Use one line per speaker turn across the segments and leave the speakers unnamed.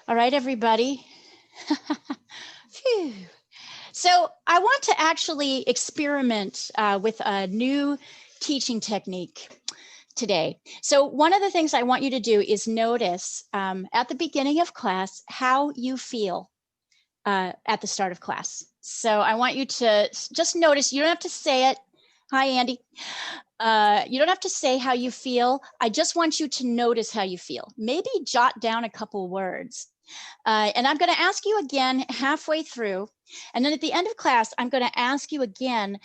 All right, everybody. Phew. So I want to actually experiment with a new teaching technique today. So one of the things I want you to do is notice at the beginning of class how you feel at the start of class. So I want you to just notice. You don't have to say it. Hi, Andy. You don't have to say how you feel. I just want you to notice how you feel. Maybe jot down a couple words. And I'm going to ask you again halfway through. And then at the end of class, I'm going to ask you again.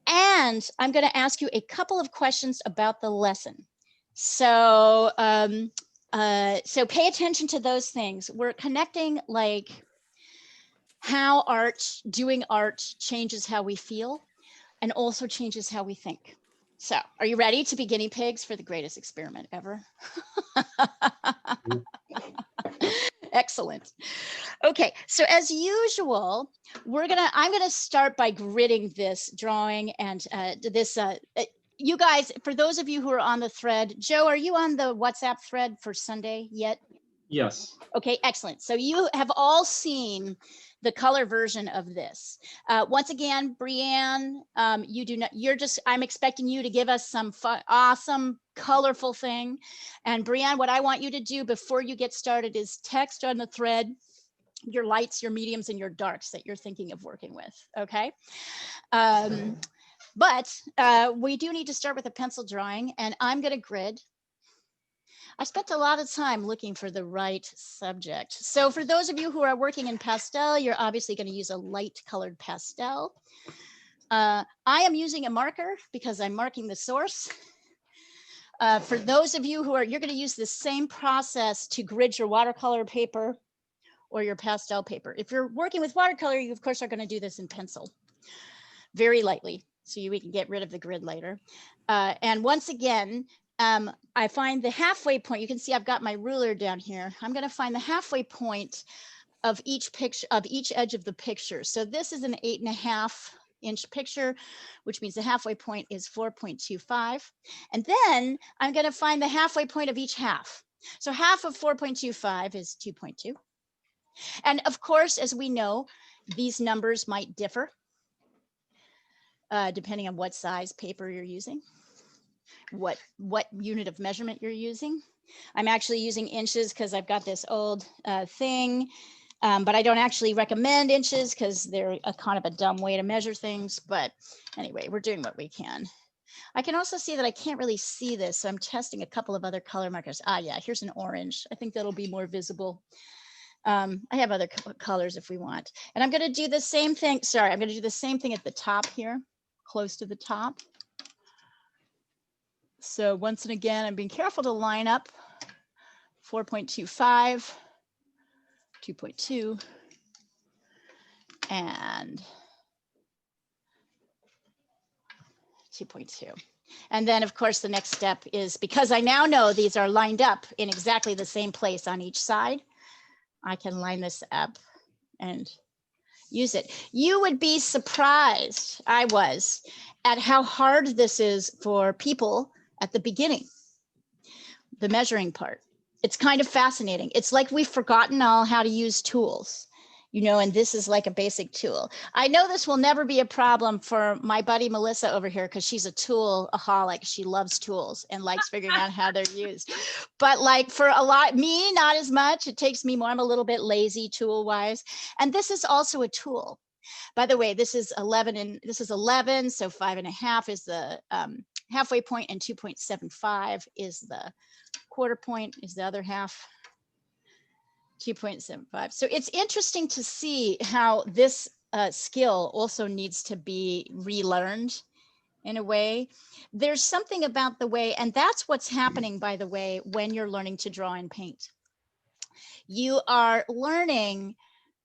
And I'm going to ask you a couple of questions about the lesson. So, so pay attention to those things. We're connecting like how doing art changes how we feel and also changes how we think. So are you ready to be guinea pigs for the greatest experiment ever? Excellent. Okay, so as usual, I'm gonna start by gridding this drawing and you guys, for those of you who are on the thread, Joe, are you on the WhatsApp thread for Sunday yet?
Yes.
Okay, excellent. So you have all seen the color version of this. Once again, Brianne, I'm expecting you to give us some fun, awesome, colorful thing. And Brianne, what I want you to do before you get started is text on the thread your lights, your mediums, and your darks that you're thinking of working with, okay? But we do need to start with a pencil drawing, and I'm gonna grid. I spent a lot of time looking for the right subject. So for those of you who are working in pastel, you're obviously going to use a light colored pastel. I am using a marker because I'm marking the source. For those of you you're going to use the same process to grid your watercolor paper or your pastel paper. If you're working with watercolor, you of course are going to do this in pencil, very lightly, so we can get rid of the grid later. And once again, I find the halfway point. You can see I've got my ruler down here. I'm going to find the halfway point of each picture, of each edge of the picture. So this is an 8.5 inch picture, which means the halfway point is 4.25. And then I'm going to find the halfway point of each half. So half of 4.25 is 2.2. And of course, as we know, these numbers might differ depending on what size paper you're using. What unit of measurement you're using. I'm actually using inches because I've got this old thing, but I don't actually recommend inches because they're a kind of a dumb way to measure things. But anyway, we're doing what we can. I can also see that I can't really see this, so I'm testing a couple of other color markers. Yeah, here's an orange. I think that'll be more visible. I have other colors if we want. And I'm going to do the same thing. Sorry, I'm going to do the same thing at the top here, close to the top. So once and again, I'm being careful to line up 4.25, 2.2, and 2.2. And then of course, the next step is, because I now know these are lined up in exactly the same place on each side, I can line this up and use it. You would be surprised, I was, at how hard this is for people at the beginning, the measuring part. It's kind of fascinating. It's like we've forgotten all how to use tools, you know, and this is like a basic tool. I know this will never be a problem for my buddy Melissa over here because she's a tool-aholic. She loves tools and likes figuring out how they're used. But like for a lot, me, not as much. It takes me more. I'm a little bit lazy tool-wise. And this is also a tool. By the way, this is 11, and this is 11, so 5.5 is the halfway point, and 2.75 is the quarter point, is the other half. 2.75. So it's interesting to see how this skill also needs to be relearned in a way. There's something about the way, and that's what's happening, by the way, when you're learning to draw and paint. You are learning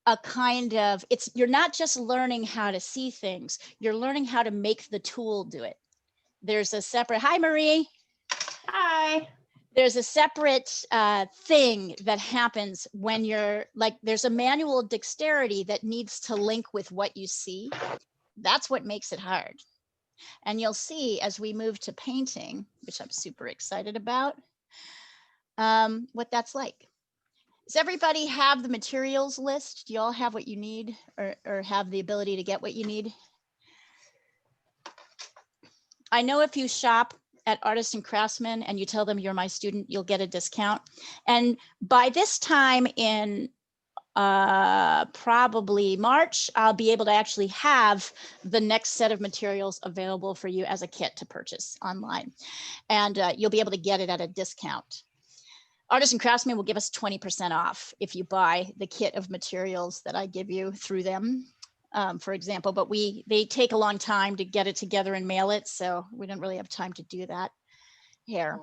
a kind of, you're not just learning how to see things, you're learning how to make the tool do it. There's a separate, hi Marie.
Hi.
There's a separate thing that happens when you're like, there's a manual dexterity that needs to link with what you see. That's what makes it hard. And you'll see as we move to painting, which I'm super excited about, what that's like. Does everybody have the materials list? Do you all have what you need, or have the ability to get what you need? I know if you shop at Artists and Craftsmen and you tell them you're my student, you'll get a discount. And by this time in probably March, I'll be able to actually have the next set of materials available for you as a kit to purchase online. And you'll be able to get it at a discount. Artists and Craftsmen will give us 20% off if you buy the kit of materials that I give you through them, for example, but they take a long time to get it together and mail it, so we don't really have time to do that here.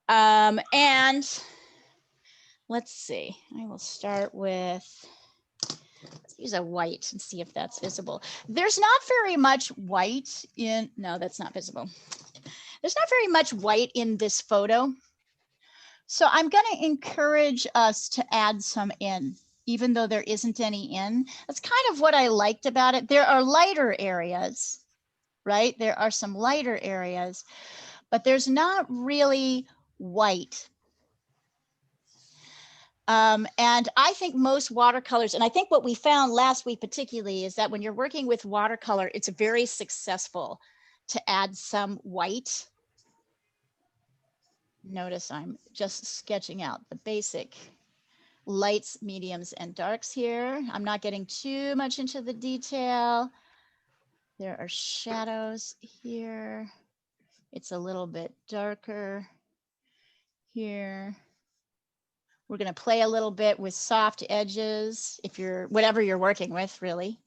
And let's see, I will start with, let's use a white and see if that's visible. There's not very much white in, no, that's not visible. There's not very much white in this photo. So I'm going to encourage us to add some in, even though there isn't any in. That's kind of what I liked about it. There are lighter areas, right? There are some lighter areas, but there's not really white. And I think most watercolors, and I think what we found last week particularly, is that when you're working with watercolor, it's very successful to add some white. Notice I'm just sketching out the basic lights, mediums, and darks here. I'm not getting too much into the detail. There are shadows here. It's a little bit darker here. We're going to play a little bit with soft edges, if you're, whatever you're working with, really.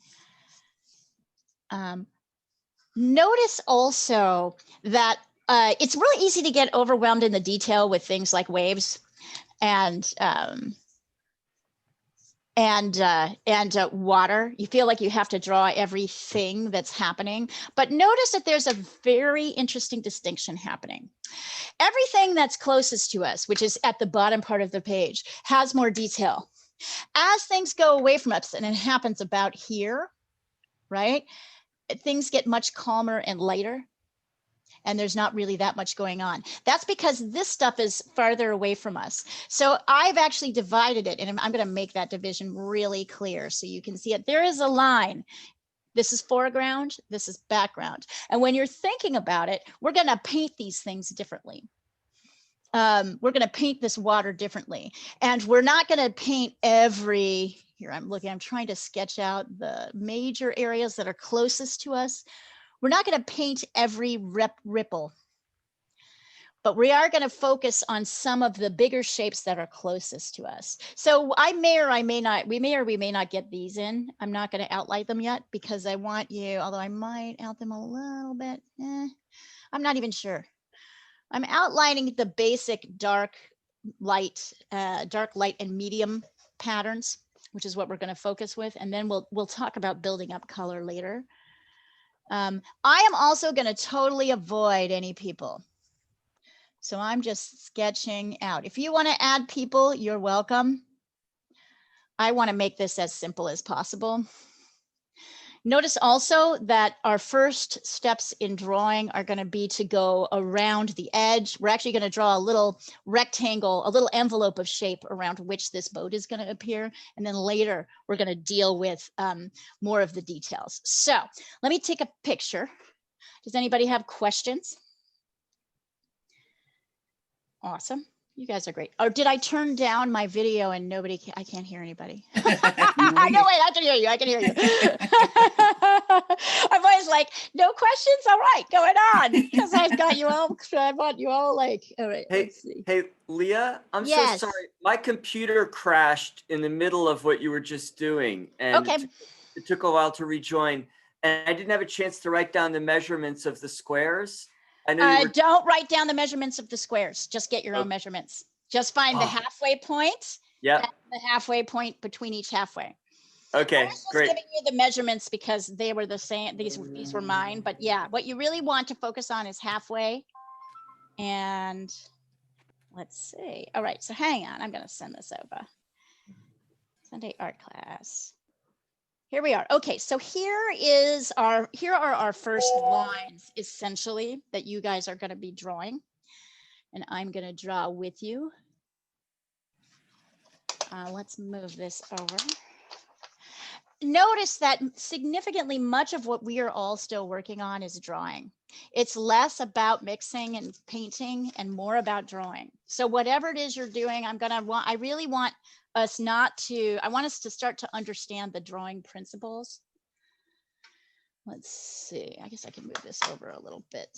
Notice also that it's really easy to get overwhelmed in the detail with things like waves and water. You feel like you have to draw everything that's happening, but notice that there's a very interesting distinction happening. Everything that's closest to us, which is at the bottom part of the page, has more detail. As things go away from us, and it happens about here, right? Things get much calmer and lighter, and there's not really that much going on. That's because this stuff is farther away from us. So I've actually divided it, and I'm going to make that division really clear so you can see it. There is a line. This is foreground, this is background. And when you're thinking about it, we're going to paint these things differently. We're going to paint this water differently. And we're not going to paint every, here I'm looking, I'm trying to sketch out the major areas that are closest to us. We're not going to paint every ripple, but we are going to focus on some of the bigger shapes that are closest to us. So I may or I may not, we may or we may not get these in. I'm not going to outline them yet because I want you, although I might out them a little bit. I'm not even sure. I'm outlining the basic dark, light, and medium patterns, which is what we're going to focus with. And then we'll talk about building up color later. I am also going to totally avoid any people. So I'm just sketching out. If you want to add people, you're welcome. I want to make this as simple as possible. Notice also that our first steps in drawing are going to be to go around the edge. We're actually going to draw a little rectangle, a little envelope of shape around which this boat is going to appear. And then later, we're going to deal with more of the details. So let me take a picture. Does anybody have questions? Awesome. You guys are great. Or did I turn down my video and I can't hear anybody? No, wait, I can hear you. I can hear you. I'm always like, no questions? All right, going on. Because I've got you all, I want you all like, all right, let's see.
Hey, Leah, I'm so sorry. My computer crashed in the middle of what you were just doing. And
okay.
It took a while to rejoin. And I didn't have a chance to write down the measurements of the squares. I know
don't write down the measurements of the squares. Just get your own measurements. Just find the halfway point.
Yeah.
The halfway point between each halfway.
Okay,
I was just
great.
giving you the measurements because they were the same. These were mine. But yeah, what you really want to focus on is halfway. And let's see. All right. So hang on. I'm going to send this over. Sunday art class. Here we are. Okay, so here are our first lines, essentially, that you guys are going to be drawing. And I'm going to draw with you. Let's move this over. Notice that significantly much of what we are all still working on is drawing. It's less about mixing and painting and more about drawing. So whatever it is you're doing, I really want us I want us to start to understand the drawing principles. Let's see, I guess I can move this over a little bit.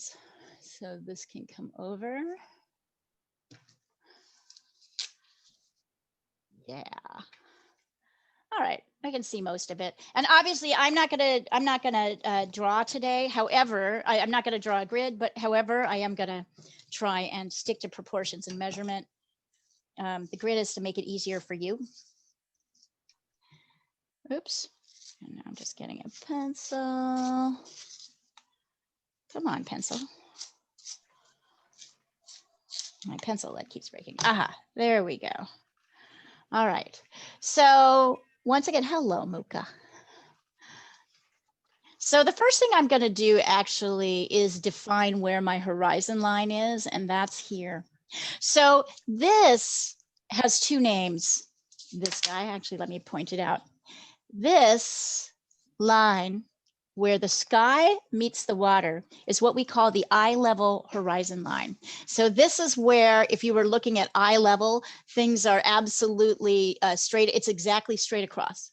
So this can come over. Yeah. All right, I can see most of it. And obviously I'm not gonna draw today. However, I'm not gonna draw a grid, but however, I am gonna try and stick to proportions and measurement. The grid is to make it easier for you. Oops, and now I'm just getting a pencil. Come on, pencil. My pencil lead keeps breaking. Aha, there we go. All right, so once again, hello, Muka. So the first thing I'm going to do actually is define where my horizon line is, and that's here. So this has two names. This guy, actually, let me point it out. This line where the sky meets the water is what we call the eye level horizon line. So this is where, if you were looking at eye level, things are absolutely straight. It's exactly straight across.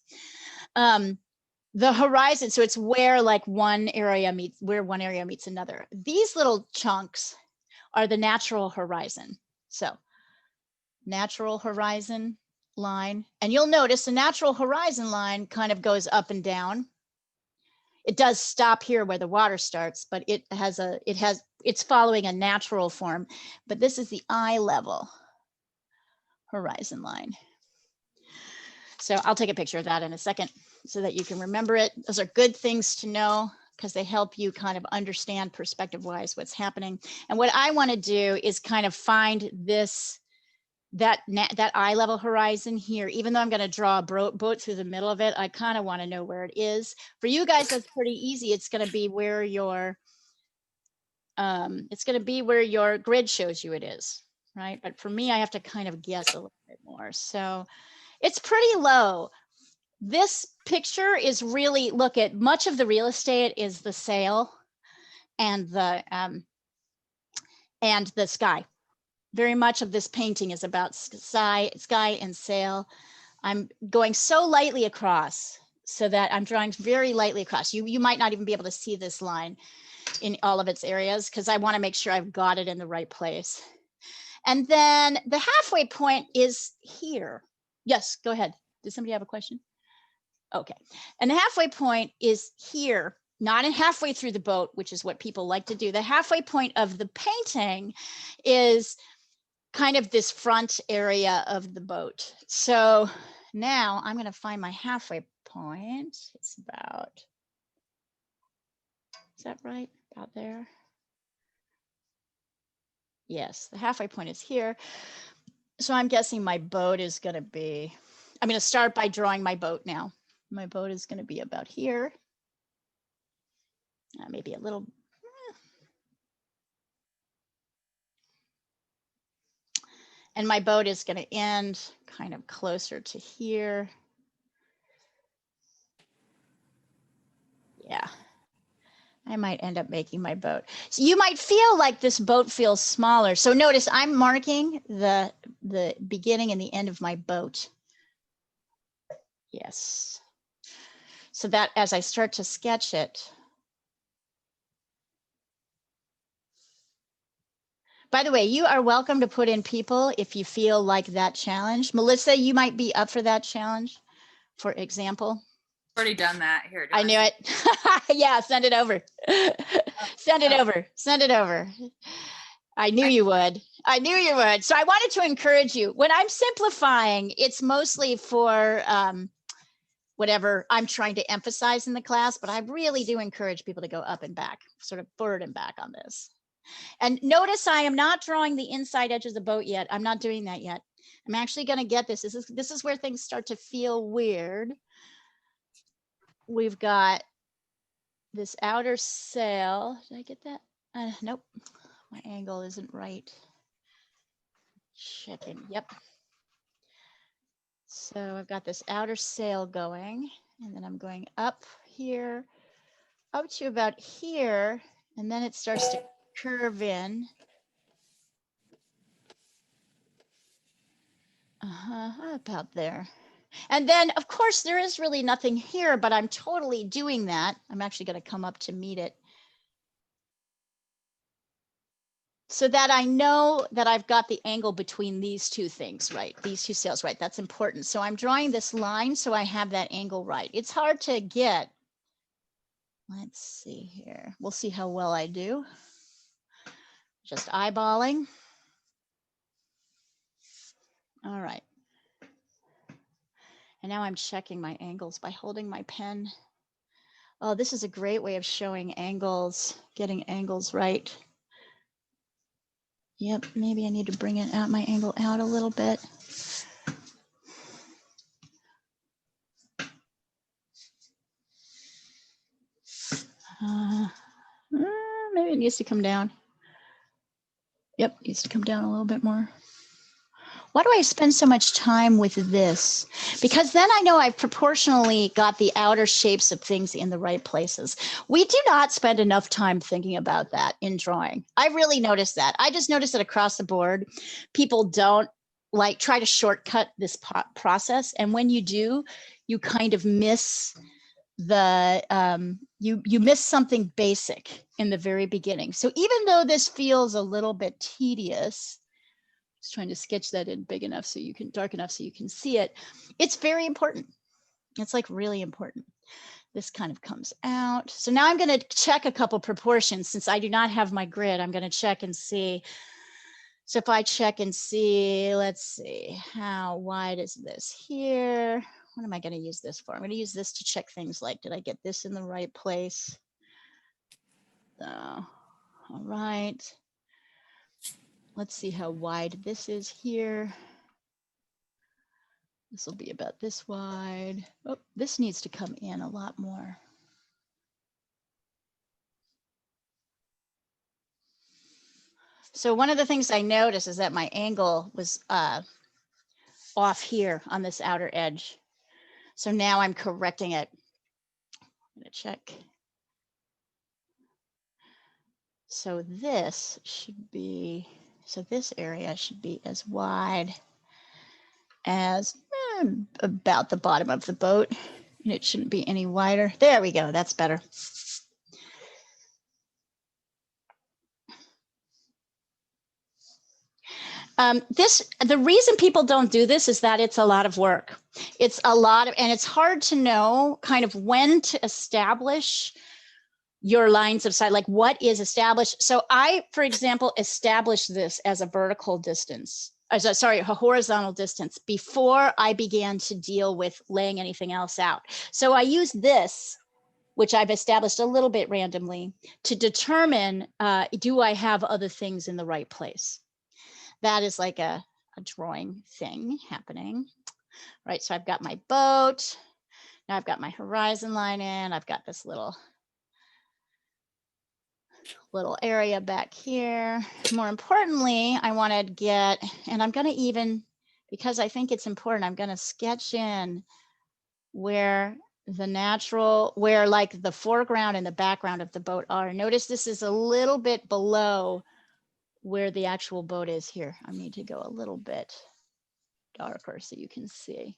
The horizon, so it's where like one area meets another. These little chunks are the natural horizon. So natural horizon line, and you'll notice the natural horizon line kind of goes up and down. It does stop here where the water starts, but it's following a natural form. But this is the eye level horizon line. So I'll take a picture of that in a second so that you can remember it. Those are good things to know because they help you kind of understand perspective-wise what's happening. And what I want to do is kind of find that eye level horizon here. Even though I'm going to draw a boat through the middle of it, I kind of want to know where it is. For you guys, that's pretty easy. It's going to be where your grid shows you it is, right? But for me, I have to kind of guess a little bit more. So it's pretty low. This picture is really, look at much of the real estate is the sail and the sky. Very much of this painting is about sky and sail. I'm going so lightly across so that I'm drawing very lightly across. You might not even be able to see this line in all of its areas because I want to make sure I've got it in the right place. And then the halfway point is here. Yes, go ahead. Did somebody have a question? Okay. And the halfway point is here, not in halfway through the boat, which is what people like to do. The halfway point of the painting is kind of this front area of the boat. So now I'm going to find my halfway point. It's about, is that right? About there? Yes, the halfway point is here. So I'm guessing my boat is going to be, I'm going to start by drawing my boat now. My boat is going to be about here. Maybe a little. And my boat is going to end kind of closer to here. Yeah. I might end up making my boat. So you might feel like this boat feels smaller. So notice I'm marking the beginning and the end of my boat. Yes. So that as I start to sketch it. By the way, you are welcome to put in people if you feel like that challenge. Melissa, you might be up for that challenge, for example.
Already done that. Here.
I knew it. Yeah, send it over. Send it over. Send it over. I knew you would. I knew you would. So I wanted to encourage you. When I'm simplifying, it's mostly for whatever I'm trying to emphasize in the class, but I really do encourage people to go up and back, sort of forward and back on this. And notice I am not drawing the inside edge of the boat yet. I'm not doing that yet. I'm actually going to get this. This is where things start to feel weird. We've got this outer sail. Did I get that? Nope. My angle isn't right. Checking. Yep. So I've got this outer sail going, and then I'm going up here, up to about here, and then it starts to curve in. About there. And then, of course, there is really nothing here, but I'm totally doing that. I'm actually going to come up to meet it, so that I know that I've got the angle between these two things right, these two sails right. That's important. So I'm drawing this line so I have that angle right. It's hard to get. Let's see here. We'll see how well I do. Just eyeballing. All right. And now I'm checking my angles by holding my pen. Oh, this is a great way of showing angles, getting angles right. Yep, maybe I need to bring it out, my angle out a little bit. Maybe it needs to come down. Yep, needs to come down a little bit more. Why do I spend so much time with this? Because then I know I've proportionally got the outer shapes of things in the right places. We do not spend enough time thinking about that in drawing. I really noticed that. I just noticed that across the board, people don't like try to shortcut this process. And when you do, you kind of miss the, you miss something basic in the very beginning. So even though this feels a little bit tedious, just trying to sketch that in big enough so you can, dark enough so you can see it. It's very important. It's like really important. This kind of comes out. So now I'm going to check a couple proportions. Since I do not have my grid, I'm going to check and see. So if I check and see, let's see, how wide is this here? What am I going to use this for? I'm going to use this to check things like, did I get this in the right place? All right. Let's see how wide this is here. This will be about this wide. Oh, this needs to come in a lot more. So one of the things I noticed is that my angle was off here on this outer edge. So now I'm correcting it. I'm gonna check. So this should be, so this area should be as wide as about the bottom of the boat. And it shouldn't be any wider. There we go, that's better. The reason people don't do this is that it's a lot of work. It's a lot of, and it's hard to know kind of when to establish your lines of sight, like what is established. So I, for example, established this as a vertical distance, sorry, a horizontal distance before I began to deal with laying anything else out. So I use this, which I've established a little bit randomly, to determine, do I have other things in the right place? That is like a drawing thing happening, right? So I've got my boat. Now I've got my horizon line in. I've got this little area back here. More importantly, I want to get, and I'm going to even, because I think it's important, I'm going to sketch in where the natural, where like the foreground and the background of the boat are. Notice this is a little bit below where the actual boat is here. I need to go a little bit darker so you can see.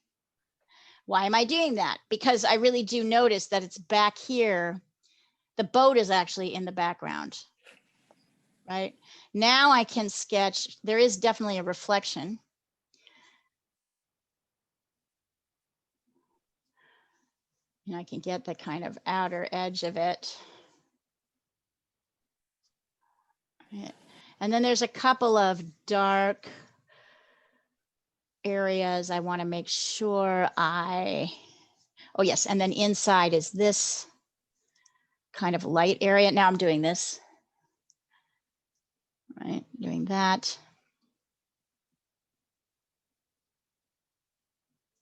Why am I doing that? Because I really do notice that it's back here. The boat is actually in the background, right? Now I can sketch, there is definitely a reflection. And I can get the kind of outer edge of it. Right. And then there's a couple of dark areas I want to make sure oh yes, and then inside is this kind of light area. Now I'm doing this, right? Doing that.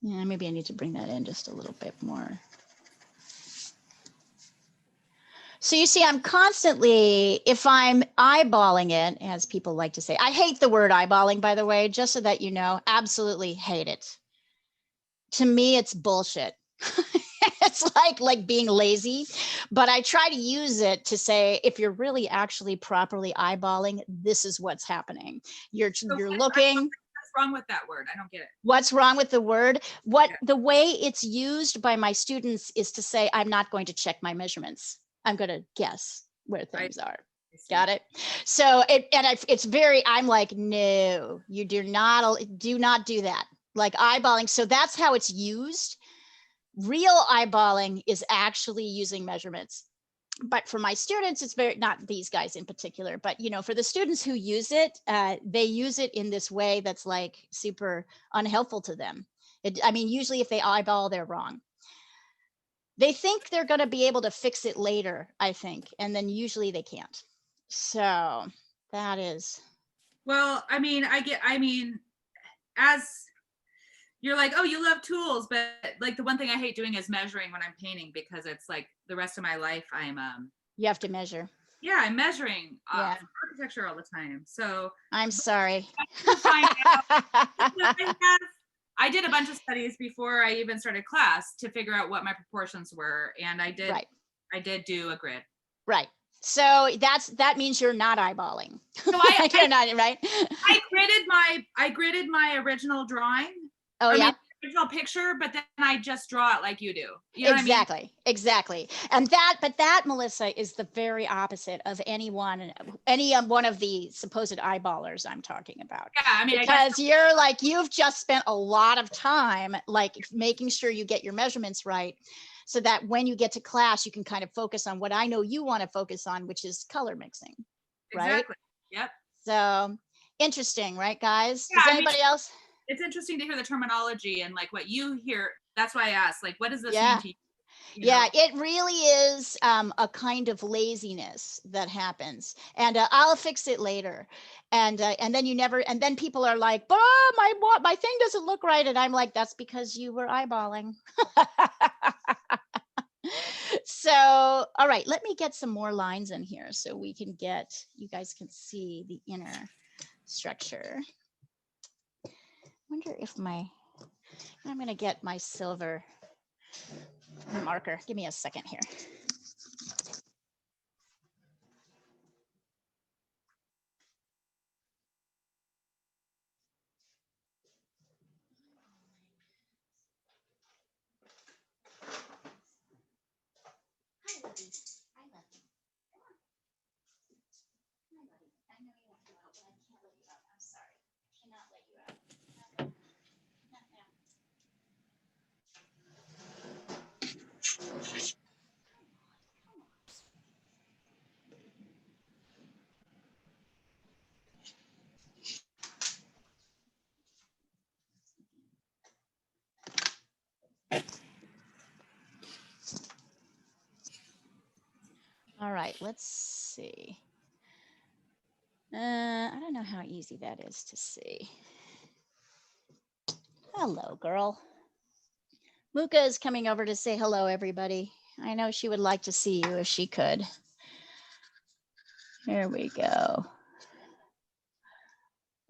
Yeah, maybe I need to bring that in just a little bit more. So you see, I'm constantly, if I'm eyeballing it, as people like to say, I hate the word eyeballing, by the way, just so that you know, absolutely hate it. to me, it's bullshit. It's like being lazy, but I try to use it to say, if you're really actually properly eyeballing, this is what's happening. You're looking.
What's wrong with that word? I don't get it.
What's wrong with the word? The way it's used by my students is to say, I'm not going to check my measurements. I'm going to guess where things are. Got it? So it's very, I'm like, no, you do not do that. Like eyeballing. So that's how it's used. Real eyeballing is actually using measurements. But for my students, it's very, not these guys in particular, but for the students who use it, they use it in this way that's like super unhelpful to them. Usually if they eyeball, they're wrong. They think they're going to be able to fix it later, I think, and then usually they can't. So that is.
Well, as you're like, oh, you love tools, but like the one thing I hate doing is measuring when I'm painting, because it's like the rest of my life
you have to measure.
Yeah, I'm measuring architecture all the time. So
I'm sorry.
I did a bunch of studies before I even started class to figure out what my proportions were, and I did. Right. I did do a grid.
Right. So that means you're not eyeballing.
So
you're not, right?
I gridded my original drawing.
Oh, yeah.
Original picture, but then I just draw it like you do. You know
exactly.
What I mean?
Exactly. And that, Melissa, is the very opposite of any one of the supposed eyeballers I'm talking about.
Yeah,
because you're like, you've just spent a lot of time like making sure you get your measurements right, so that when you get to class, you can kind of focus on what I know you want to focus on, which is color mixing. Right?
Exactly. Yep.
So interesting, right, guys? Yeah, Does anybody else?
It's interesting to hear the terminology and like what you hear. That's why I asked, like, what does this mean to you?
Yeah, it really is a kind of laziness that happens, and I'll fix it later, and then people are like, but my thing doesn't look right, and I'm like, that's because you were eyeballing. So, all right, let me get some more lines in here so you guys can see the inner structure. I wonder if I'm going to get my silver marker. Give me a second here. Hi, Libby. I love you. Come on. Hi, Libby. I know you want to go out, but I can't let you out. I'm sorry. I cannot let you out. Not now. All right, let's see. I don't know how easy that is to see. Hello, girl. Muka is coming over to say hello, everybody. I know she would like to see you if she could. There we go.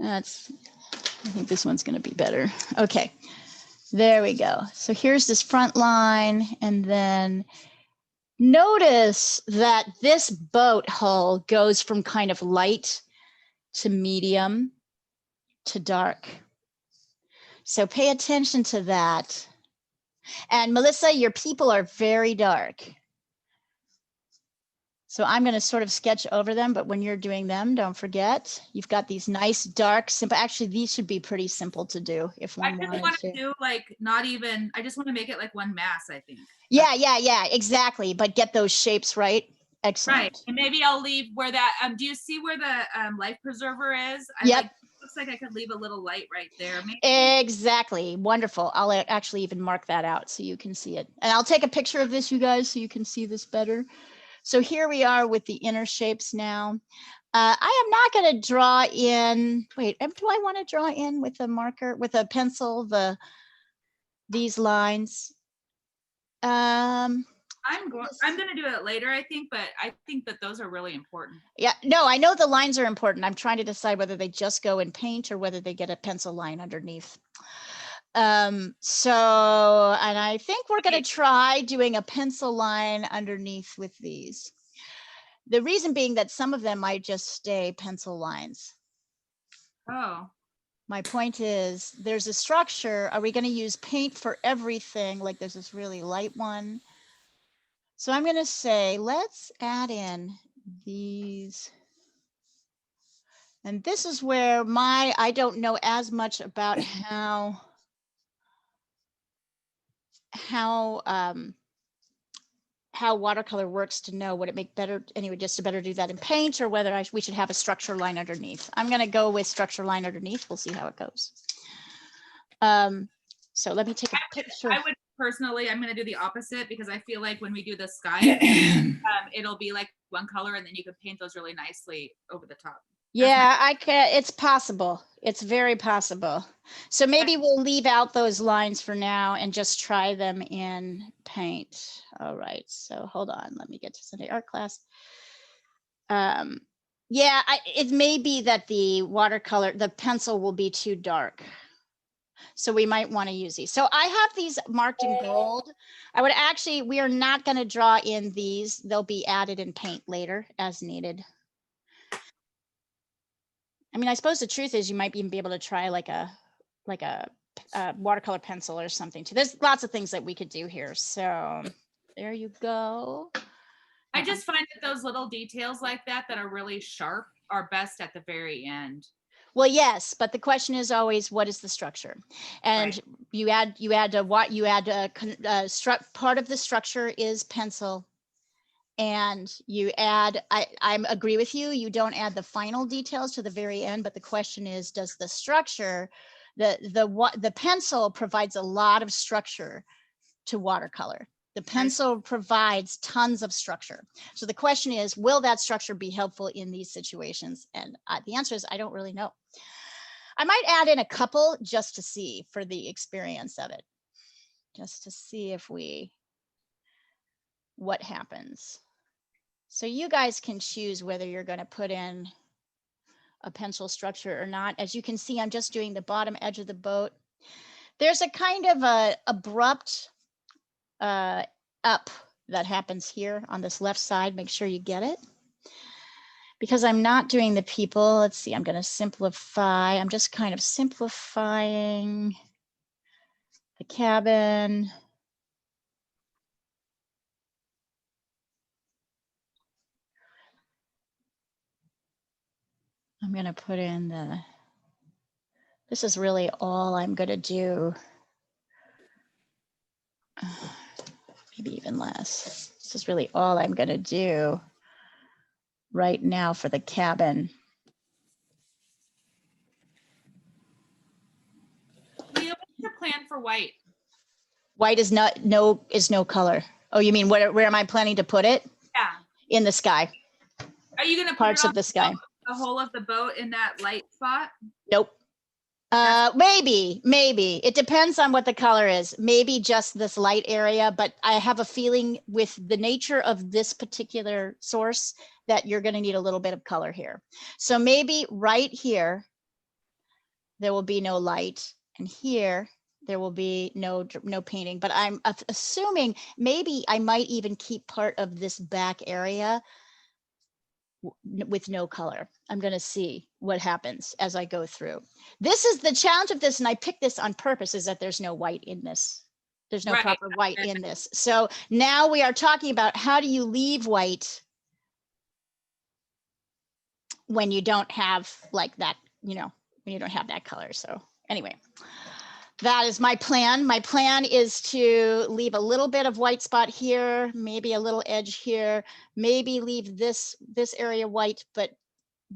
I think this one's going to be better. Okay, there we go. So here's this front line, and then notice that this boat hull goes from kind of light to medium to dark. So pay attention to that. And Melissa, your people are very dark. So I'm going to sort of sketch over them, but when you're doing them, don't forget, you've got these nice, dark, simple, actually, these should be pretty simple to do if one wanted to. I just want to
do like, not even, I just want to make it like one mass, I think.
Yeah, exactly. But get those shapes right. Excellent.
Right. And maybe I'll leave where that, do you see where the life preserver is?
Yep.
Looks like I could leave a little light right there. Maybe.
Exactly. Wonderful. I'll actually even mark that out so you can see it. And I'll take a picture of this, you guys, so you can see this better. So here we are with the inner shapes now. I am not going to draw in, wait, do I want to draw in with a marker, with a pencil, these lines?
I'm going to do it later, I think, but I think that those are really important.
Yeah, no, I know the lines are important. I'm trying to decide whether they just go in paint or whether they get a pencil line underneath. So, and I think we're going to try doing a pencil line underneath with these. The reason being that some of them might just stay pencil lines.
Oh.
My point is, there's a structure. Are we going to use paint for everything? Like there's this really light one. So I'm going to say, let's add in these. And this is where I don't know as much about how watercolor works to know would it make better anyway, just to better do that in paint, or whether we should have a structure line underneath. I'm going to go with structure line underneath. We'll see how it goes. So let me take a picture.
I would personally, I'm going to do the opposite, because I feel like when we do the sky, it'll be like one color, and then you could paint those really nicely over the top.
Yeah, I can. It's possible. It's very possible. So maybe we'll leave out those lines for now and just try them in paint. All right. So hold on. Let me get to Sunday art class. Yeah, it may be that the watercolor, the pencil will be too dark. So we might want to use these. So I have these marked in gold. We are not going to draw in these. They'll be added in paint later as needed. I mean, I suppose the truth is you might even be able to try like a watercolor pencil or something too. There's lots of things that we could do here. So there you go.
I just find that those little details like that are really sharp are best at the very end.
Well, yes, but the question is always, what is the structure? And right. you add part of the structure is pencil. And you add, I agree with you, you don't add the final details to the very end, but the question is, does the structure, the pencil provides a lot of structure to watercolor. The pencil provides tons of structure. So the question is, will that structure be helpful in these situations? And the answer is, I don't really know. I might add in a couple just to see, for the experience of it, just to see what happens. So you guys can choose whether you're going to put in a pencil structure or not. As you can see, I'm just doing the bottom edge of the boat. There's a kind of a abrupt up that happens here on this left side. Make sure you get it. Because I'm not doing the people, let's see, I'm going to simplify. I'm just kind of simplifying the cabin. I'm going to put in this is really all I'm going to do. Maybe even less. This is really all I'm going to do right now for the cabin.
Leah, what's your plan for white?
White is no color. Oh, you mean where am I planning to put it?
Yeah.
In the sky.
Are you going to put
parts of the sky?
The whole of the boat in that light spot?
Nope. Maybe it depends on what the color is. Maybe just this light area, but I have a feeling with the nature of this particular source that you're going to need a little bit of color here. So maybe right here, there will be no light, and here there will be no painting, but I'm assuming maybe I might even keep part of this back area with no color. I'm going to see what happens as I go through. This is the challenge of this, and I picked this on purpose, is that there's no white in this. There's no proper white in this. So now we are talking about how do you leave white when you don't have like that, when you don't have that color. So anyway, that is my plan. My plan is to leave a little bit of white spot here, maybe a little edge here, maybe leave this area white, but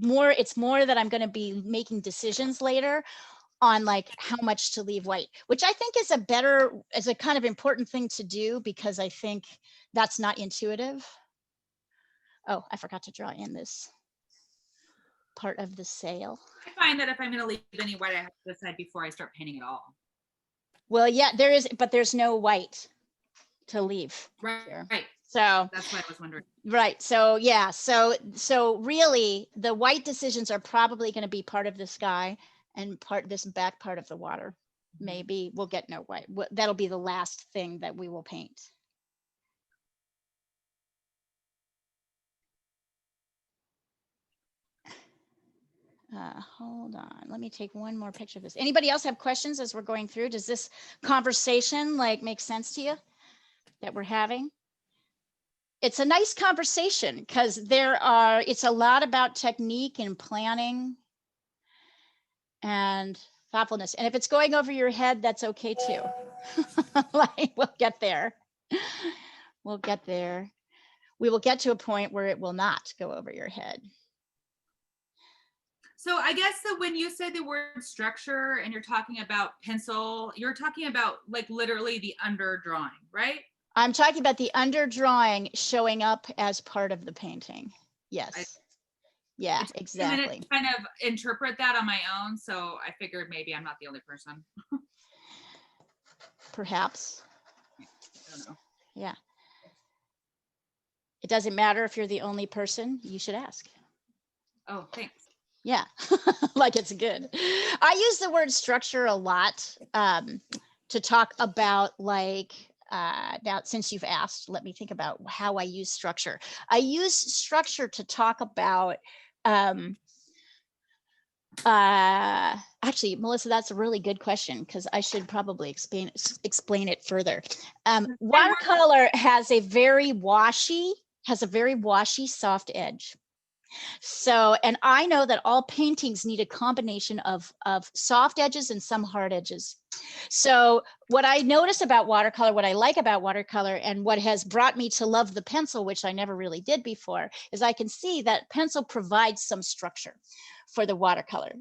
it's more that I'm going to be making decisions later on like how much to leave white, which I think is a kind of important thing to do, because I think that's not intuitive. Oh, I forgot to draw in this part of the sail.
I find that if I'm going to leave any white, I have to decide before I start painting it all.
Well, yeah, there is, but there's no white to leave.
Right.
Here.
Right.
So
that's what I was wondering.
Right. So yeah. So really, the white decisions are probably going to be part of the sky and this back part of the water. maybe we'll get no white. That'll be the last thing that we will paint. Hold on, let me take one more picture of this. Anybody else have questions as we're going through? Does this conversation like make sense to you that we're having? It's a nice conversation because it's a lot about technique and planning and thoughtfulness. And if it's going over your head, that's okay too. Like, we'll get there. We'll get there. We will get to a point where it will not go over your head.
So I guess that when you say the word structure and you're talking about pencil, you're talking about like literally the underdrawing, right?
I'm talking about the underdrawing showing up as part of the painting. Yes. Yeah, exactly.
To kind of interpret that on my own. So I figured maybe I'm not the only person.
Perhaps.
I don't know.
Yeah. It doesn't matter if you're the only person, you should ask.
Oh, thanks.
Yeah, like it's good. I use the word structure a lot to talk about like, now since you've asked, let me think about how I use structure. I use structure to talk about, actually, Melissa, that's a really good question because I should probably explain it further. Watercolor has a very washy, soft edge. So, and I know that all paintings need a combination of soft edges and some hard edges. So what I notice about watercolor, what I like about watercolor, and what has brought me to love the pencil, which I never really did before, is I can see that pencil provides some structure for the watercolor,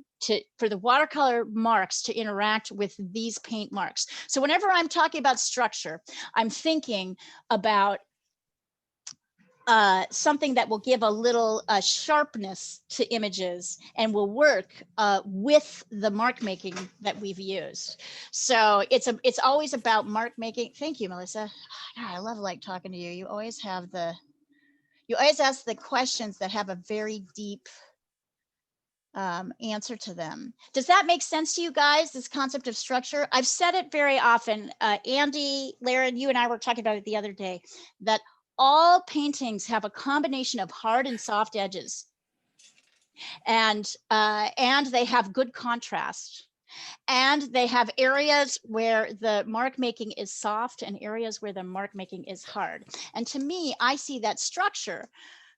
for the watercolor marks to interact with these paint marks. So whenever I'm talking about structure, I'm thinking about something that will give a little sharpness to images and will work with the mark making that we've used. So it's always about mark making. Thank you, Melissa. God, I love like talking to you. You always ask the questions that have a very deep answer to them. Does that make sense to you guys, this concept of structure? I've said it very often. Andy, Laren, you and I were talking about it the other day, that all paintings have a combination of hard and soft edges, and they have good contrast, and they have areas where the mark making is soft and areas where the mark making is hard. And to me, I see that structure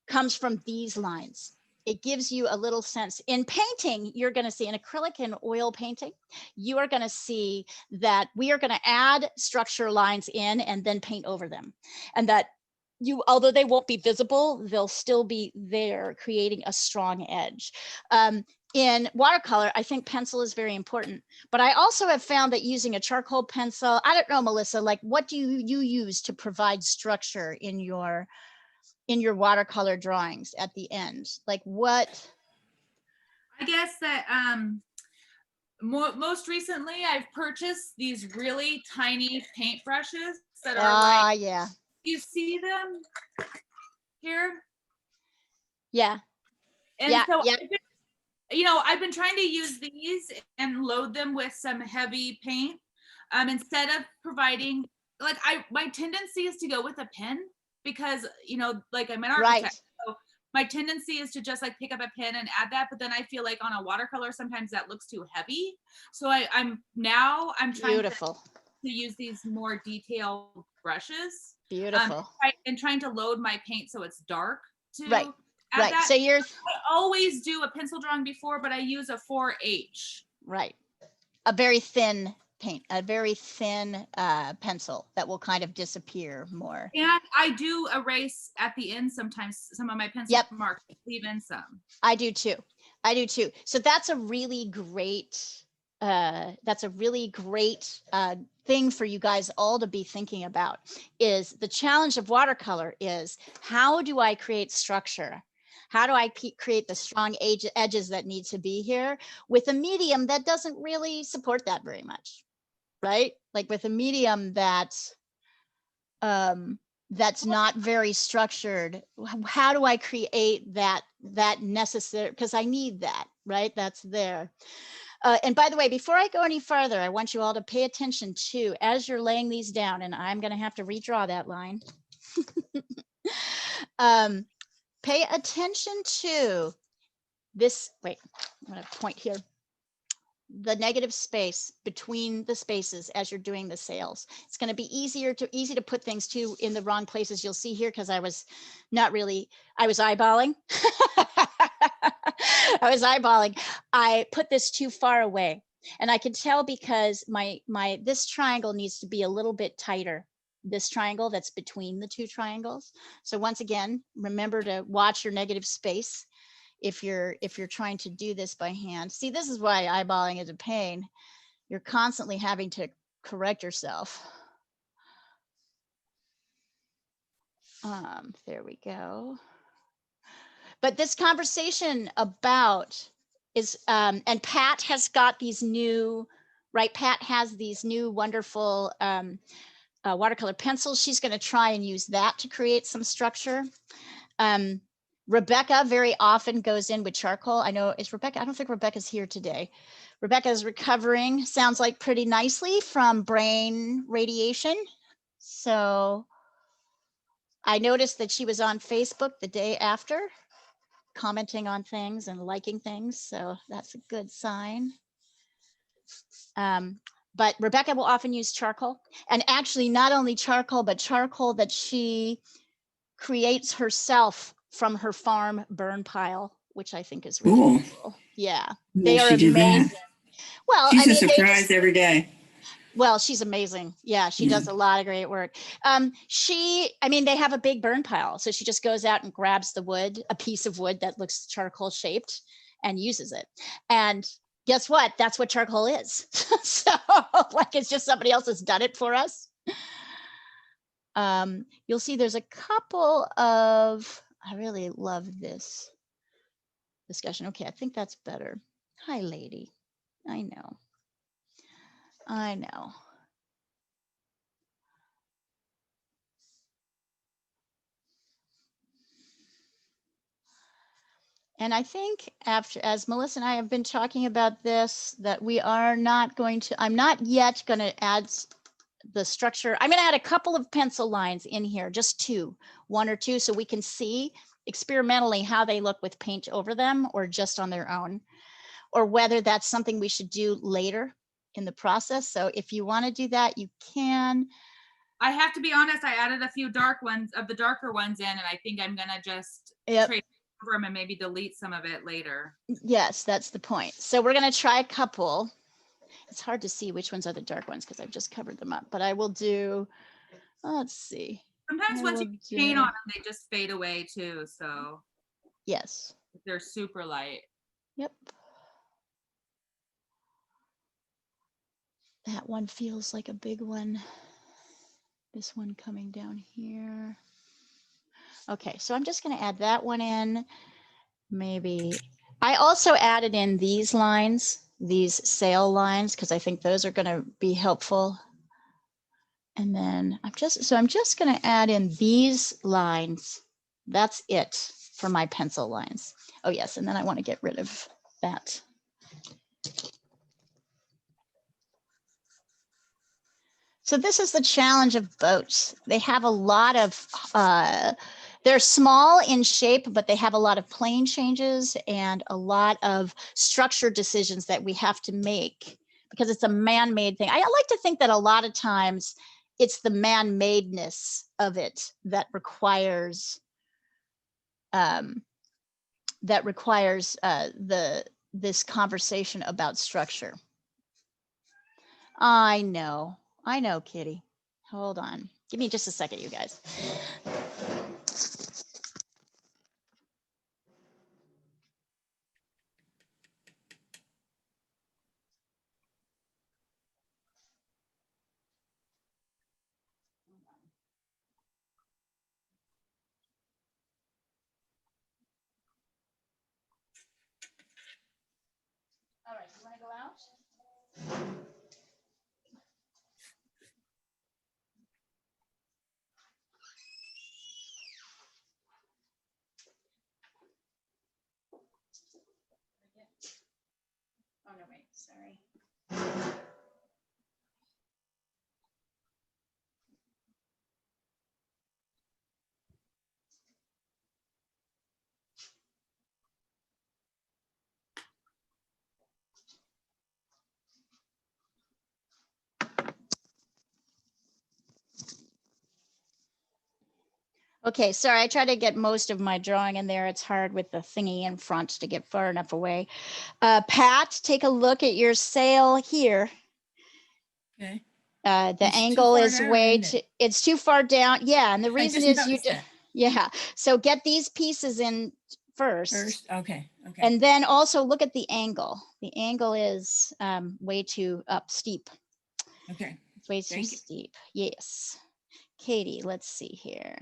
comes from these lines. It gives you a little sense. In painting, you're going to see in acrylic and oil painting, you are going to see that we are going to add structure lines in and then paint over them, and that although they won't be visible, they'll still be there, creating a strong edge. In watercolor, I think pencil is very important, but I also have found that using a charcoal pencil, I don't know, Melissa, like what do you use to provide structure in your watercolor drawings at the end? Like what?
I guess that most recently I've purchased these really tiny paint brushes that are like,
yeah.
You see them here?
Yeah.
And
yeah,
so,
yeah.
I've been trying to use these and load them with some heavy paint instead of providing, like, my tendency is to go with a pen because, like I'm an architect.
Right.
So my tendency is to just like pick up a pen and add that. But then I feel like on a watercolor, sometimes that looks too heavy. So I'm trying to use these more detailed brushes.
Beautiful.
And trying to load my paint so it's dark to
right.
That.
So I
always do a pencil drawing before, but I use a 4H.
Right. A very thin paint, a very thin pencil that will kind of disappear more.
And I do erase at the end sometimes some of my pencil marks, leave in some.
I do too. So that's a really great thing for you guys all to be thinking about. Is the challenge of watercolor is, how do I create structure? How do I create the strong edges that need to be here with a medium that doesn't really support that very much, right? Like with a medium that's not very structured. How do I create that necessary? Because I need that, right? That's there. And by the way, before I go any farther, I want you all to pay attention to, as you're laying these down, and I'm going to have to redraw that line. Pay attention to this. Wait, I'm going to point here. The negative space between the spaces as you're doing the sails. It's going to be easy to put things too in the wrong places. You'll see here, because I was eyeballing. I was eyeballing. I put this too far away, and I can tell because this triangle needs to be a little bit tighter. This triangle that's between the two triangles. So once again, remember to watch your negative space if you're trying to do this by hand. See, this is why eyeballing is a pain. You're constantly having to correct yourself. There we go. But this conversation about is, and Pat has got these new, right? Pat has these new wonderful watercolor pencils. She's going to try and use that to create some structure. Rebecca very often goes in with charcoal. I know, is Rebecca, I don't think Rebecca's here today. Rebecca is recovering, sounds like pretty nicely from brain radiation. So I noticed that she was on Facebook the day after, commenting on things and liking things. So that's a good sign. But Rebecca will often use charcoal, and actually not only charcoal, but charcoal that she creates herself from her farm burn pile, which I think is really cool. Yeah, they are amazing. Well,
she's
I mean,
a surprise every day.
Well, she's amazing. Yeah, she does a lot of great work. I mean, they have a big burn pile, so she just goes out and grabs the wood, a piece of wood that looks charcoal shaped, and uses it. And guess what? That's what charcoal is. So, like, it's just somebody else has done it for us. You'll see there's a couple of, I really love this discussion. Okay, I think that's better. Hi, lady. I know. I know. And I think as Melissa and I have been talking about this, that we are not going to, I'm not yet going to add the structure. I'm going to add a couple of pencil lines in here, just one or two, so we can see experimentally how they look with paint over them or just on their own, or whether that's something we should do later in the process. So if you want to do that, you can.
I have to be honest, I added a few darker ones in, and I think I'm going to just trace over them and maybe delete some of it later.
Yes, that's the point. So we're going to try a couple. It's hard to see which ones are the dark ones because I've just covered them up, but I will do, let's see.
Sometimes once you paint on them, they just fade away too. So
yes,
they're super light.
Yep. That one feels like a big one. This one coming down here. Okay, so I'm just going to add that one in. Maybe I also added in these lines, these sail lines, because I think those are going to be helpful. And then I'm just going to add in these lines. That's it for my pencil lines. Oh yes, and then I want to get rid of that. So this is the challenge of boats. They have a lot of, they're small in shape, but they have a lot of plane changes and a lot of structure decisions that we have to make because it's a man-made thing. I like to think that a lot of times it's the man-madeness of it that requires this conversation about structure. I know, Kitty. Hold on. Give me just a second, you guys. All right, you want to go out? Oh, no, wait, sorry. Okay, sorry, I try to get most of my drawing in there. It's hard with the thingy in front to get far enough away. Pat, take a look at your sail here.
Okay.
The
It's too
angle
far
is
down,
way
isn't it?
it's too far down. Yeah, and the
I
reason
just
is you
noticed that
yeah. So get these pieces in first.
first. Okay. Okay.
And then also look at the angle. The angle is way too steep.
Okay.
It's way too
Thank you.
steep. Yes. Katie, let's see here.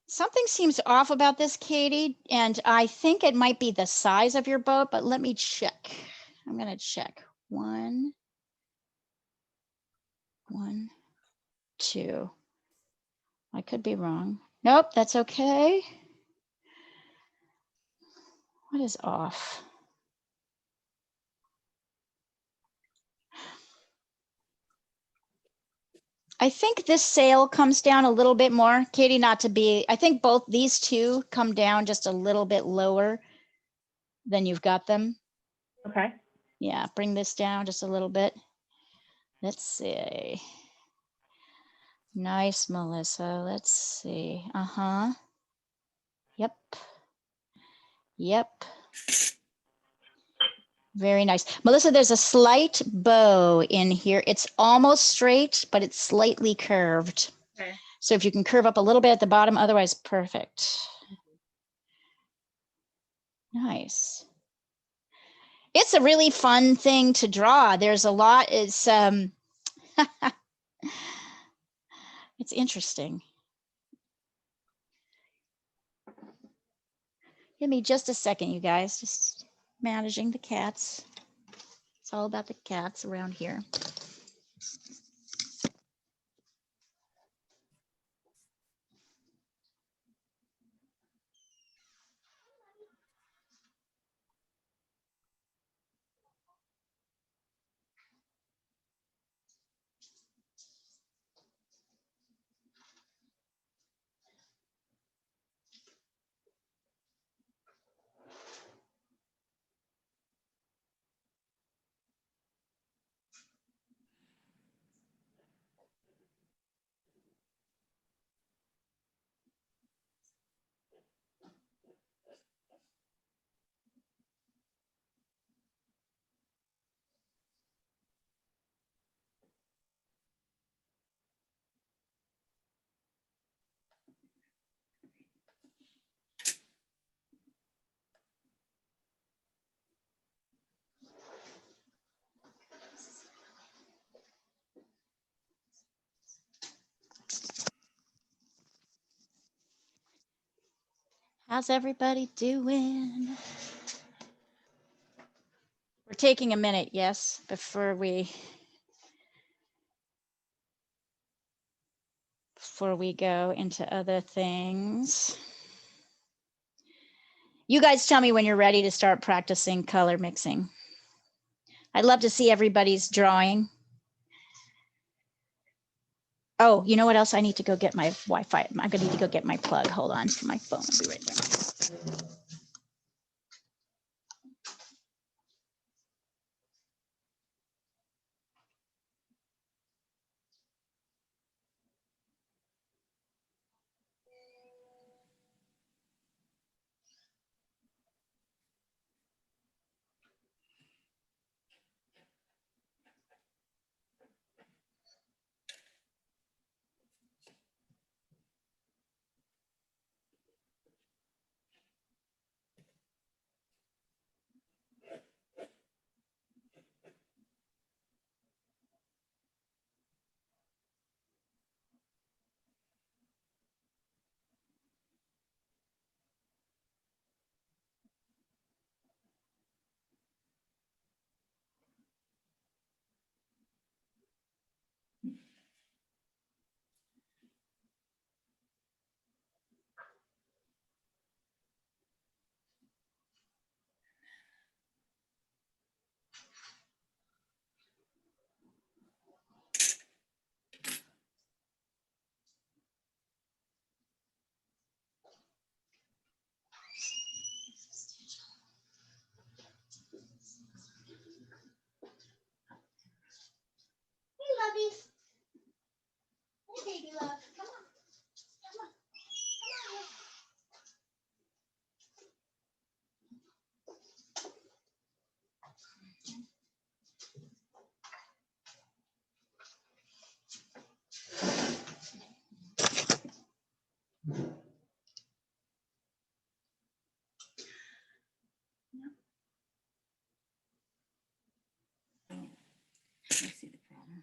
Something seems off about this, Katie, and I think it might be the size of your boat, but let me check. I'm going to check. 1, 2. I could be wrong. Nope, that's okay. What is off? I think this sail comes down a little bit more. Katie, not to be, I think both these two come down just a little bit lower than you've got them.
Okay.
Yeah, bring this down just a little bit. Let's see. Nice, Melissa. Let's see. Uh-huh. Yep. Yep. Very nice. Melissa, there's a slight bow in here. It's almost straight, but it's slightly curved.
Okay.
So if you can curve up a little bit at the bottom, otherwise perfect. Nice. It's a really fun thing to draw. There's a lot, it's it's interesting. Give me just a second, you guys. Just managing the cats. It's all about the cats around here. How's everybody doing? We're taking a minute, yes, before we go into other things. You guys tell me when you're ready to start practicing color mixing. I'd love to see everybody's drawing. Oh, you know what else? I need to go get my Wi-Fi. I'm gonna need to go get my plug. Hold on, my phone will be right there. baby love. Come on. Come on. Come on.
I see the problem.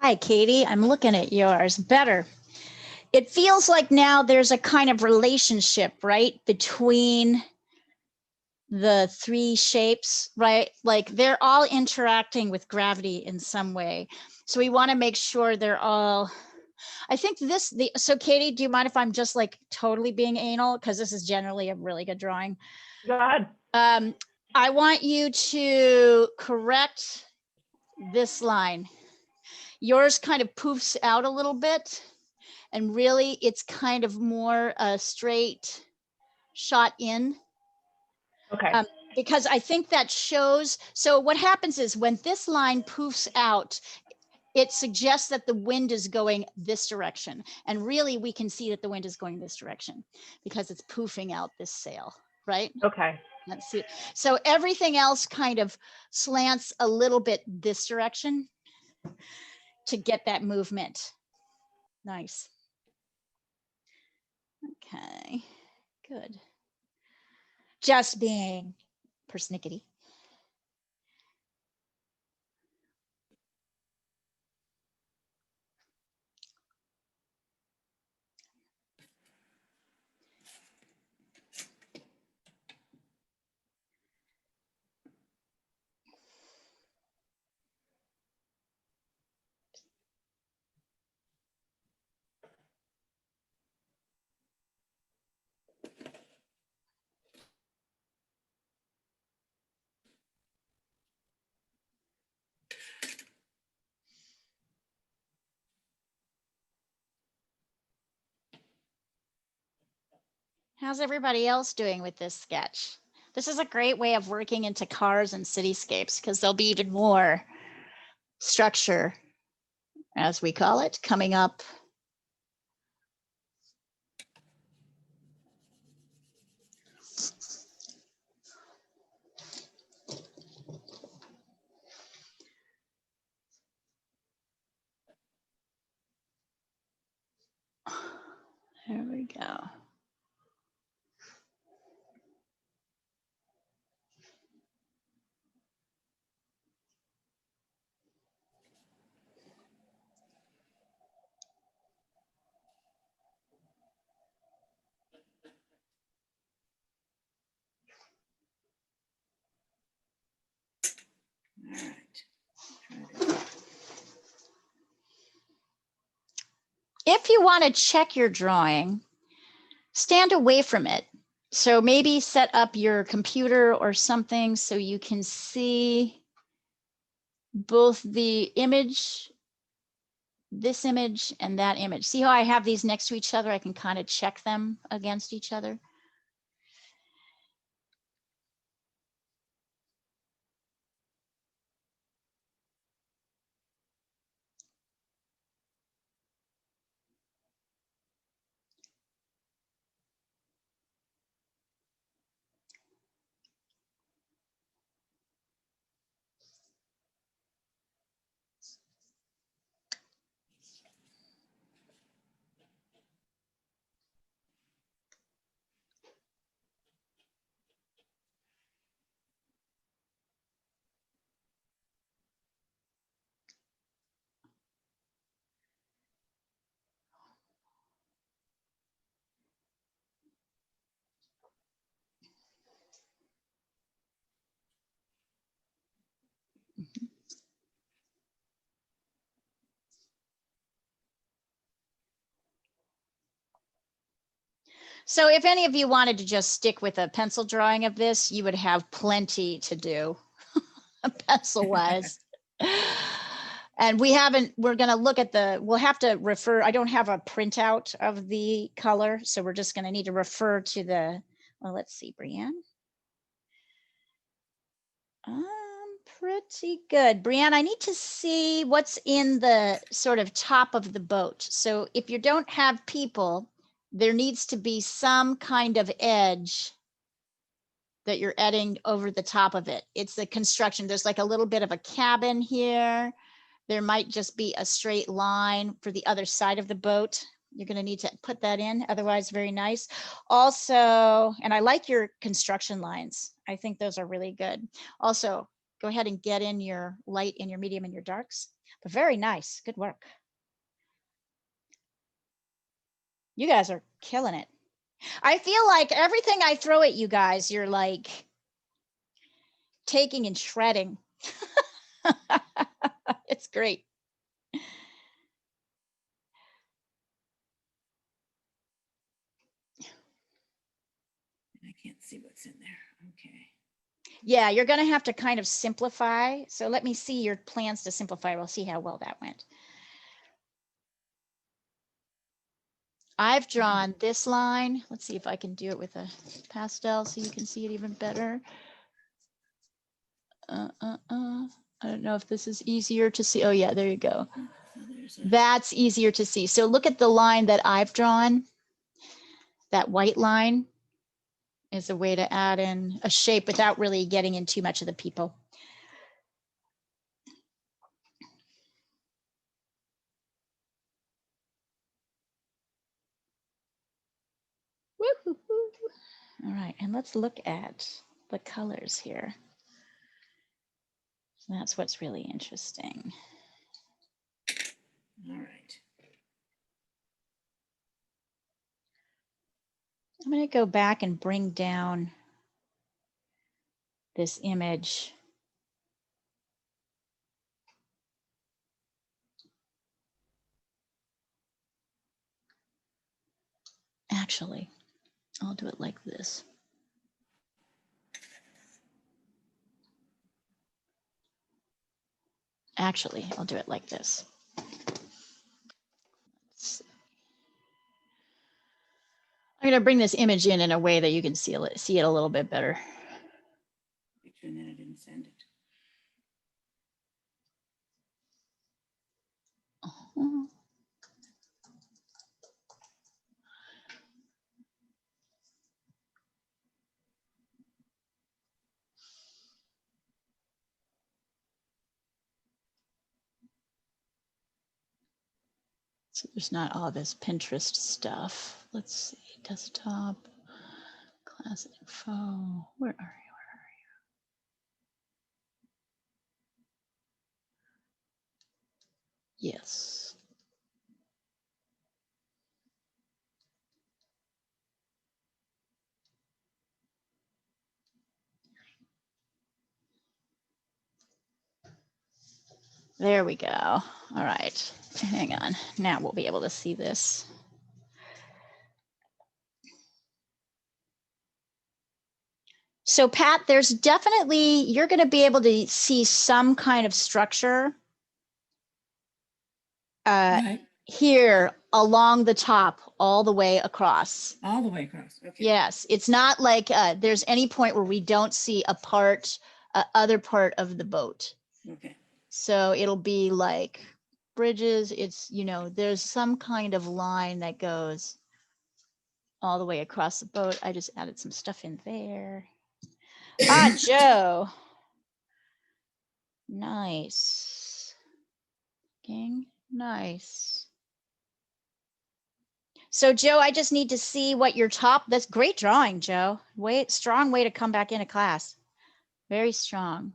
Hi, Katie. I'm looking at yours. Better. It feels like now there's a kind of relationship, right, between the three shapes, right? Like they're all interacting with gravity in some way. So we want to make sure they're all, I think so Katie, do you mind if I'm just like totally being anal? Because this is generally a really good drawing.
Go ahead.
I want you to correct this line. Yours kind of poofs out a little bit, and really it's kind of more a straight shot in.
Okay.
Because I think that shows, so what happens is when this line poofs out, it suggests that the wind is going this direction. And really we can see that the wind is going this direction because it's poofing out this sail, right?
Okay.
Let's see. So everything else kind of slants a little bit this direction to get that movement. Nice. Okay, good. Just being persnickety. How's everybody else doing with this sketch? This is a great way of working into cars and cityscapes because there'll be even more structure, as we call it, coming up. There we go.
All right.
If you want to check your drawing, stand away from it. So maybe set up your computer or something so you can see both the image, this image and that image. See how I have these next to each other? I can kind of check them against each other. So if any of you wanted to just stick with a pencil drawing of this, you would have plenty to do pencil wise. And we're going to look at we'll have to refer, I don't have a printout of the color. So we're just going to need to refer to well, let's see, Brianne. Pretty good. Brianne, I need to see what's in the sort of top of the boat. So if you don't have people, there needs to be some kind of edge that you're adding over the top of it. It's the construction. There's like a little bit of a cabin here. There might just be a straight line for the other side of the boat. You're going to need to put that in, otherwise very nice. Also, and I like your construction lines. I think those are really good. Also, go ahead and get in your light and your medium and your darks, but very nice. Good work. You guys are killing it. I feel like everything I throw at you guys, you're like taking and shredding. It's great.
I can't see what's in there. Okay.
Yeah, you're going to have to kind of simplify. So let me see your plans to simplify. We'll see how well that went. I've drawn this line. Let's see if I can do it with a pastel so you can see it even better. I don't know if this is easier to see. Oh yeah, there you go.
So there's a,
That's easier to see. So look at the line that I've drawn. That white line is a way to add in a shape without really getting in too much of the people. Woo-hoo-hoo. All right, and let's look at the colors here. That's what's really interesting.
all right.
I'm going to go back and bring down this image. Actually, I'll do it like this. Actually, I'll do it like this. I'm going to bring this image in a way that you can see it a little bit better.
Picture and then I didn't send it.
So there's not all this Pinterest stuff. Let's see, desktop, class info. Where are you? Yes. There we go. All right, hang on. Now we'll be able to see this. So Pat, there's definitely, you're going to be able to see some kind of structure
Right.
here along the top all the way across.
All the way across. Okay.
Yes, it's not like there's any point where we don't see a part, other part of the boat.
Okay.
So it'll be like bridges. It's, you know, there's some kind of line that goes all the way across the boat. I just added some stuff in there. Ah, Joe. Nice. King. Nice. So Joe, I just need to see what your top, that's great drawing, Joe. Strong way to come back into class. Very strong.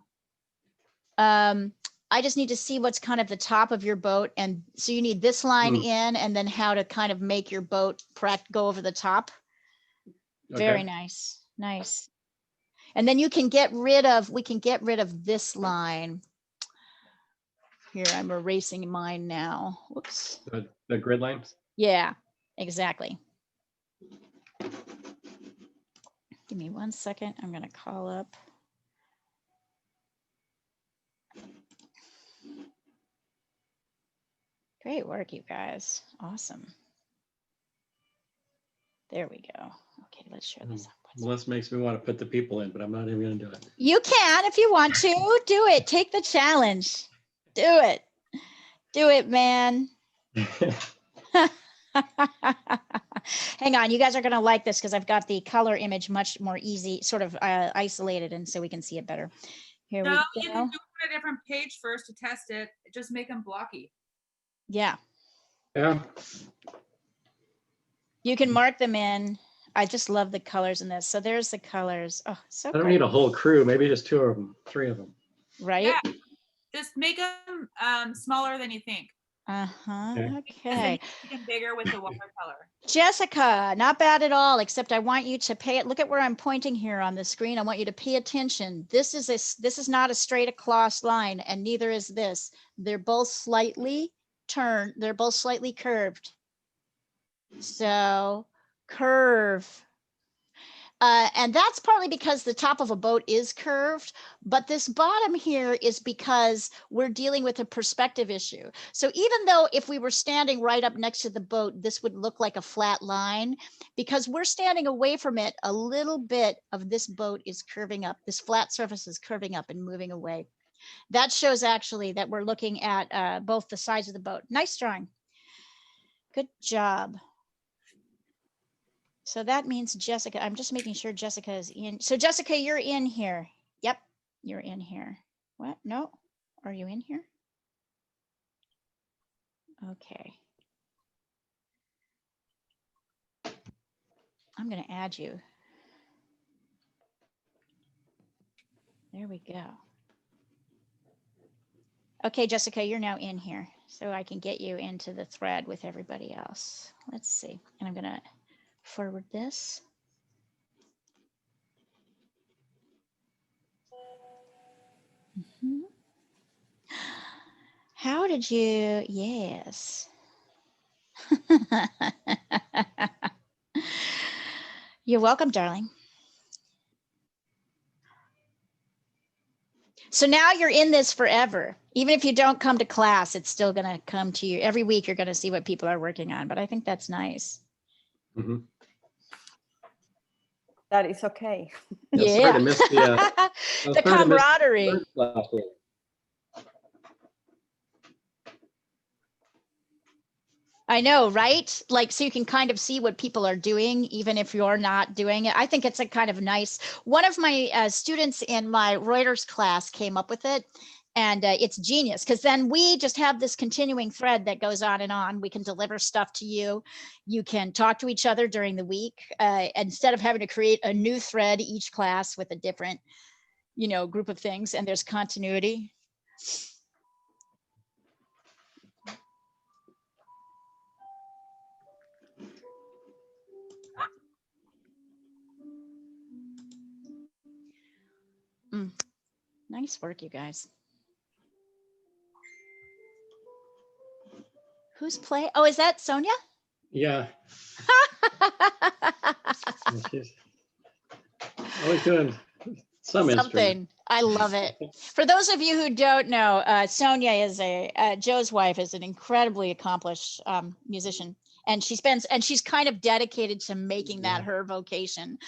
I just need to see what's kind of the top of your boat. And so you need this line in and then how to kind of make your boat go over the top. Okay. Very nice. Nice. And then you can get rid of, we can get rid of this line. Here, I'm erasing mine now. Whoops.
The grid lines?
Yeah, exactly. Give me 1 second. I'm going to call up. Great work, you guys. Awesome. There we go. Okay, let's share this up.
Melissa makes me want to put the people in, but I'm not even going to do it.
You can if you want to. Do it. Take the challenge. Do it. Do it, man. Hang on, you guys are going to like this because I've got the color image much more easy, sort of isolated, and so we can see it better. Here
No,
we
you
go.
can do it on a different page first to test it. Just make them blocky.
Yeah,
Yeah.
you can mark them in. I just love the colors in this. So there's the colors. Oh, so
I don't
cool.
need a whole crew. Maybe just 2 of them, 3 of them.
Right?
Yeah. Just make them smaller than you think.
Uh-huh.
Okay.
Because then
Okay.
you can make them bigger with the watercolor.
Jessica, not bad at all, except I want you to pay it. Look at where I'm pointing here on the screen. I want you to pay attention. This is not a straight across line, and neither is this. They're both slightly turned. They're both slightly curved. So curve. And that's partly because the top of a boat is curved, but this bottom here is because we're dealing with a perspective issue. So even though if we were standing right up next to the boat, this would look like a flat line, because we're standing away from it, a little bit of this boat is curving up. This flat surface is curving up and moving away. That shows actually that we're looking at both the sides of the boat. Nice drawing. Good job. So that means Jessica, I'm just making sure Jessica is in. So Jessica, you're in here. Yep, you're in here. What? No, are you in here? Okay. I'm going to add you. There we go. Okay, Jessica, you're now in here. So I can get you into the thread with everybody else. Let's see. And I'm going to forward this. Mm-hmm. How did you? Yes. You're welcome, darling. So now you're in this forever. Even if you don't come to class, it's still going to come to you. Every week you're going to see what people are working on, but I think that's nice.
Mhm.
That is okay.
Yeah. Sorry to miss the,
the camaraderie.
last week.
I know, right? Like, so you can kind of see what people are doing, even if you're not doing it. I think it's a kind of nice, one of my students in my Reuters class came up with it, and it's genius, because then we just have this continuing thread that goes on and on. We can deliver stuff to you. You can talk to each other during the week instead of having to create a new thread each class with a different, group of things, and there's continuity. Nice work, you guys. Who's play? Oh, is that Sonia?
Yeah. She's always doing some instrument.
Something. I love it. For those of you who don't know, Sonia is Joe's wife, is an incredibly accomplished musician, and she's kind of dedicated to making that her vocation.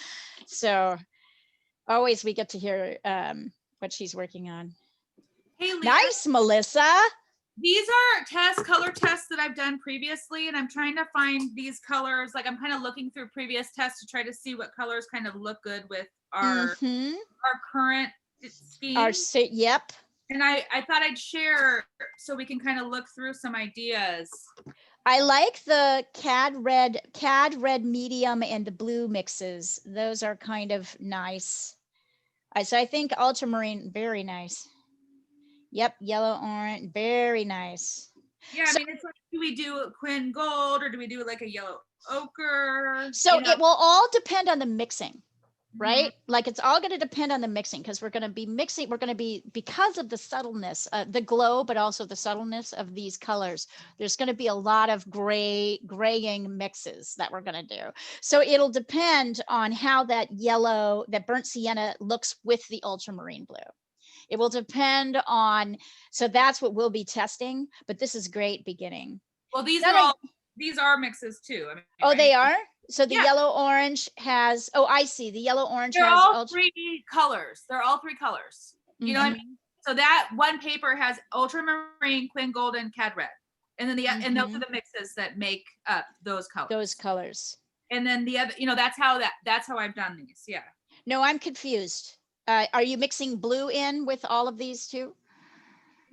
So always we get to hear what she's working on.
Hey, Leah,
Nice, Melissa.
these are color tests that I've done previously, and I'm trying to find these colors. Like, I'm kind of looking through previous tests to try to see what colors kind of look good with our current scheme.
Yep.
And I thought I'd share so we can kind of look through some ideas.
I like the cad red medium and the blue mixes. Those are kind of nice. So I think ultramarine, very nice. Yep, yellow, orange, very nice.
Yeah, I mean, it's like, do we do Quinn Gold or do we do like a yellow ochre?
So it will all depend on the mixing, right? Like, it's all going to depend on the mixing, because we're going to be mixing. We're going to be, because of the subtleness, the glow, but also the subtleness of these colors, there's going to be a lot of graying mixes that we're going to do. So it'll depend on how that yellow, that burnt sienna looks with the ultramarine blue. It will depend on, so that's what we'll be testing, but this is great beginning.
Well, these these are mixes too. I mean,
Oh, they
right?
are? So the
Yeah.
yellow orange has, oh, I see. The yellow orange
They're
has
all
ultra.
three colors. They're all three colors. You know what I mean? So that one paper has ultramarine, quin golden, cad red. And then and those are the mixes that make up those colors.
Those colors.
And then the other, that's how I've done these. Yeah.
No, I'm confused. Are you mixing blue in with all of these too?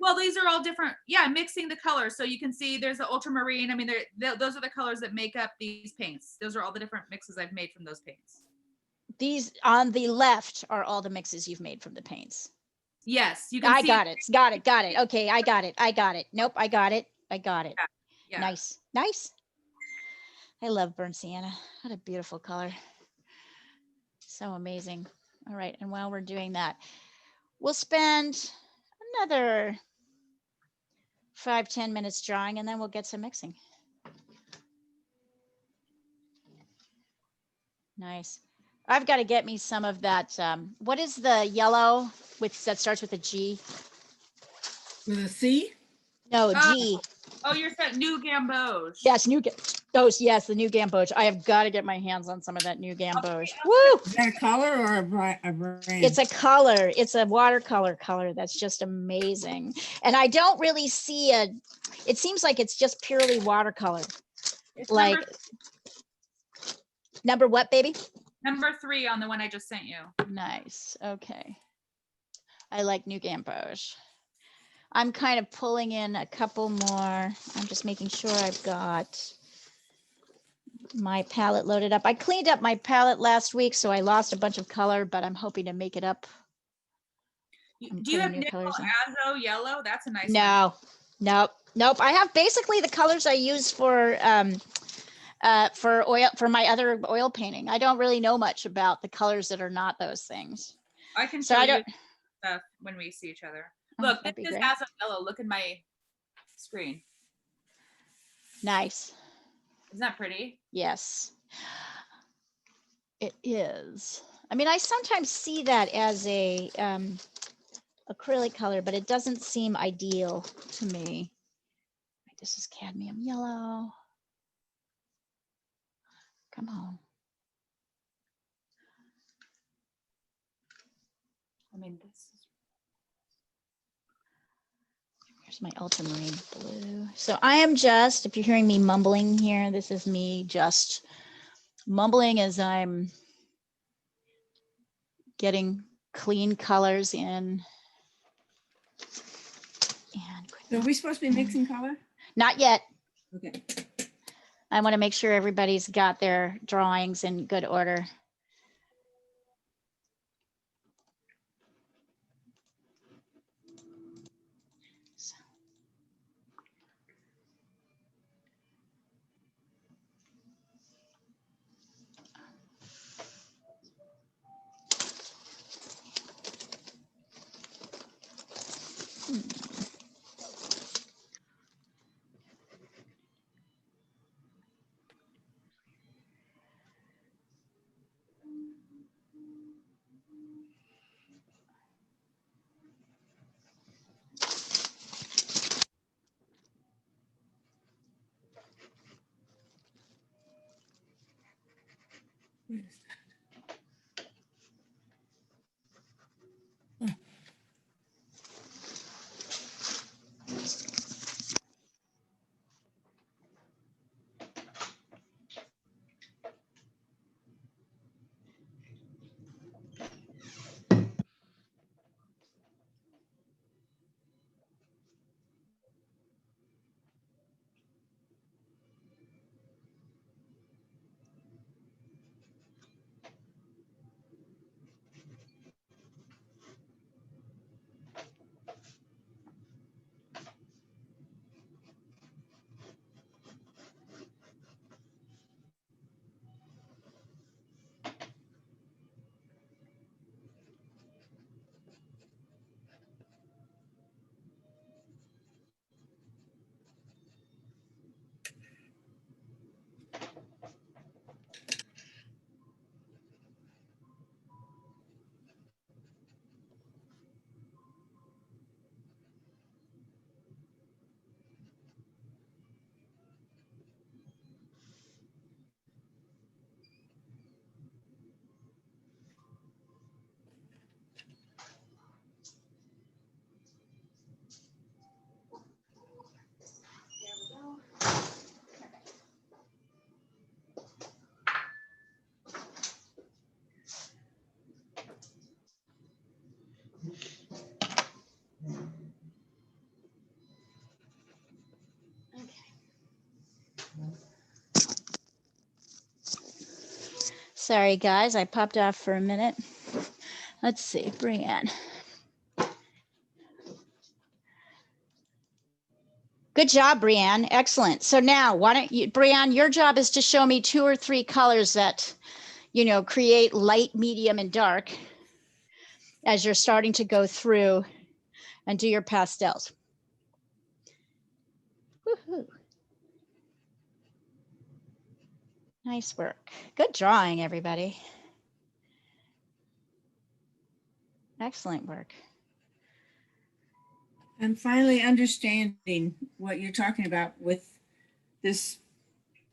Well, these are all different. Yeah, mixing the colors. So you can see there's the ultramarine. I mean, those are the colors that make up these paints. Those are all the different mixes I've made from those paints.
These on the left are all the mixes you've made from the paints.
Yes, you can
I
see.
got it. Got it. Okay, I got it. Nope, I got it.
Yeah.
Nice. I love burnt sienna. What a beautiful color. So amazing. All right, and while we're doing that, we'll spend another 5-10 minutes drawing, and then we'll get some mixing. Nice. I've got to get me some of that. What is the yellow that starts with a G?
With a C?
No, G.
Oh, you're saying new gamboge.
Yes, yes, the new gamboge. I have got to get my hands on some of that new gamboge. Woo!
Is that a color or a brand?
It's a color. It's a watercolor color that's just amazing. And I don't really see it seems like it's just purely watercolor.
It's
Like number what, baby?
number 3 on the one I just sent you.
Nice. Okay. I like new gamboge. I'm kind of pulling in a couple more. I'm just making sure I've got my palette loaded up. I cleaned up my palette last week, so I lost a bunch of color, but I'm hoping to make it up.
Do you have nickel azo yellow? That's a nice one.
Nope. I have basically the colors I use for oil, for my other oil painting. I don't really know much about the colors that are not those things.
I can show you stuff when we see each other. Look, this is azo yellow. Look at my screen.
Nice.
Isn't that pretty?
Yes, it is. I mean, I sometimes see that as a acrylic color, but it doesn't seem ideal to me. This is cadmium yellow. Come on.
I mean, this is.
Here's my ultramarine blue. So I am just, if you're hearing me mumbling here, this is me just mumbling as I'm getting clean colors in. And
So are we supposed to be mixing color?
not yet.
Okay.
I want to make sure everybody's got their drawings in good order.
Where is that?
Sorry, guys, I popped off for a minute. Let's see, Brianne. Good job, Brianne. Excellent. So now, why don't you, Brianne, your job is to show me 2 or 3 colors that, you know, create light, medium, and dark as you're starting to go through and do your pastels. Woohoo. Nice work. Good drawing, everybody. Excellent work.
I'm finally understanding what you're talking about with this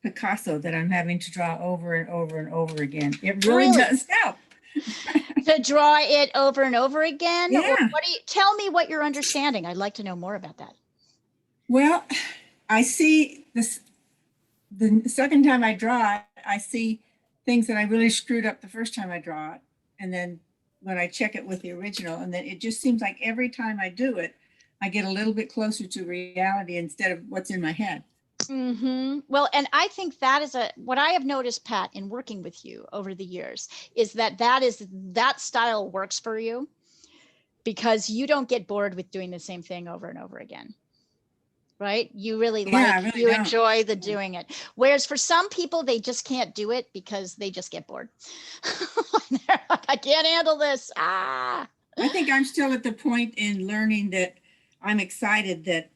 Picasso that I'm having to draw over and over and over again. It really does help.
To draw it over and over again? Or
Yeah.
what do you, tell me what you're understanding. I'd like to know more about that.
Well, I see this, the second time I draw it, I see things that I really screwed up the first time I draw it. And then when I check it with the original, and then it just seems like every time I do it, I get a little bit closer to reality instead of what's in my head.
Mm-hmm. Well, and I think that is what I have noticed, Pat, in working with you over the years, is that style works for you because you don't get bored with doing the same thing over and over again. Right? You really you enjoy the doing it. Whereas for some people, they just can't do it because they just get bored. They're like, I can't handle this. Ah.
I think I'm still at the point in learning that I'm excited that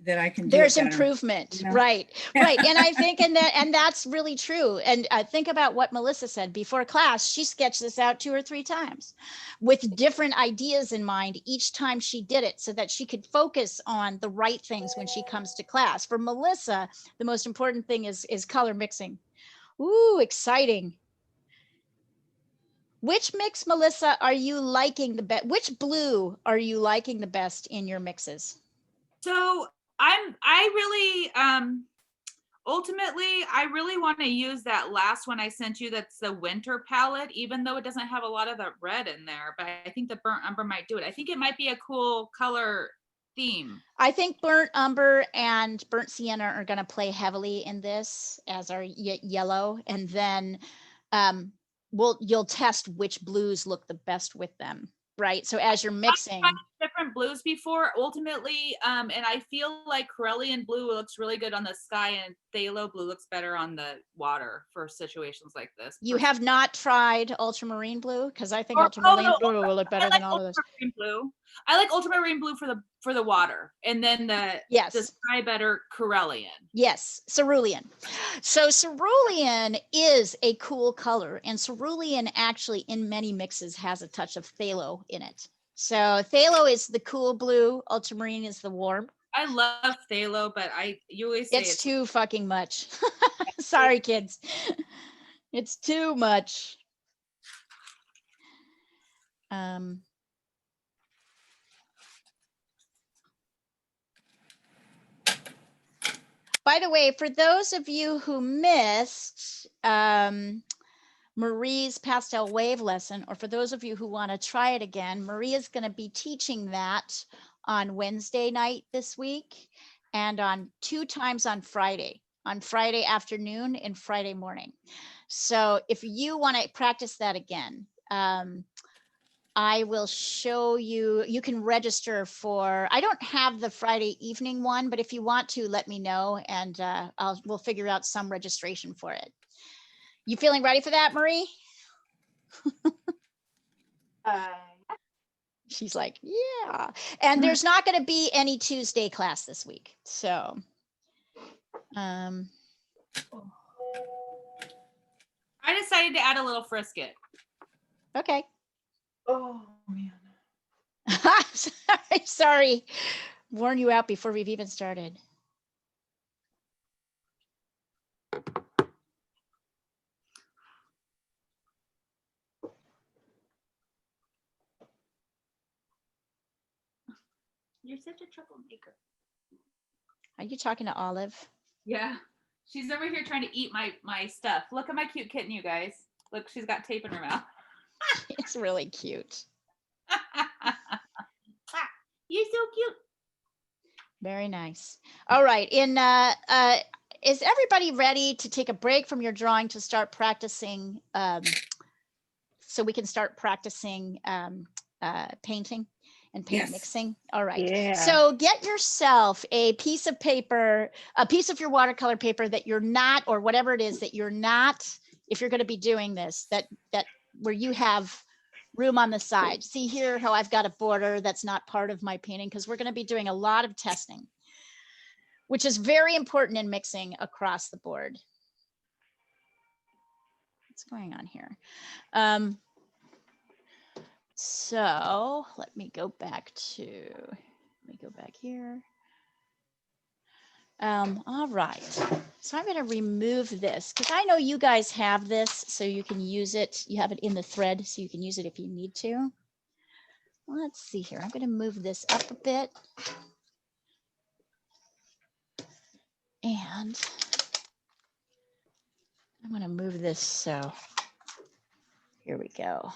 I can do
There's
it better,
improvement,
you know?
right? And I think, and that's really true. And think about what Melissa said before class. She sketched this out 2 or 3 times with different ideas in mind each time she did it, so that she could focus on the right things when she comes to class. For Melissa, the most important thing is color mixing. Ooh, exciting. Which mix, Melissa, are you liking the best? Which blue are you liking the best in your mixes?
So I really, ultimately, I really want to use that last one I sent you. That's the winter palette, even though it doesn't have a lot of the red in there, but I think the burnt umber might do it. I think it might be a cool color theme.
I think burnt umber and burnt sienna are going to play heavily in this as our yellow. And then you'll test which blues look the best with them. Right. So as you're mixing
different blues before, ultimately, and I feel like Corellian blue looks really good on the sky, and phthalo blue looks better on the water for situations like this.
You have not tried ultramarine blue? Because I think ultramarine blue will look better than all of those.
Blue. I like ultramarine blue for the water, and then the sky better Corellian.
Yes, cerulean. So cerulean is a cool color, and cerulean actually in many mixes has a touch of phthalo in it. So phthalo is the cool blue, ultramarine is the warm.
I love phthalo, but you always say
it's too fucking much. Sorry, kids. It's too much. By the way, for those of you who missed Marie's pastel wave lesson, or for those of you who want to try it again, Marie is going to be teaching that on Wednesday night this week and on 2 times on Friday afternoon and Friday morning. So if you want to practice that again, I will show you, you can register for, I don't have the Friday evening one, but if you want to, let me know and we'll figure out some registration for it. You feeling ready for that, Marie? She's like, yeah. And there's not going to be any Tuesday class this week. So,
I decided to add a little frisket.
Okay.
Oh, man.
Sorry. Warn you out before we've even started.
You're such a troublemaker.
Are you talking to Olive?
Yeah. She's over here trying to eat my stuff. Look at my cute kitten, you guys. Look, she's got tape in her mouth.
It's really cute.
You're so cute.
Very nice. All right. is everybody ready to take a break from your drawing to start practicing? So we can start practicing painting and paint
Yes.
mixing. All right.
Yeah.
So get yourself a piece of paper, a piece of your watercolor paper that you're not, or whatever it is that you're not, if you're going to be doing this, that where you have room on the side. See here how I've got a border that's not part of my painting, because we're going to be doing a lot of testing, which is very important in mixing across the board. What's going on here? So let me go back here. All right, so I'm going to remove this because I know you guys have this, so you can use it. You have it in the thread, so you can use it if you need to. Let's see here. I'm going to move this up a bit. And I'm going to move this, so here we go.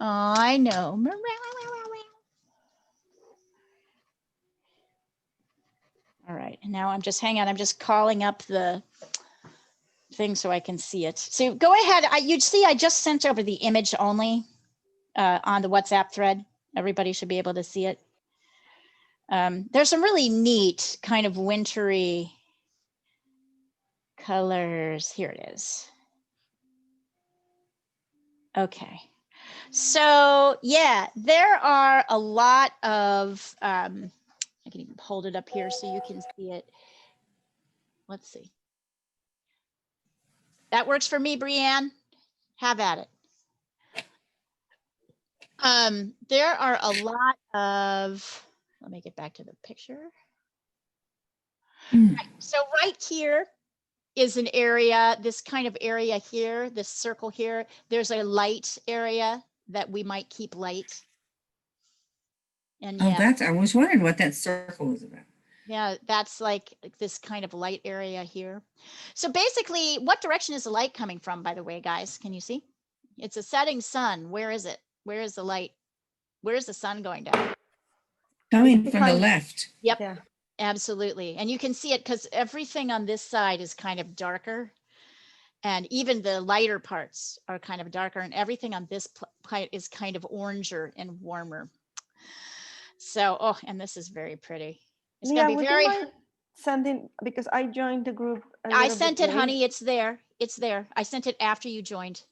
Oh, I know. All right, and now I'm just, hang on, I'm just calling up the thing so I can see it. So go ahead. You'd see I just sent over the image only on the WhatsApp thread. Everybody should be able to see it. There's some really neat kind of wintry colors. Here it is. Okay. So yeah, there are a lot of, I can even hold it up here so you can see it. Let's see. That works for me, Brianne. Have at it. There are a lot of, let me get back to the picture.
Mm.
Right, so right here is an area, this kind of area here, this circle here, there's a light area that we might keep light. And
Oh,
yeah,
I was wondering what that circle was about.
yeah, that's like this kind of light area here. So basically, what direction is the light coming from, by the way, guys? Can you see? It's a setting sun. Where is it? Where is the light? Where is the sun going down?
Coming from the left.
Yep,
Yeah.
absolutely. And you can see it because everything on this side is kind of darker. And even the lighter parts are kind of darker, and everything on this part is kind of oranger and warmer. So, oh, and this is very pretty. It's
Mia,
gonna be
would
very,
you mind sending, because I joined the group a
I
little
sent
bit
it,
late.
honey. It's there. It's there. I sent it after you joined.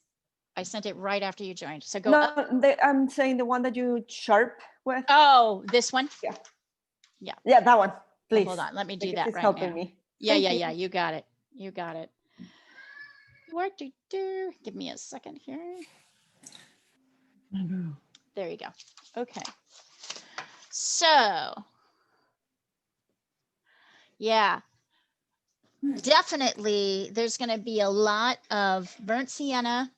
I sent it right after you joined. So go up.
No, I'm saying the one that you sharp with.
Oh, this one?
Yeah, that one,
Oh,
please.
hold on. Let me do
because
that
it's
right
helping
now.
me.
Yeah,
Thank
yeah,
you.
yeah. You got it. You got it. What do you do? Give me a second here. There you go. Okay. So, yeah, definitely there's going to be a lot of burnt sienna,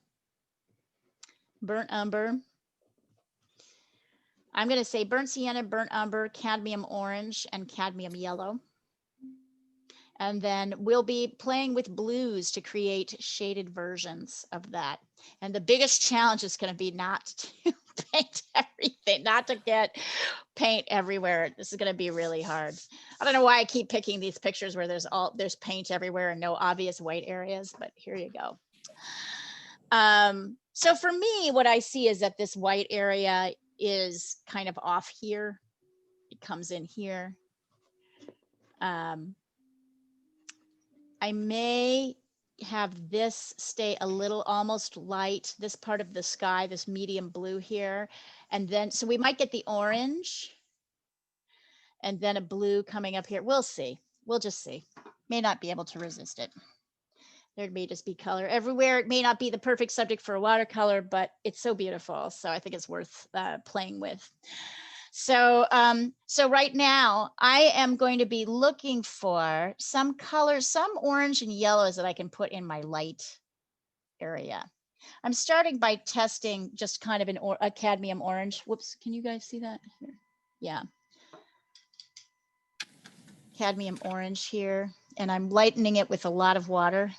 burnt umber. I'm going to say burnt sienna, burnt umber, cadmium orange, and cadmium yellow. And then we'll be playing with blues to create shaded versions of that. And the biggest challenge is going to be not to paint everything, not to get paint everywhere. This is going to be really hard. I don't know why I keep picking these pictures where there's paint everywhere and no obvious white areas, but here you go. So for me, what I see is that this white area is kind of off here. It comes in here. I may have this stay a little almost light, this part of the sky, this medium blue here. And then, so we might get the orange and then a blue coming up here. We'll see. We'll just see. May not be able to resist it. There may just be color everywhere. It may not be the perfect subject for a watercolor, but it's so beautiful. So I think it's worth playing with. So, so right now I am going to be looking for some colors, some orange and yellows that I can put in my light area. I'm starting by testing just kind of a cadmium orange. Whoops, can you guys see that? Here. Yeah. Cadmium orange here, and I'm lightening it with a lot of water.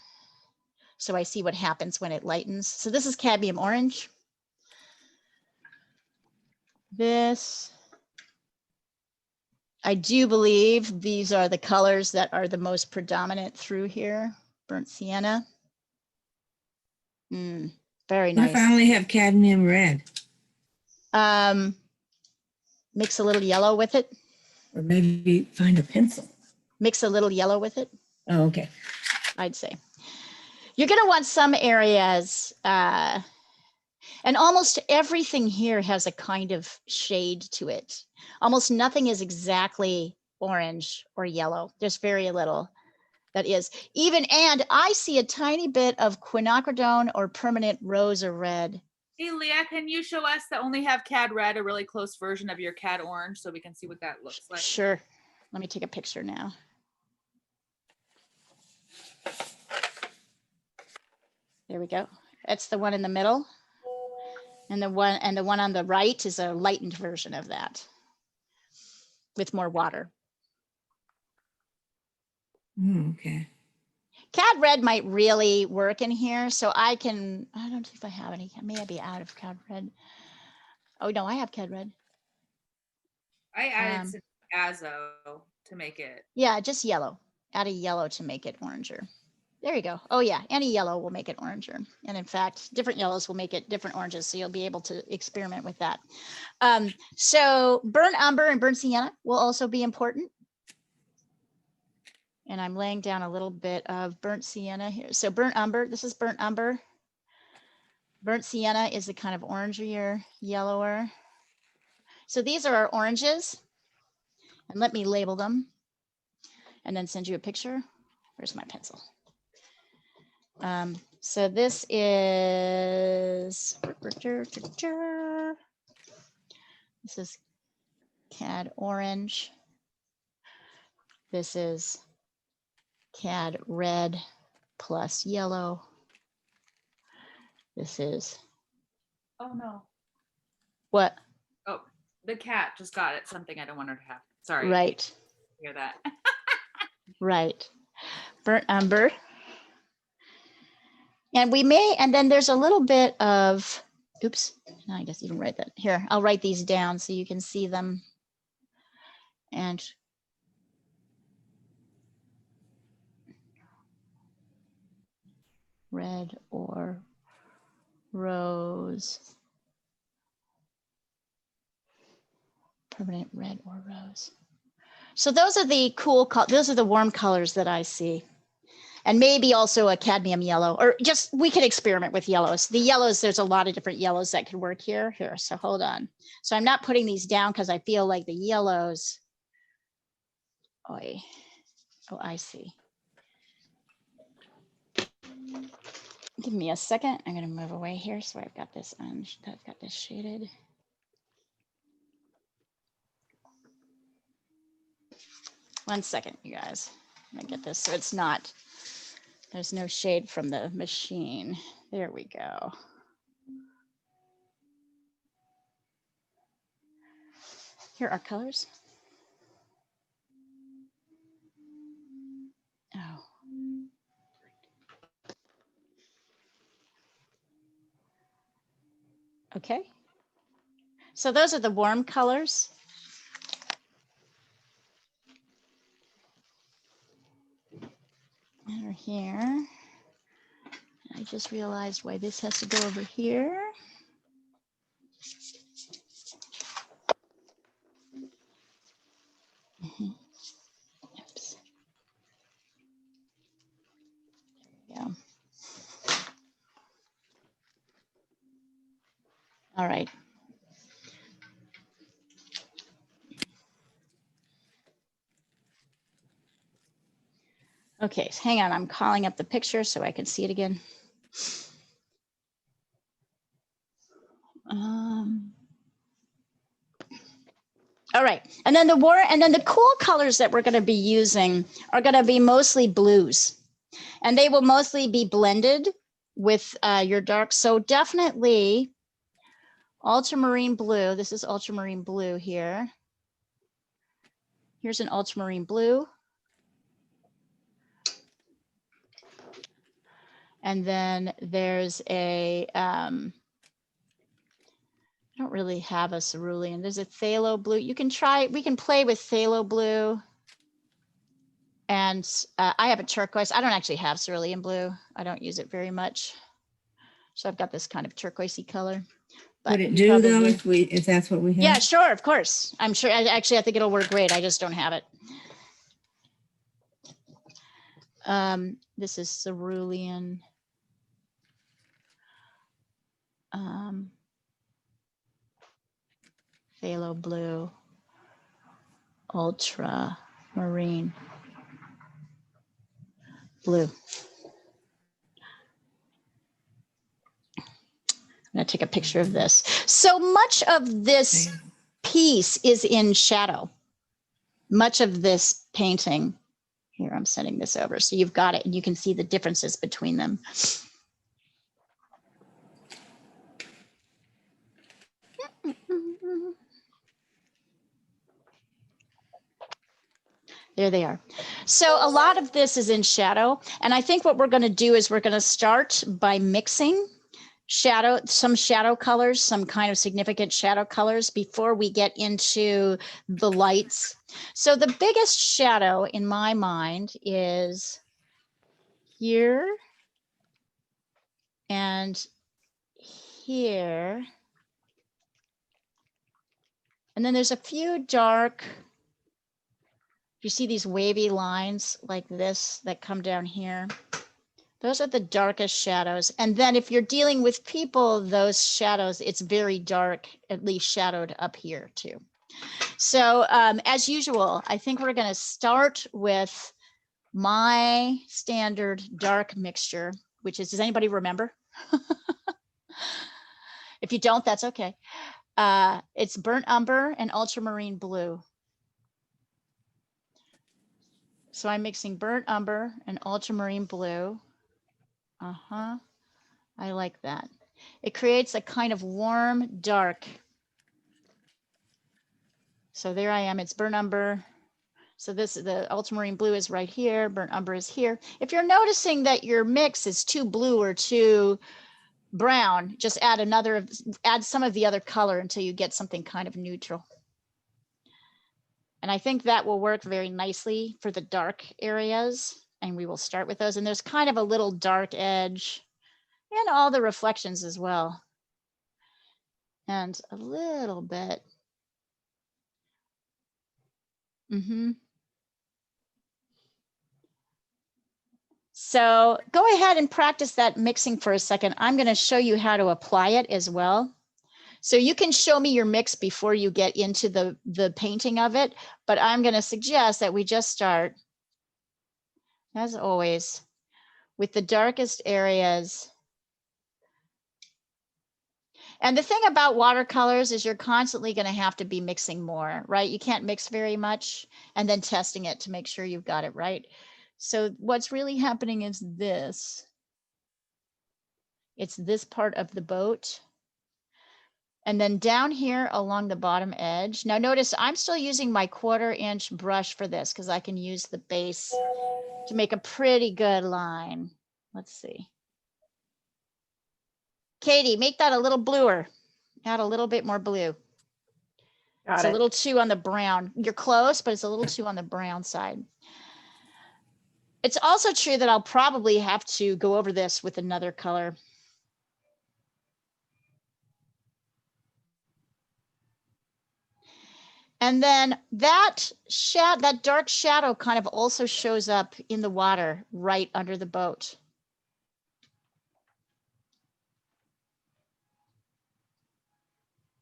So I see what happens when it lightens. So this is cadmium orange. This. I do believe these are the colors that are the most predominant through here. Burnt sienna. Very
What if I
nice.
only have cadmium red?
Mix a little yellow with it.
Or maybe find a pencil.
Mix a little yellow with it,
Oh, okay.
I'd say. You're going to want some areas, and almost everything here has a kind of shade to it. Almost nothing is exactly orange or yellow. There's very little that is. And I see a tiny bit of quinacridone or permanent rose or red.
Hey, Leah, can you show us that only have cad red, a really close version of your cad orange, so we can see what that looks like?
Sure. Let me take a picture now. There we go. That's the one in the middle. And the one on the right is a lightened version of that with more water.
Okay.
Cad red might really work in here. So I don't know if I have any. May I be out of cad red? Oh no, I have cad red.
I added some azo to make it.
Yeah, just yellow. Add a yellow to make it oranger. There you go. Oh yeah, any yellow will make it oranger. And in fact, different yellows will make it different oranges. So you'll be able to experiment with that. So burnt umber and burnt sienna will also be important. And I'm laying down a little bit of burnt sienna here. So burnt umber, this is burnt umber. Burnt sienna is the kind of orangier, yellower. So these are our oranges. And let me label them and then send you a picture. Where's my pencil? So this is cad orange. This is cad red plus yellow. This is.
Oh no.
What?
Oh, the cat just got it. Something I don't want her to have. Sorry.
Right.
Hear that.
Right. Burnt umber. And then there's a little bit of, oops, I guess you can write that here. I'll write these down so you can see them. And red or rose. Permanent red or rose. So those are the those are the warm colors that I see. And maybe also a cadmium yellow, or just, we could experiment with yellows. The yellows, there's a lot of different yellows that could work here. So hold on. So I'm not putting these down because I feel like the yellows. Oh, I see. Give me a second. I'm going to move away here. So I've got this shaded. One second, you guys. Let me get this so it's not, there's no shade from the machine. There we go. Here are colors. Oh. Okay. So those are the warm colors. Over here. I just realized why this has to go over here. Oops. Yeah. All right. Okay, so hang on. I'm calling up the picture so I can see it again. All right, and then the cool colors that we're going to be using are going to be mostly blues, and they will mostly be blended with your dark. So definitely ultramarine blue. This is ultramarine blue here. Here's an ultramarine blue. And then there's a, don't really have a cerulean. There's a phthalo blue. You can try, we can play with phthalo blue. And I have a turquoise. I don't actually have cerulean blue. I don't use it very much. So I've got this kind of turquoisey color. But
Would it
you
do though
probably-
if that's what we have?
Yeah, sure, of course. I'm sure. Actually, I think it'll work great. I just don't have it. This is cerulean. Phthalo blue, ultramarine blue. I'm going to take a picture of this. So much of this piece is in shadow. Much of this painting, here I'm sending this over, so you've got it and you can see the differences between them. There they are. So a lot of this is in shadow. And I think what we're going to do is we're going to start by mixing some shadow colors, some kind of significant shadow colors before we get into the lights. So the biggest shadow in my mind is here and here. And then there's a few dark. You see these wavy lines like this that come down here. Those are the darkest shadows. And then if you're dealing with people, those shadows, it's very dark, at least shadowed up here too. So as usual, I think we're going to start with my standard dark mixture, which is, does anybody remember? If you don't, that's okay. It's burnt umber and ultramarine blue. So I'm mixing burnt umber and ultramarine blue. I like that. It creates a kind of warm dark. So there I am, it's burnt umber. So the ultramarine blue is right here, burnt umber is here. If you're noticing that your mix is too blue or too brown, just add some of the other color until you get something kind of neutral. And I think that will work very nicely for the dark areas. And we will start with those. And there's kind of a little dark edge and all the reflections as well. And a little bit. So go ahead and practice that mixing for a second. I'm going to show you how to apply it as well. So you can show me your mix before you get into the painting of it, but I'm going to suggest that we just start, as always, with the darkest areas. And the thing about watercolors is you're constantly going to have to be mixing more, right? You can't mix very much and then testing it to make sure you've got it right. So what's really happening is this. It's this part of the boat. And then down here along the bottom edge. Now notice I'm still using my 1/4 inch brush for this because I can use the base to make a pretty good line. Let's see. Katie, make that a little bluer. Add a little bit more blue. It's a little too on the brown. You're close, but it's a little too on the brown side. It's also true that I'll probably have to go over this with another color. And then that dark shadow kind of also shows up in the water right under the boat.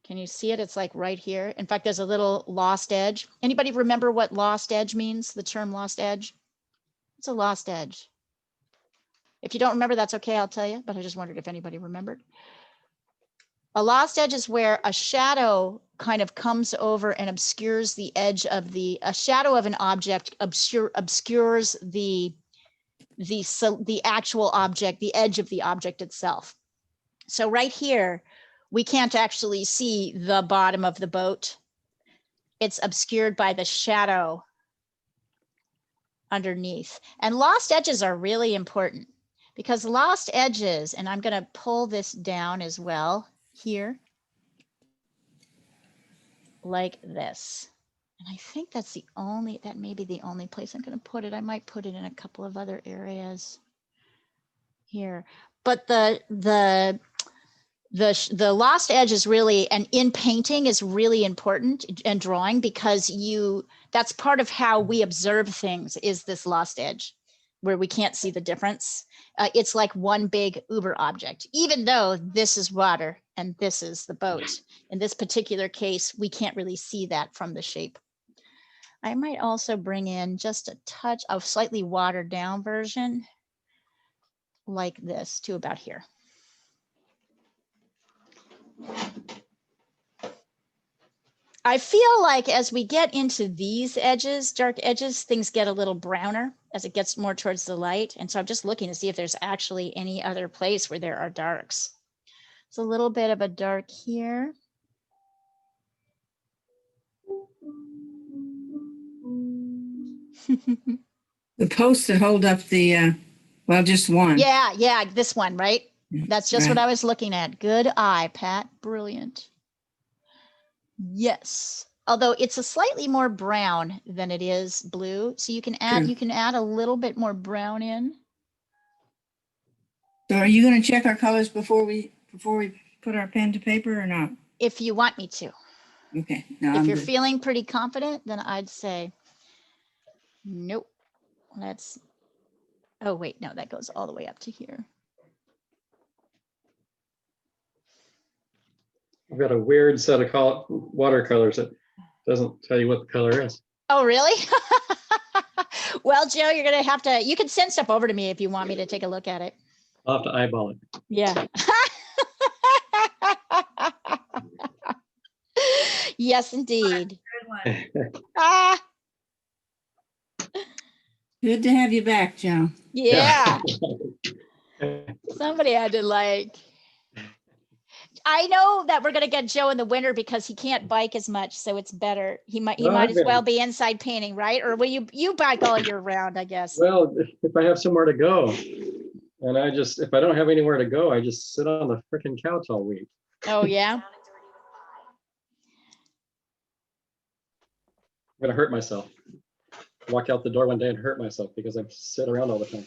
Can you see it? It's like right here. In fact, there's a little lost edge. Anybody remember what lost edge means? The term lost edge? It's a lost edge. If you don't remember, that's okay, I'll tell you, but I just wondered if anybody remembered. A lost edge is where a shadow kind of comes over and obscures the edge of a shadow of an object obscures the actual object, the edge of the object itself. So right here, we can't actually see the bottom of the boat. It's obscured by the shadow underneath. And lost edges are really important because lost edges, and I'm going to pull this down as well here. like this. And I think that may be the only place I'm going to put it. I might put it in a couple of other areas here. But the lost edge is really, and in painting is really important, and drawing, because that's part of how we observe things, is this lost edge where we can't see the difference. It's like one big uber object, even though this is water and this is the boat. In this particular case, we can't really see that from the shape. I might also bring in just a touch of slightly watered down version like this to about here. I feel like as we get into these edges, dark edges, things get a little browner as it gets more towards the light. And so I'm just looking to see if there's actually any other place where there are darks. It's a little bit of a dark here.
The posts that hold up the, well, just one.
Yeah, this one, right? That's just what
Right.
I was looking at. Good eye, Pat. Brilliant. Yes. Although it's a slightly more brown than it is blue. So you can add a little bit more brown in.
So are you going to check our colors before we put our pen to paper or not?
If you want me to.
Okay. No,
If
I'm
you're
good.
feeling pretty confident, then I'd say, nope. Oh wait, no, that goes all the way up to here.
I've got a weird set of watercolors that doesn't tell you what the color is.
Oh, really? Well, Joe, you're going to have to, you can send stuff over to me if you want me to take a look at it.
I'll have to eyeball it.
Yeah. Yes, indeed.
Good one.
Ah,
Good to have you back, Joe.
yeah. Somebody had to I know that we're going to get Joe in the winter because he can't bike as much, so it's better. He might
I've
as
been-
well be inside painting, right? Or will you bike all year round, I guess.
Well, if I have somewhere to go, and if I don't have anywhere to go, I just sit on the freaking couch all week.
Oh, yeah.
I'm gonna hurt myself. Walk out the door one day and hurt myself because I sit around all the time.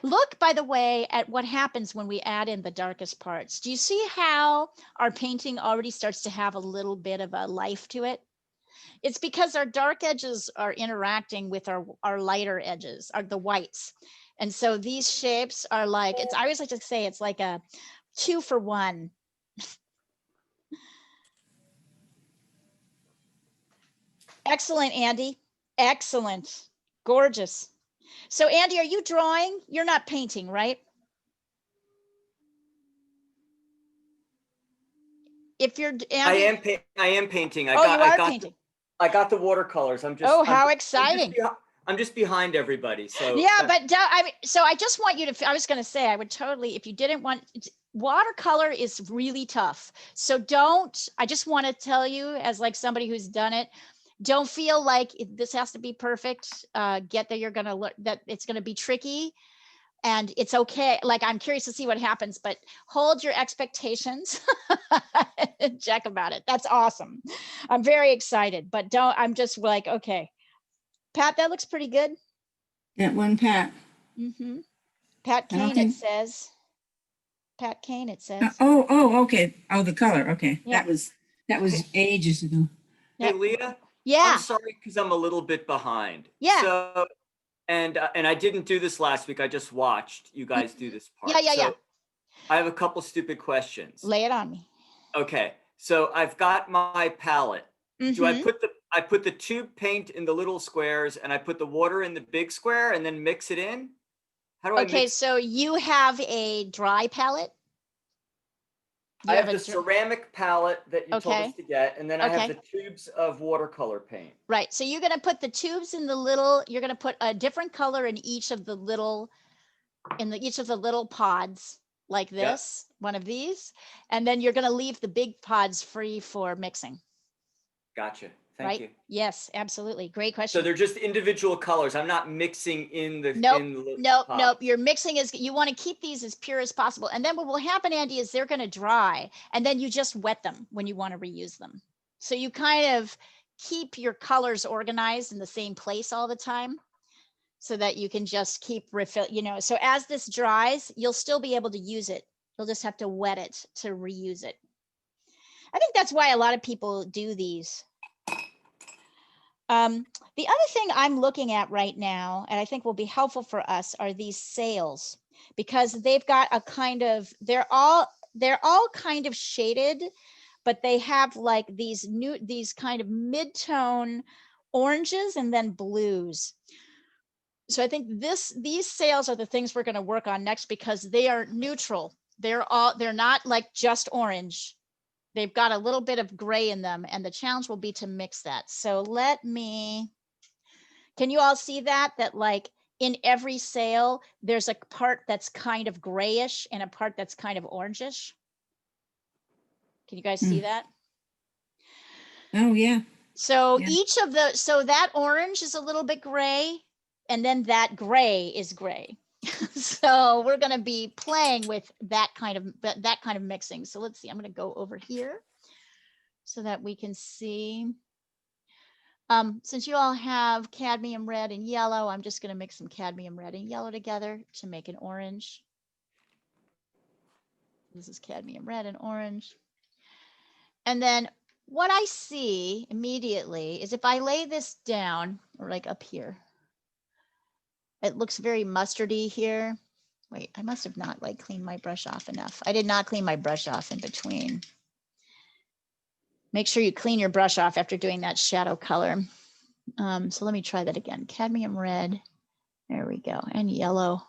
Look, by the way, at what happens when we add in the darkest parts. Do you see how our painting already starts to have a little bit of a life to it? It's because our dark edges are interacting with our lighter edges, the whites. And so these shapes are I always like to say it's like a 2 for 1. Excellent, Andy. Excellent. Gorgeous. So Andy, are you drawing? You're not painting, right? If you're Andy,
I am painting.
you are painting.
I got the watercolors.
Oh, how exciting.
I'm just behind everybody. So
yeah, but so I just want you to, I was going to say, I would totally, if you didn't want, watercolor is really tough. So I just want to tell you as somebody who's done it, don't feel like this has to be perfect. Get that you're going to look, that it's going to be tricky and it's okay. I'm curious to see what happens, but hold your expectations and check about it. That's awesome. I'm very excited, but I'm just okay. Pat, that looks pretty good.
That one, Pat.
Mm-hmm. Pat Kane, it says. Pat Kane, it says.
Okay. Oh, the color. Okay.
Yeah.
That was ages ago.
Hey, Leah.
Yeah.
I'm sorry because I'm a little bit behind.
Yeah.
So, and I didn't do this last week. I just watched you guys do this part.
Yeah.
I have a couple stupid questions.
Lay it on me.
Okay. So I've got my palette.
Mm-hmm.
Do I put the tube paint in the little squares and I put the water in the big square and then mix it in? How do I mix?
So you have a dry palette?
I have the ceramic palette that you told us to get, and then I have the tubes of watercolor paint.
Right. So you're going to put the tubes in you're going to put a different color in each of the little pods like this, one of these, and then you're going to leave the big pods free for mixing.
Gotcha. Thank
right?
you.
Yes, absolutely. Great
So
question.
they're just individual colors. I'm not mixing in the
Nope,
in the
nope,
pot.
nope. You're mixing is you want to keep these as pure as possible. And then what will happen, Andy, is they're going to dry and then you just wet them when you want to reuse them. So you kind of keep your colors organized in the same place all the time so that you can just keep refill, you know. So as this dries, you'll still be able to use it. You'll just have to wet it to reuse it. I think that's why a lot of people do these. The other thing I'm looking at right now, and I think will be helpful for us, are these sails, because they've got a kind of, they're all kind of shaded, but they have like these kind of mid-tone oranges and then blues. So I think these sails are the things we're going to work on next because they are neutral. They're not like just orange. They've got a little bit of gray in them, and the challenge will be to mix that. So can you all see that like in every sail, there's a part that's kind of grayish and a part that's kind of orangish? Can you guys see that?
Oh, yeah.
So
Yeah.
each of so that orange is a little bit gray, and then that gray is gray. So we're going to be playing with that kind of mixing. So let's see, I'm going to go over here so that we can see. Since you all have cadmium red and yellow, I'm just going to mix some cadmium red and yellow together to make an orange. This is cadmium red and orange. And then what I see immediately is if I lay this down, or like up here, it looks very mustardy here. Wait, I must have not like cleaned my brush off enough. I did not clean my brush off in between. Make sure you clean your brush off after doing that shadow color. So let me try that again. Cadmium red, there we go, and yellow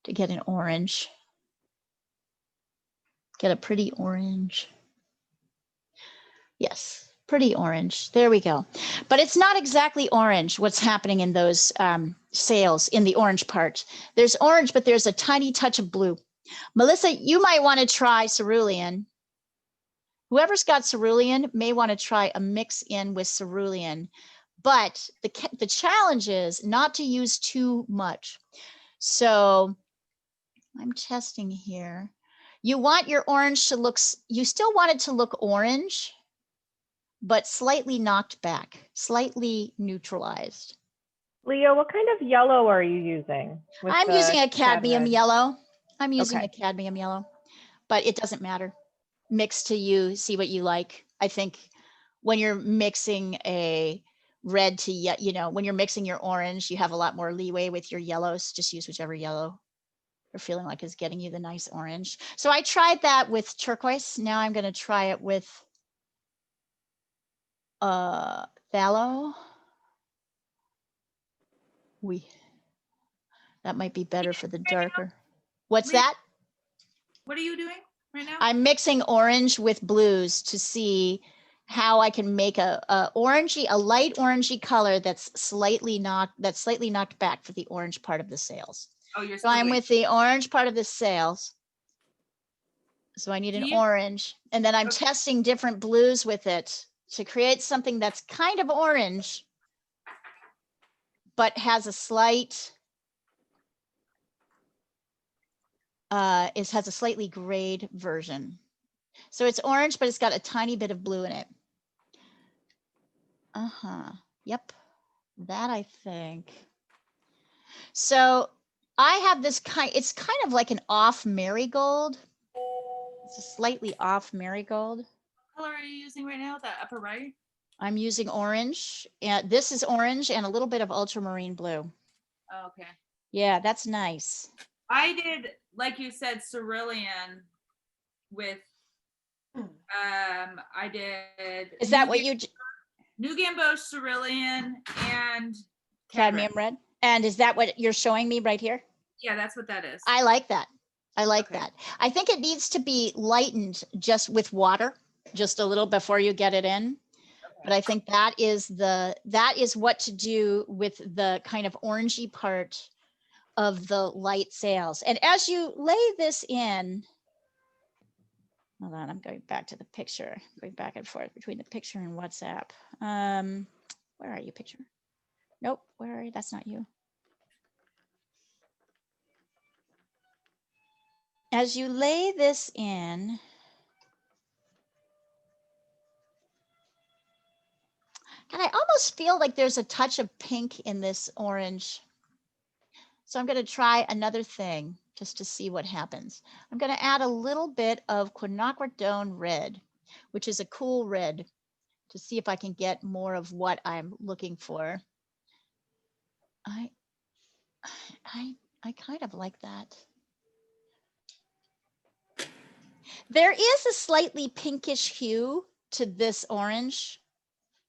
to get an orange. Get a pretty orange. Yes, pretty orange. There we go. But it's not exactly orange what's happening in those sails in the orange part. There's orange, but there's a tiny touch of blue. Melissa, you might want to try cerulean. Whoever's got cerulean may want to try a mix in with cerulean, but the challenge is not to use too much. So I'm testing here. You want your orange to look, you still want it to look orange, but slightly knocked back, slightly neutralized.
Leo, what kind of yellow are you using?
I'm using a cadmium yellow. I'm using
Okay.
a cadmium yellow, but it doesn't matter. Mix to you, see what you like. I think when you're mixing a red to, you know, when you're mixing your orange, you have a lot more leeway with your yellows. Just use whichever yellow you're feeling like is getting you the nice orange. So I tried that with turquoise. Now I'm going to try it with phthalo. That might be better for the darker. What's that?
What are you doing right now?
I'm mixing orange with blues to see how I can make a light orangey color that's slightly knocked back for the orange part of the sails.
Oh, you're
So I'm
doing.
with the orange part of the sails. So I need an orange, and then I'm testing different blues with it to create something that's kind of orange, but has a slight, has a slightly grayed version. So it's orange, but it's got a tiny bit of blue in it. Yep, that I think. So I have this it's kind of like an off marigold. It's a slightly off marigold.
What color are you using right now? That upper right?
I'm using orange, and this is orange and a little bit of ultramarine blue.
Oh, okay.
Yeah, that's nice.
I did, like you said, cerulean with, I did.
Is that what you?
New Gamboge, cerulean, and
cadmium red. And is that what you're showing me right here?
Yeah, that's what that is.
I like that. I like that. I think it needs to be lightened just with water, just a little before you get it in. Okay. But I think that is what to do with the kind of orangey part of the light sails. And as you lay this in, Hold on, I'm going back to the picture, going back and forth between the picture and WhatsApp. Where are you, picture? Nope, where are you? That's not you. As you lay this in, and I almost feel like there's a touch of pink in this orange. So I'm going to try another thing just to see what happens. I'm going to add a little bit of quinacridone red, which is a cool red, to see if I can get more of what I'm looking for. I kind of like that. There is a slightly pinkish hue to this orange,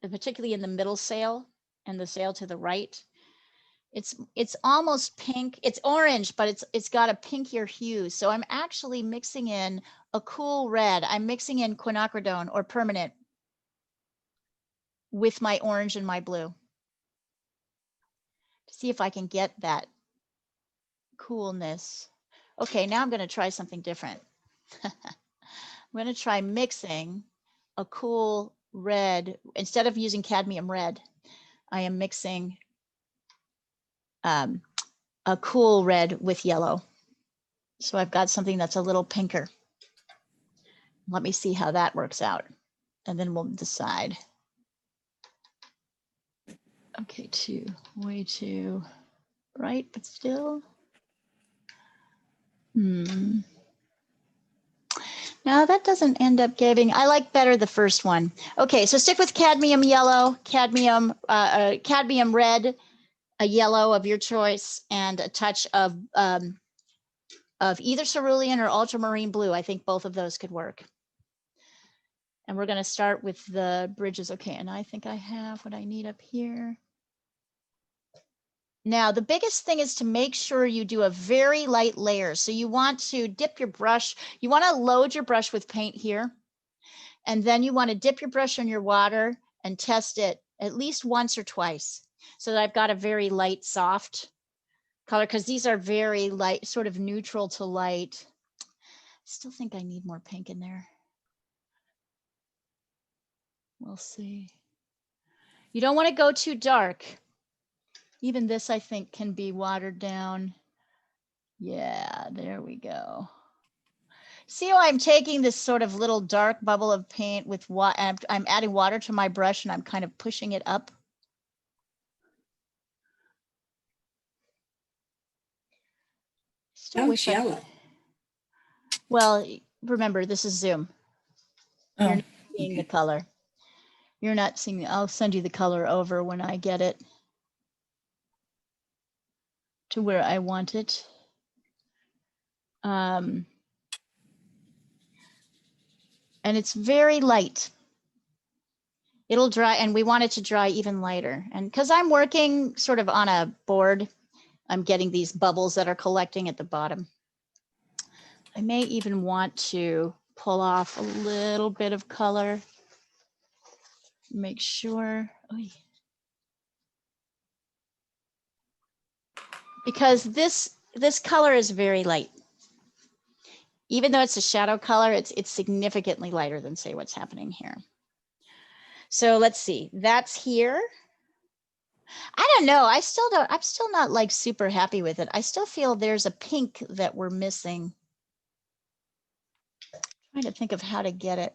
particularly in the middle sail and the sail to the right. It's almost pink. It's orange, but it's got a pinkier hue. So I'm actually mixing in a cool red. I'm mixing in quinacridone or permanent with my orange and my blue to see if I can get that coolness. Okay, now I'm going to try something different. I'm going to try mixing a cool red. Instead of using cadmium red, I am mixing a cool red with yellow. So I've got something that's a little pinker. Let me see how that works out, and then we'll decide. Okay, way too bright, but still. Now that doesn't end up giving, I like better the first one. Okay, so stick with cadmium yellow, cadmium red, a yellow of your choice, and a touch of either cerulean or ultramarine blue. I think both of those could work. And we're going to start with the bridges. Okay, and I think I have what I need up here. Now, the biggest thing is to make sure you do a very light layer. So you want to dip your brush. You want to load your brush with paint here. And then you want to dip your brush in your water and test it at least once or twice so that I've got a very light, soft color, because these are very light, sort of neutral to light. Still think I need more pink in there. We'll see. You don't want to go too dark. Even this, I think, can be watered down. Yeah, there we go. See how I'm taking this sort of little dark bubble of paint with what I'm adding water to my brush and I'm kind of pushing it up. Still wish yellow. Well, remember, this is Zoom. Oh, you're not seeing the color. You're not seeing, I'll send you the color over when I get it to where I want it. And it's very light. It'll dry, and we want it to dry even lighter. And because I'm working sort of on a board, I'm getting these bubbles that are collecting at the bottom. I may even want to pull off a little bit of color. Make sure. Oy. Because this color is very light. Even though it's a shadow color, it's significantly lighter than, say, what's happening here. So let's see, that's here. I don't know, I'm still not like super happy with it. I still feel there's a pink that we're missing. I'm trying to think of how to get it.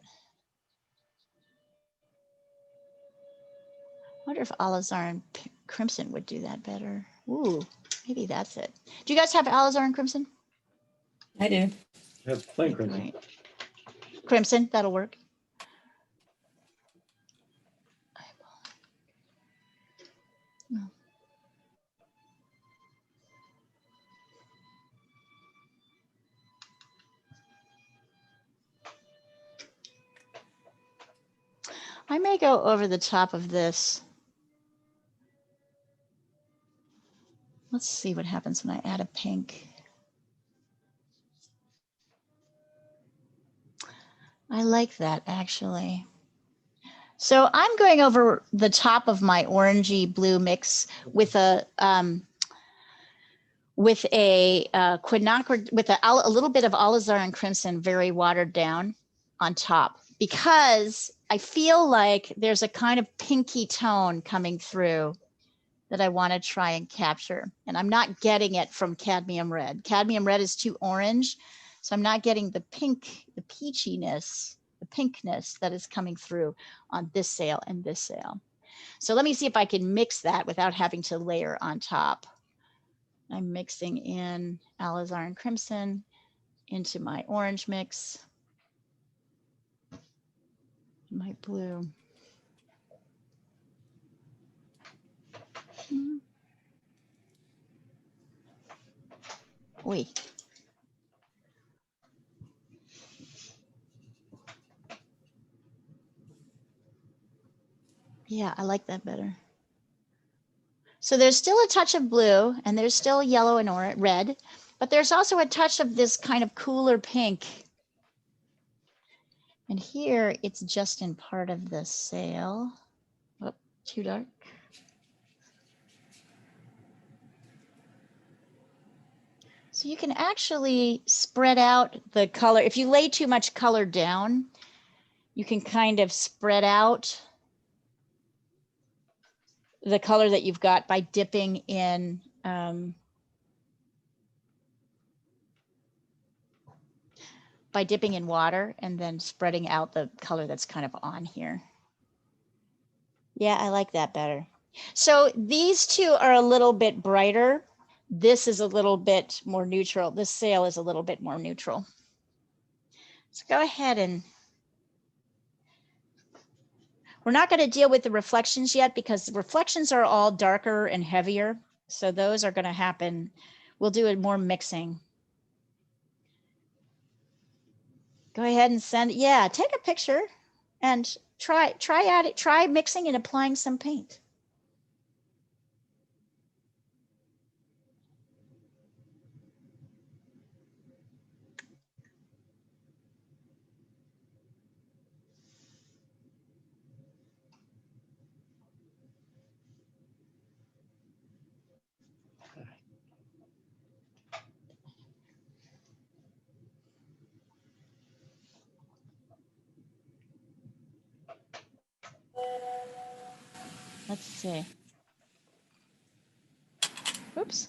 I wonder if alizarin crimson would do that better. Ooh, maybe that's it. Do you guys have alizarin crimson?
I do.
I have plain crimson.
Great. Crimson, that'll work. Oh. I may go over the top of this. Let's see what happens when I add a pink. I like that, actually. So I'm going over the top of my orangey blue mix with a quinacridone, with a little bit of alizarin crimson, very watered down. on top because I feel like there's a kind of pinky tone coming through that I want to try and capture. And I'm not getting it from cadmium red. Cadmium red is too orange. So I'm not getting the pink, the peachiness, the pinkness that is coming through on this sail and this sail. So let me see if I can mix that without having to layer on top. I'm mixing in alizarin crimson into my orange mix, my blue. Oi. Yeah, I like that better. So there's still a touch of blue and there's still yellow and orange, red, but there's also a touch of this kind of cooler pink. And here it's just in part of the sail. Oh, too dark. So you can actually spread out the color. If you lay too much color down, you can kind of spread out the color that you've got by dipping in water and then spreading out the color that's kind of on here. Yeah, I like that better. So these two are a little bit brighter. This is a little bit more neutral. This sail is a little bit more neutral. So go ahead and we're not going to deal with the reflections yet because the reflections are all darker and heavier. So those are going to happen. We'll do it more mixing. Go ahead and send, yeah, take a picture and try mixing and applying some paint. Let's see. Oops.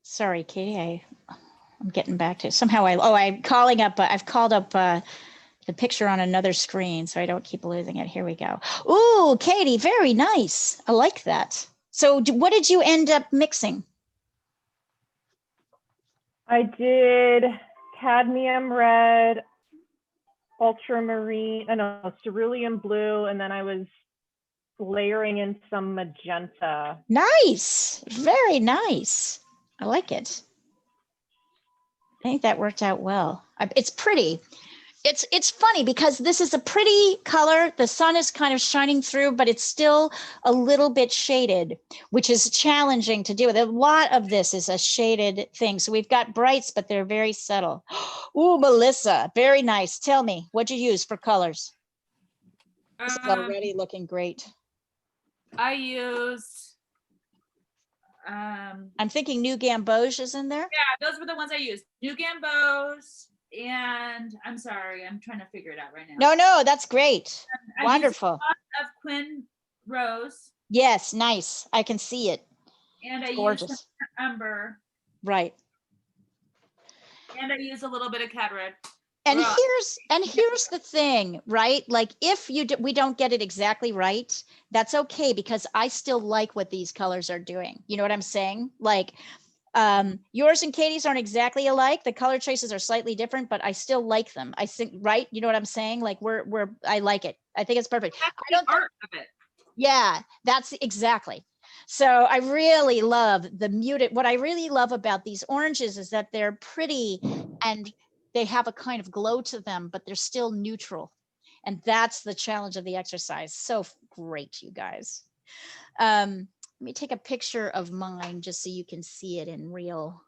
Sorry, Katie, I'm getting back to it. Somehow I'm calling up, I've called up the picture on another screen so I don't keep losing it. Here we go. Ooh, Katie, very nice. I like that. So what did you end up mixing?
I did cadmium red, ultramarine, cerulean blue, and then I was layering in some magenta.
Nice, very nice. I like it. I think that worked out well. It's pretty. It's funny because this is a pretty color. The sun is kind of shining through, but it's still a little bit shaded, which is challenging to do. A lot of this is a shaded thing. So we've got brights, but they're very subtle. Ooh, Melissa, very nice. Tell me, what'd you use for colors? This is already looking great.
I used
I'm thinking New Gamboge is in there.
Yeah, those were the ones I used. New Gamboge, and I'm sorry, I'm trying to figure it out right now.
No, that's great. Wonderful.
I used a lot of Quinn Rose.
Yes, nice. I can see it.
And
it's
I
gorgeous.
used Umber.
Right.
And I used a little bit of Cad Red.
And here's the thing, right? Like if we don't get it exactly right, that's okay because I still like what these colors are doing. You know what I'm saying? Like yours and Katie's aren't exactly alike. The color choices are slightly different, but I still like them. I think, right? You know what I'm saying? Like I like it. I think it's perfect.
That's the art of it.
Yeah, that's exactly. So I really love the muted. What I really love about these oranges is that they're pretty and they have a kind of glow to them, but they're still neutral. And that's the challenge of the exercise. So great, you guys. Let me take a picture of mine just so you can see it in real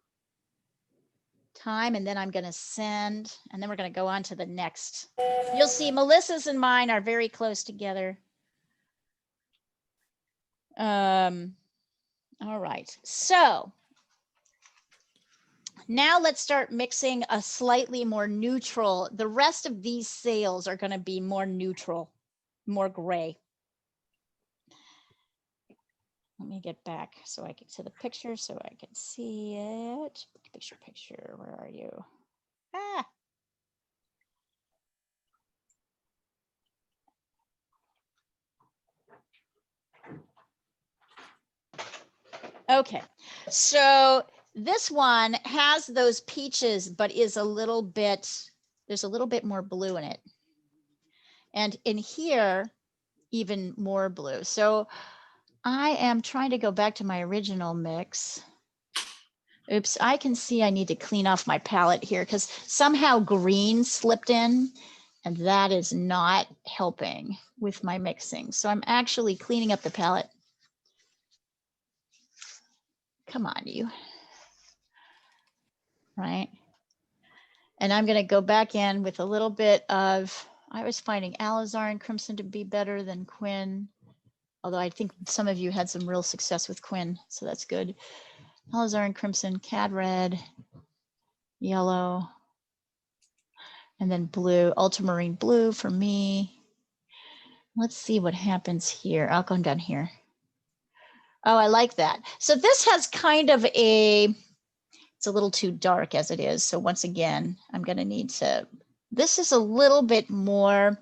time. And then I'm going to send, and then we're going to go on to the next. You'll see Melissa's and mine are very close together. All right. So now let's start mixing a slightly more neutral. The rest of these sails are going to be more neutral, more gray. Let me get back so I can to the picture so I can see it. Picture, where are you? Ah. Okay, so this one has those peaches, but is a little bit, there's a little bit more blue in it. And in here, even more blue. So I am trying to go back to my original mix. Oops, I can see I need to clean off my palette here because somehow green slipped in and that is not helping with my mixing. So I'm actually cleaning up the palette. Come on, you. Right. And I'm going to go back in with a little bit of, I was finding alizarin crimson to be better than Quinn. Although I think some of you had some real success with Quinn, so that's good. Alizarin crimson, cad red, yellow, and then blue, ultramarine blue for me. Let's see what happens here. I'll go down here. Oh, I like that. So this has kind of a, it's a little too dark as it is. So once again, I'm going to need to, this is a little bit more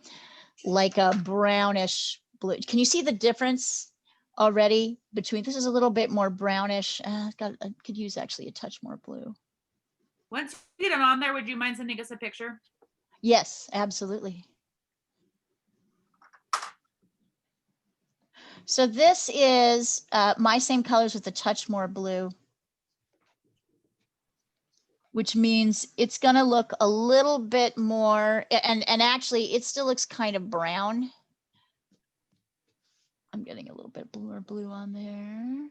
like a brownish blue. Can you see the difference already between, this is a little bit more brownish. I could use actually a touch more blue.
Once you get them on there, would you mind sending us a picture?
Yes, absolutely. So this is my same colors with a touch more blue, which means it's going to look a little bit more, and actually it still looks kind of brown. I'm getting a little bit more blue on there.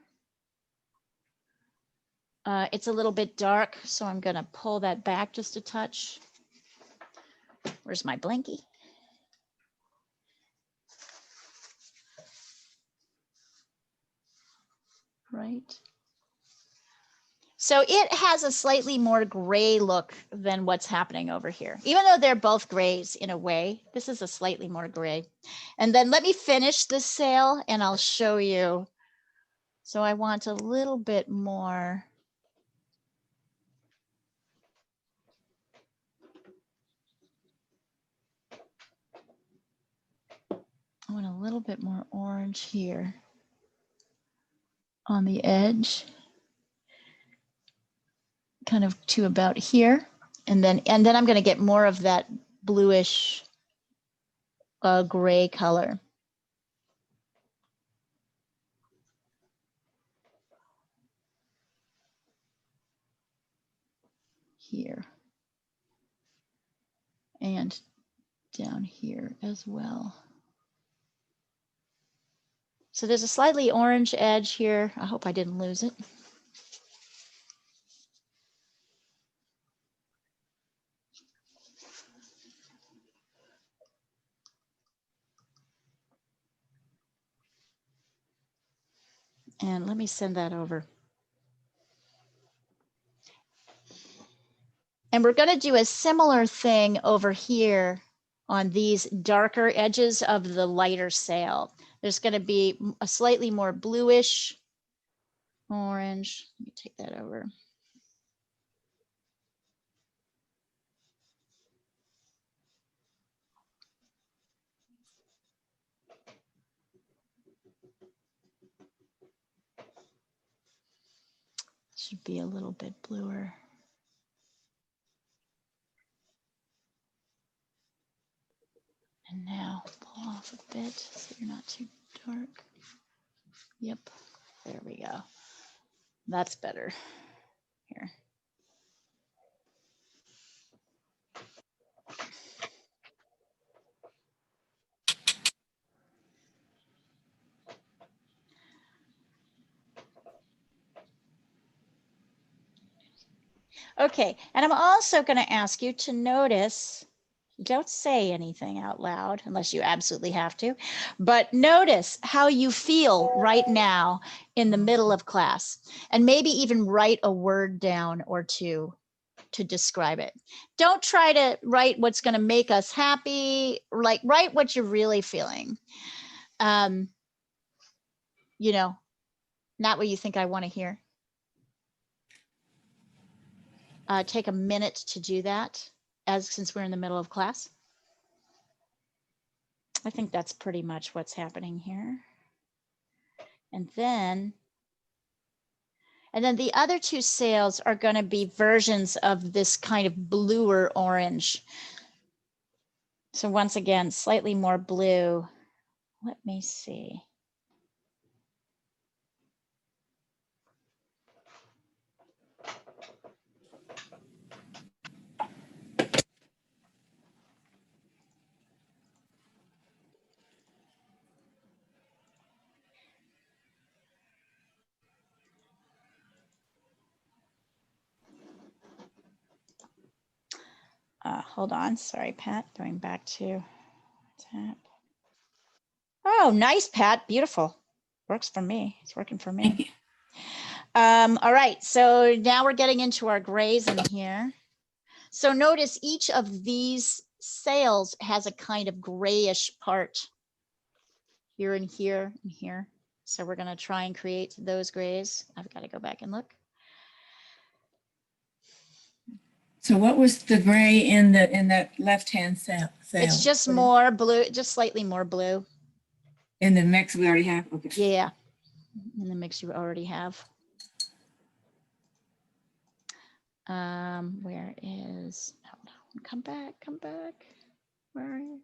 It's a little bit dark, so I'm going to pull that back just a touch. Where's my blankie? Right. So it has a slightly more gray look than what's happening over here. Even though they're both grays in a way, this is a slightly more gray. And then let me finish this sail and I'll show you. So I want a little bit more. I want a little bit more orange here on the edge, kind of to about here. And then I'm going to get more of that bluish gray color. Here. And down here as well. So there's a slightly orange edge here. I hope I didn't lose it. And let me send that over. And we're going to do a similar thing over here on these darker edges of the lighter sail. There's going to be a slightly more bluish orange. Let me take that over. Should be a little bit bluer. And now pull off a bit so you're not too dark. Yep, there we go. That's better. Here. Okay, and I'm also going to ask you to notice, don't say anything out loud unless you absolutely have to, but notice how you feel right now in the middle of class, and maybe even write a word down or two to describe it. Don't try to write what's going to make us happy, like write what you're really feeling. You know, not what you think I want to hear. Take a minute to do that, since we're in the middle of class. I think that's pretty much what's happening here. And then the other two sails are going to be versions of this kind of bluer orange. So once again, slightly more blue. Let me see. Hold on, sorry, Pat, going back to tap. Oh, nice, Pat, beautiful. Works for me, it's working for me. All right, so now we're getting into our grays in here. So notice each of these sails has a kind of grayish part here and here and here. So we're gonna try and create those grays. I've got to go back and look.
So what was the gray in that left-hand sail?
It's just more blue, just slightly more blue.
In the mix we already have? Okay.
Yeah, in the mix you already have. Where is, hold on, come back. Where are you?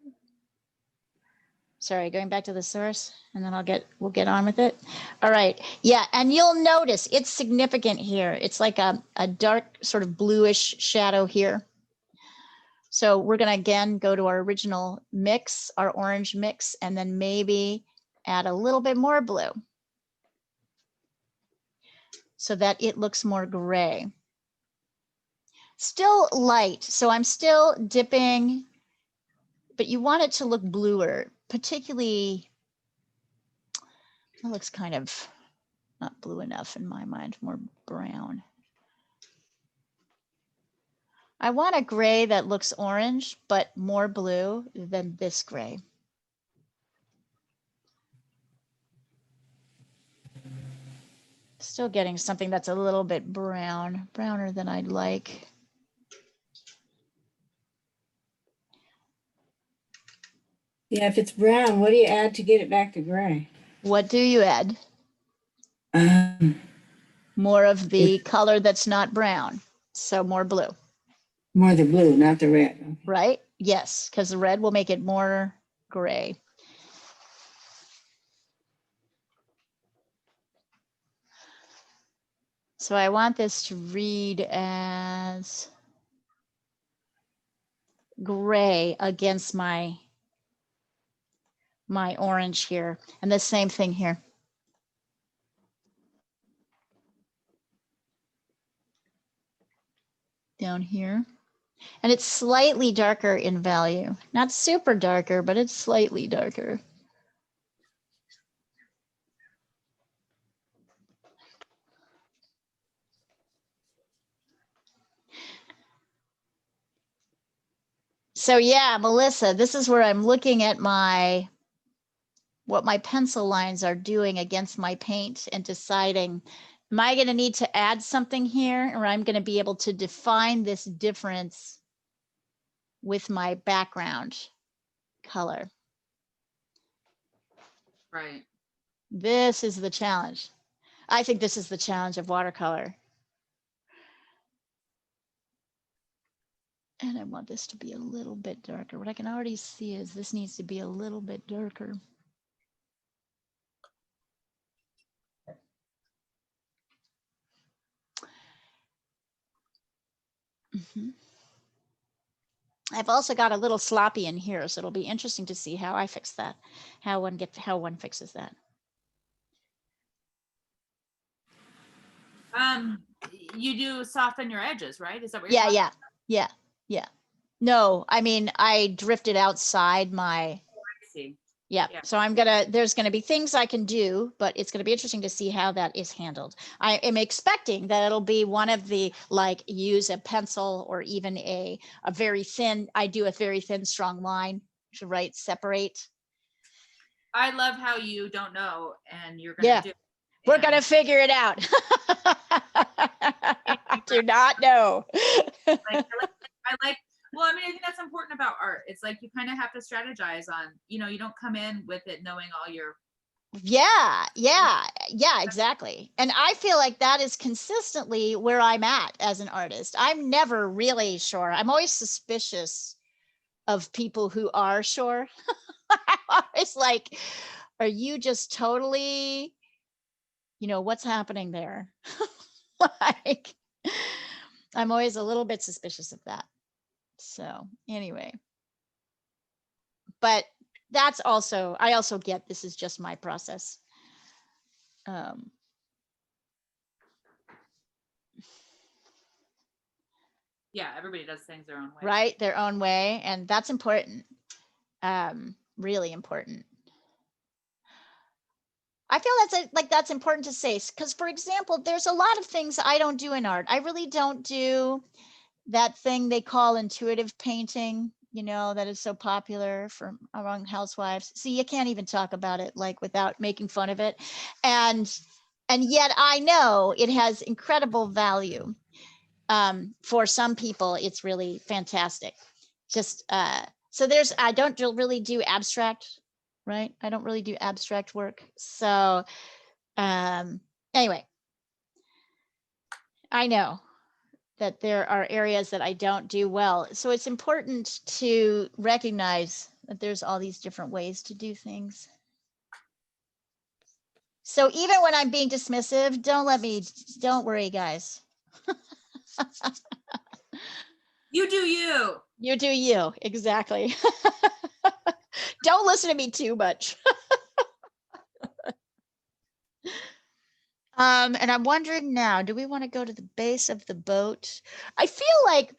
Sorry, going back to the source, and then we'll get on with it. All right, yeah, and you'll notice it's significant here. It's like a dark sort of bluish shadow here. So we're gonna again go to our original mix, our orange mix, and then maybe add a little bit more blue so that it looks more gray. Still light, so I'm still dipping, but you want it to look bluer, particularly, it looks kind of not blue enough in my mind, more brown. I want a gray that looks orange, but more blue than this gray. Still getting something that's a little bit browner than I'd like.
Yeah, if it's brown, what do you add to get it back to gray?
What do you add? More of the color that's not brown. So more blue.
More the blue, not the red. Okay.
Right? Yes, because the red will make it more gray. So I want this to read as gray against my orange here, and the same thing here. Down here. And it's slightly darker in value. Not super darker, but it's slightly darker. So yeah, Melissa, this is where I'm looking at what my pencil lines are doing against my paint and deciding, am I going to need to add something here, or I'm going to be able to define this difference with my background color?
Right.
This is the challenge. I think this is the challenge of watercolor. And I want this to be a little bit darker. What I can already see is this needs to be a little bit darker. Mm-hmm. I've also got a little sloppy in here, so it'll be interesting to see how I fix that, how one fixes that.
you do soften your edges, right? Is that what you're
Yeah,
talking
yeah. No, I mean, I drifted outside my,
I see.
yeah.
Yeah.
So there's gonna be things I can do, but it's gonna be interesting to see how that is handled. I am expecting that it'll be one of the, like, use a pencil or even a very thin, I do a very thin, strong line to separate.
I love how you don't know and you're gonna
Yeah.
do it.
We're gonna figure it out. I do not know.
I like, well, I mean, I think that's important about art. It's like you kind of have to strategize on, you don't come in with it knowing all your.
Yeah, exactly. And I feel like that is consistently where I'm at as an artist. I'm never really sure. I'm always suspicious of people who are sure. I'm always like, are you just totally, what's happening there? Like, I'm always a little bit suspicious of that. So anyway, but I also get this is just my process.
Yeah, everybody does things their own way.
Right, their own way, and that's important. Really important. I feel that's important to say, because, for example, there's a lot of things I don't do in art. I really don't do that thing they call intuitive painting, that is so popular among housewives. See, you can't even talk about it like without making fun of it. And yet I know it has incredible value. For some people, it's really fantastic. Just so I don't really do abstract, right? I don't really do abstract work. So anyway, I know that there are areas that I don't do well. So it's important to recognize that there's all these different ways to do things. So even when I'm being dismissive, don't worry, guys.
You do you.
You do you, exactly. Don't listen to me too much. And I'm wondering now, do we want to go to the base of the boat? I feel like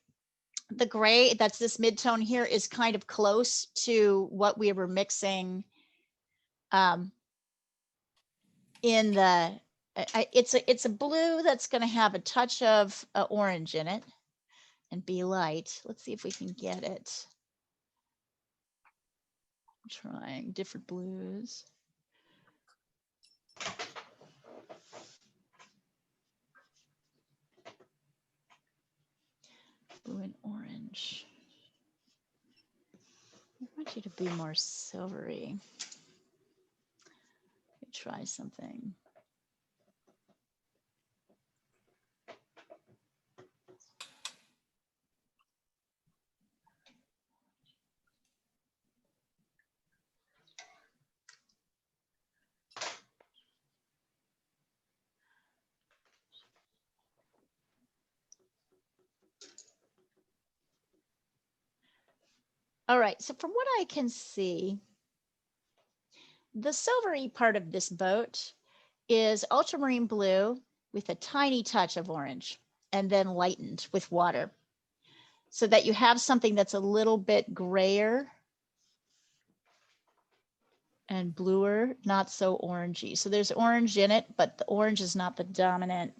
the gray, that's this mid-tone here, is kind of close to what we were mixing in the, it's a blue that's going to have a touch of orange in it and be light. Let's see if we can get it. I'm trying different blues. Blue and orange. I want you to be more silvery. Try something. All right, so from what I can see, the silvery part of this boat is ultramarine blue with a tiny touch of orange and then lightened with water so that you have something that's a little bit grayer and bluer, not so orangey. So there's orange in it, but the orange is not the dominant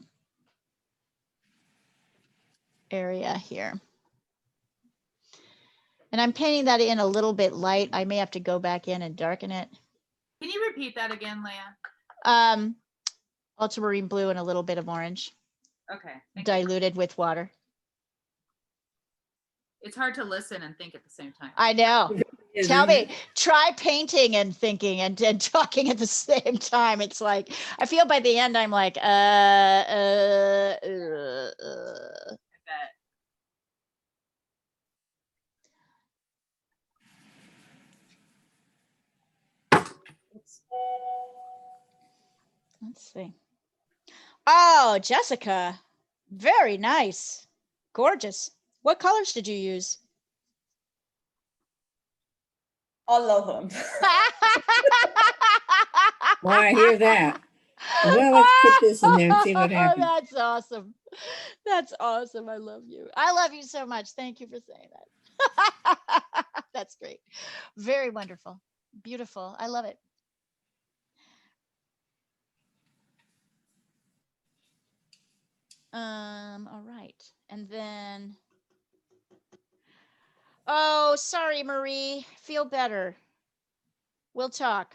area here. And I'm painting that in a little bit light. I may have to go back in and darken it.
Can you repeat that again, Leah?
Ultramarine blue and a little bit of orange.
Okay.
Diluted with water.
It's hard to listen and think at the same time.
I know. Tell me, try painting and thinking and talking at the same time. It's like, I feel by the end, I'm like,
I bet.
Let's see. Oh, Jessica, very nice. Gorgeous. What colors did you use?
All of them.
Well, I hear that. Well, let's put this in there and see what happens.
That's awesome. That's awesome. I love you. I love you so much. Thank you for saying that. That's great. Very wonderful. Beautiful. I love it. All right. And then, oh, sorry, Marie. Feel better. We'll talk.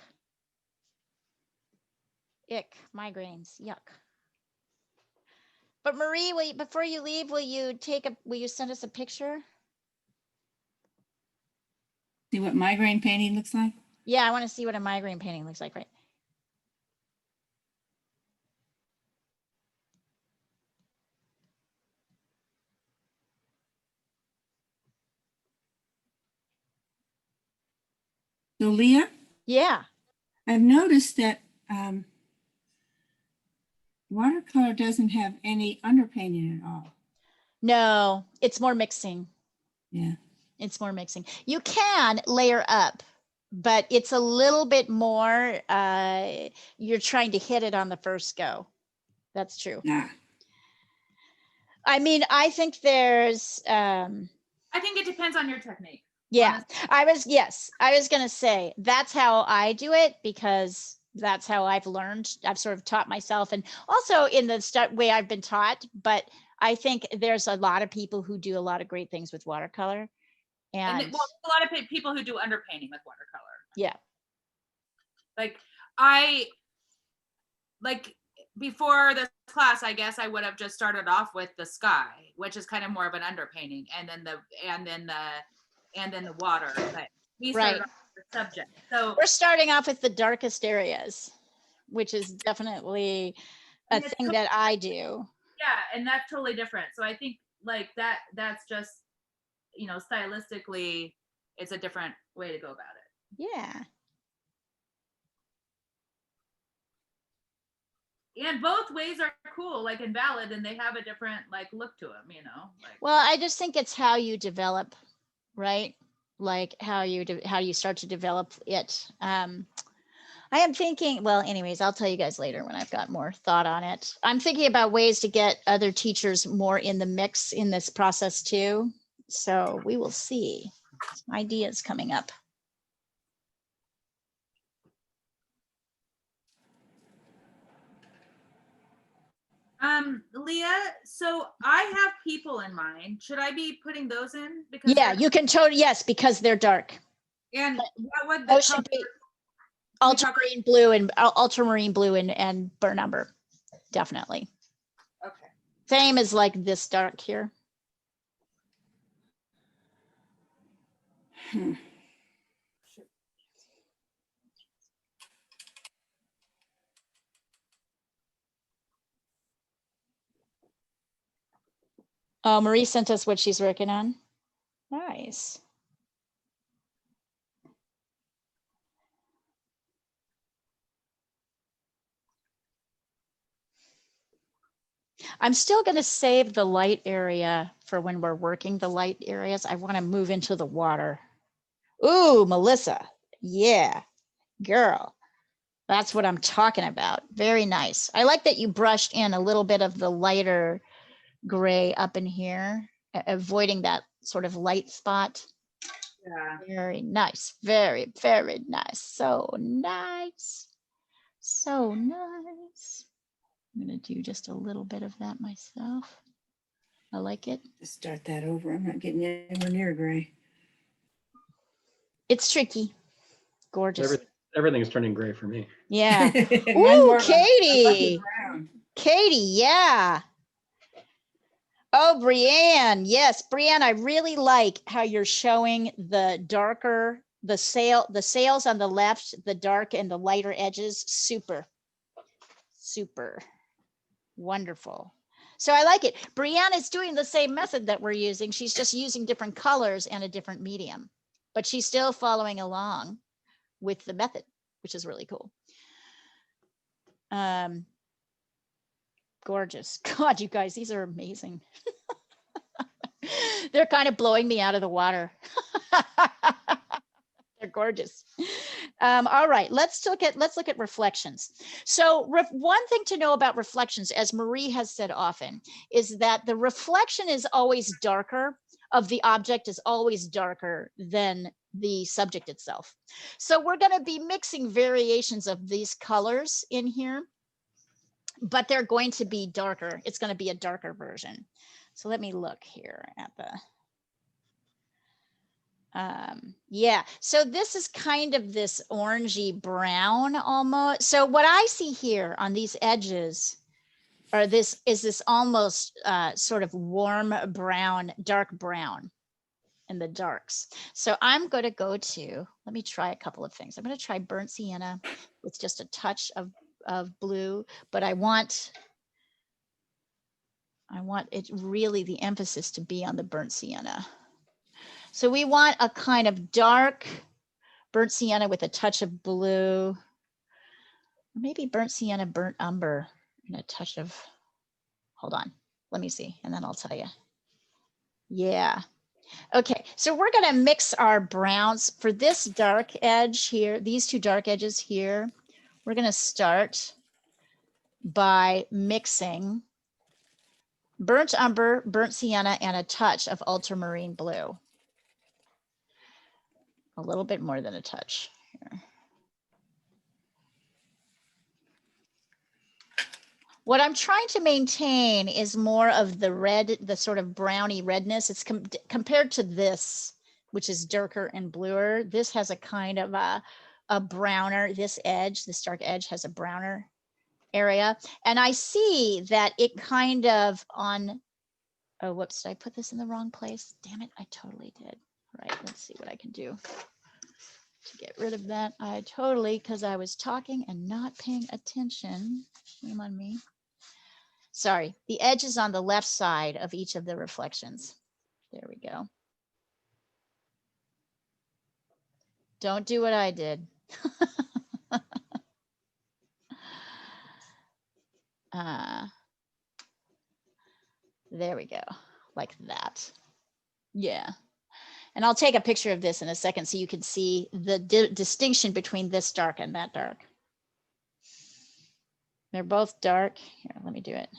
Ick, migraines, yuck. But Marie, before you leave, will you send us a picture?
See what migraine painting looks like?
Yeah, I want to see what a migraine painting looks like, right?
So Leah,
Yeah.
I've noticed that watercolor doesn't have any underpainting at all.
No, it's more mixing.
Yeah.
It's more mixing. You can layer up, but it's a little bit more, you're trying to hit it on the first go. That's true.
Nah.
I mean, I think there's,
I think it depends on your technique.
yeah, honestly. I was going to say that's how I do it because that's how I've learned. I've sort of taught myself and also in the way I've been taught, but I think there's a lot of people who do a lot of great things with watercolor. And
well, a lot of people who do underpainting with watercolor.
Yeah.
Like before this class, I guess I would have just started off with the sky, which is kind of more of an underpainting, and then the water. But we started off with the subject. So
we're starting off with the darkest areas, which is definitely a thing that I do.
Yeah, and that's totally different. So I think like that's just, stylistically, it's a different way to go about it.
Yeah.
And both ways are cool, like, and valid, and they have a different like look to them,
Well, I just think it's how you develop, right? Like how you start to develop it. I am thinking, well, anyways, I'll tell you guys later when I've got more thought on it. I'm thinking about ways to get other teachers more in the mix in this process too. So we will see. Some ideas coming up.
Leah, so I have people in mind. Should I be putting those in? Because
yeah, you can totally, yes, because they're dark.
And what would
those should be ultramarine blue and burnt umber, definitely.
Okay.
Same as like this dark here. Oh, Marie sent us what she's working on. Nice. I'm still going to save the light area for when we're working the light areas. I want to move into the water. Ooh, Melissa. Yeah, girl. That's what I'm talking about. Very nice. I like that you brushed in a little bit of the lighter gray up in here, avoiding that sort of light spot.
Yeah.
Very nice. Very, very nice. So nice. So nice. I'm going to do just a little bit of that myself. I like it.
Just start that over. I'm not getting anywhere near gray.
It's tricky. Gorgeous.
Everything's turning gray for me.
Yeah. Ooh, Katie. Katie, yeah. Oh, Brianne. Yes, Brianne, I really like how you're showing the darker, the sails on the left, the dark and the lighter edges. Super, super wonderful. So I like it. Brianne is doing the same method that we're using. She's just using different colors and a different medium, but she's still following along with the method, which is really cool. Gorgeous. God, you guys, these are amazing. They're kind of blowing me out of the water. They're gorgeous. All right, let's look at reflections. So one thing to know about reflections, as Marie has said often, is that the reflection is always darker of the object is always darker than the subject itself. So we're going to be mixing variations of these colors in here, but they're going to be darker. It's going to be a darker version. So let me look here at the yeah, so this is kind of this orangey brown almost. So what I see here on these edges are this almost sort of warm brown, dark brown in the darks. So I'm going to go to, let me try a couple of things. I'm going to try burnt sienna with just a touch of blue, but I want it really the emphasis to be on the burnt sienna. So we want a kind of dark burnt sienna with a touch of blue, maybe burnt sienna, burnt umber, and a touch of, hold on, let me see, and then I'll tell you. Yeah. Okay, so we're going to mix our browns for this dark edge here, these two dark edges here. We're going to start by mixing burnt umber, burnt sienna, and a touch of ultramarine blue. A little bit more than a touch here. What I'm trying to maintain is more of the red, the sort of browny redness. It's compared to this, which is darker and bluer. This has a kind of a browner, this edge, this dark edge has a browner area. And I see that it kind of on, oh, whoops, did I put this in the wrong place? Damn it, I totally did. Right, let's see what I can do to get rid of that. I totally, because I was talking and not paying attention. Shame on me. Sorry, the edge is on the left side of each of the reflections. There we go. Don't do what I did. There we go, like that. Yeah. And I'll take a picture of this in a second so you can see the distinction between this dark and that dark. They're both dark. Here, let me do it.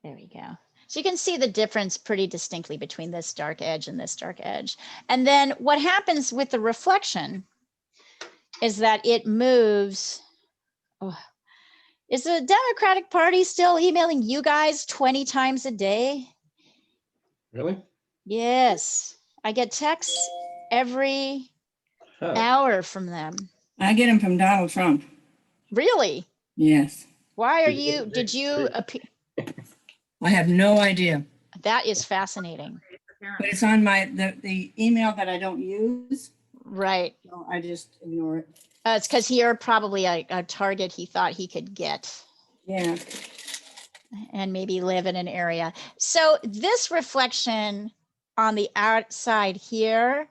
There we go. So you can see the difference pretty distinctly between this dark edge and this dark edge. And then what happens with the reflection is that it moves. Oh, is the Democratic Party still emailing you guys 20 times a day?
Really?
Yes. I get texts every hour from them.
I get them from Donald Trump.
Really?
Yes.
Why are you, did you appear?
I have no idea.
That is fascinating.
But it's on my the email that I don't use.
Right.
So I just ignore it.
It's because you're probably a target he thought he could get.
Yeah.
And maybe live in an area. So this reflection on the outside here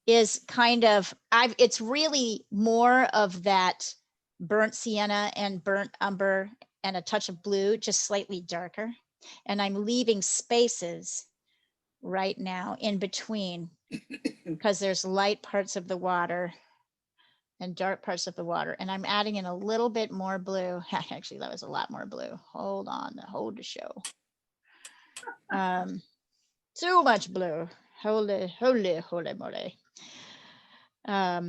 is kind of, it's really more of that burnt sienna and burnt umber and a touch of blue, just slightly darker. And I'm leaving spaces right now in between because there's light parts of the water and dark parts of the water. And I'm adding in a little bit more blue. Actually, that was a lot more blue. Hold on, hold the show. Too much blue. Holy moly. Yeah.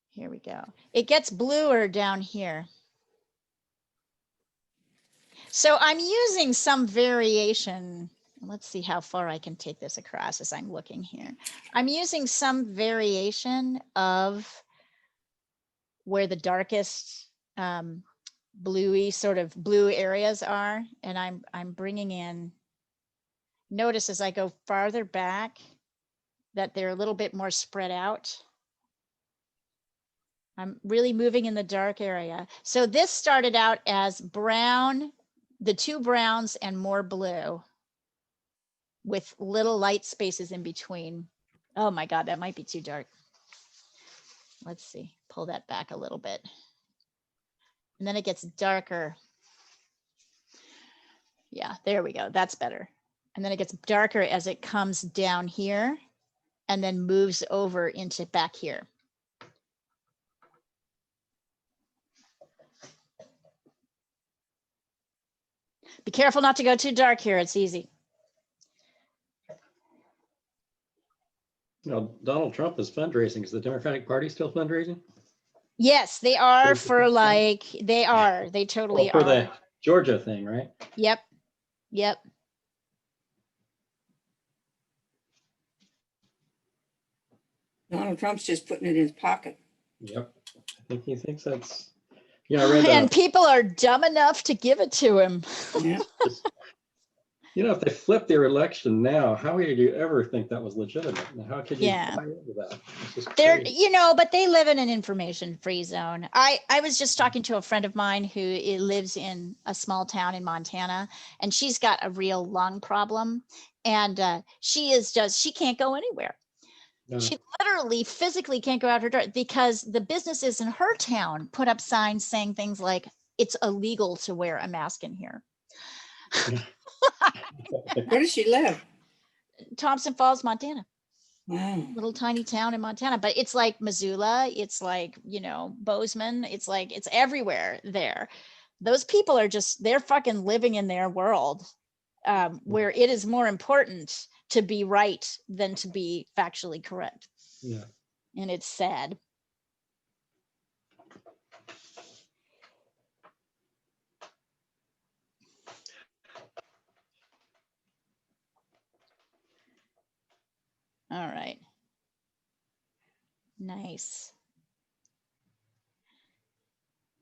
Here we go. It gets bluer down here. So I'm using some variation. Let's see how far I can take this across as I'm looking here. I'm using some variation of where the darkest bluey sort of blue areas are. And I'm bringing in, notice as I go farther back that they're a little bit more spread out. I'm really moving in the dark area. So this started out as brown, the two browns and more blue with little light spaces in between. Oh my God, that might be too dark. Let's see, pull that back a little bit. And then it gets darker. Yeah, there we go. That's better. And then it gets darker as it comes down here and then moves over into back here. Be careful not to go too dark here. It's easy.
You know, Donald Trump is fundraising. Is the Democratic Party still fundraising?
Yes, they are for like, they totally
for
are.
the Georgia thing, right?
Yep. Yep.
Donald Trump's just putting it in his pocket.
Yep. I think he thinks that's, you know, I read
And people are dumb enough to give it to him.
Yeah.
you know, if they flip their election now, how would you ever think that was legitimate? How could you buy into that?
They're, you know, but they live in an information free zone. I was just talking to a friend of mine who lives in a small town in Montana, and she's got a real lung problem, and she can't go anywhere. No. She literally physically can't go out her door because the businesses in her town put up signs saying things like, it's illegal to wear a mask in here.
Where does she live?
Thompson Falls, Montana.
Wow.
Little tiny town in Montana, but it's like Missoula, it's like, you know, Bozeman, it's like, it's everywhere there. Those people are just, they're fucking living in their world where it is more important to be right than to be factually correct.
Yeah.
And it's sad. All right. Nice.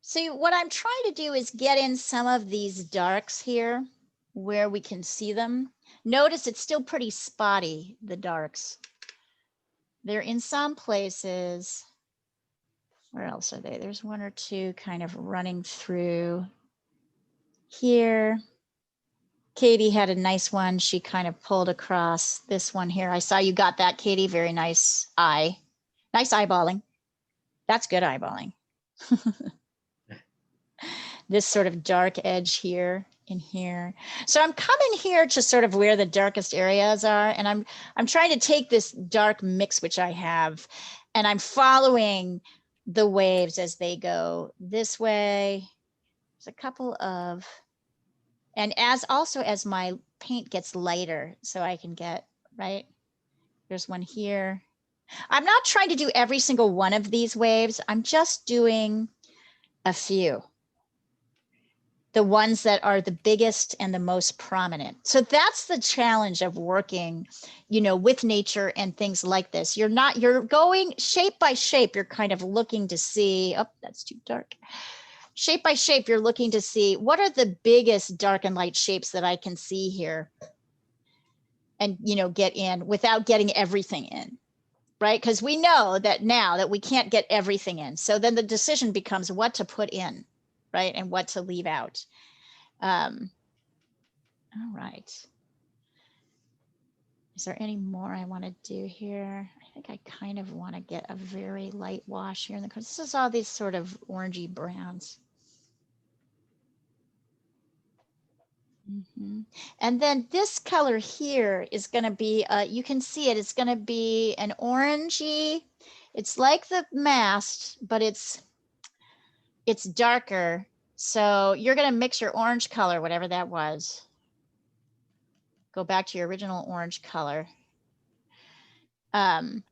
So what I'm trying to do is get in some of these darks here where we can see them. Notice it's still pretty spotty, the darks. They're in some places. Where else are they? There's one or two kind of running through here. Katie had a nice one. She kind of pulled across this one here. I saw you got that, Katie. Very nice eye. Nice eyeballing. That's good eyeballing. This sort of dark edge here in here. So I'm coming here to sort of where the darkest areas are. And I'm trying to take this dark mix, which I have, and I'm following the waves as they go this way. There's a couple of, and also as my paint gets lighter, so I can get, right? There's one here. I'm not trying to do every single one of these waves. I'm just doing a few. The ones that are the biggest and the most prominent. So that's the challenge of working, you know, with nature and things like this. You're going shape by shape. You're kind of looking to see, oh, that's too dark. Shape by shape, you're looking to see what are the biggest dark and light shapes that I can see here and, you know, get in without getting everything in, right? Because we know that now that we can't get everything in. So then the decision becomes what to put in, right? And what to leave out. All right. Is there any more I want to do here? I think I kind of want to get a very light wash here in the corner. This is all these sort of orangey browns. And then this color here is going to be, you can see it, it's going to be an orangey. It's like the mast, but it's darker. So you're going to mix your orange color, whatever that was. Go back to your original orange color. And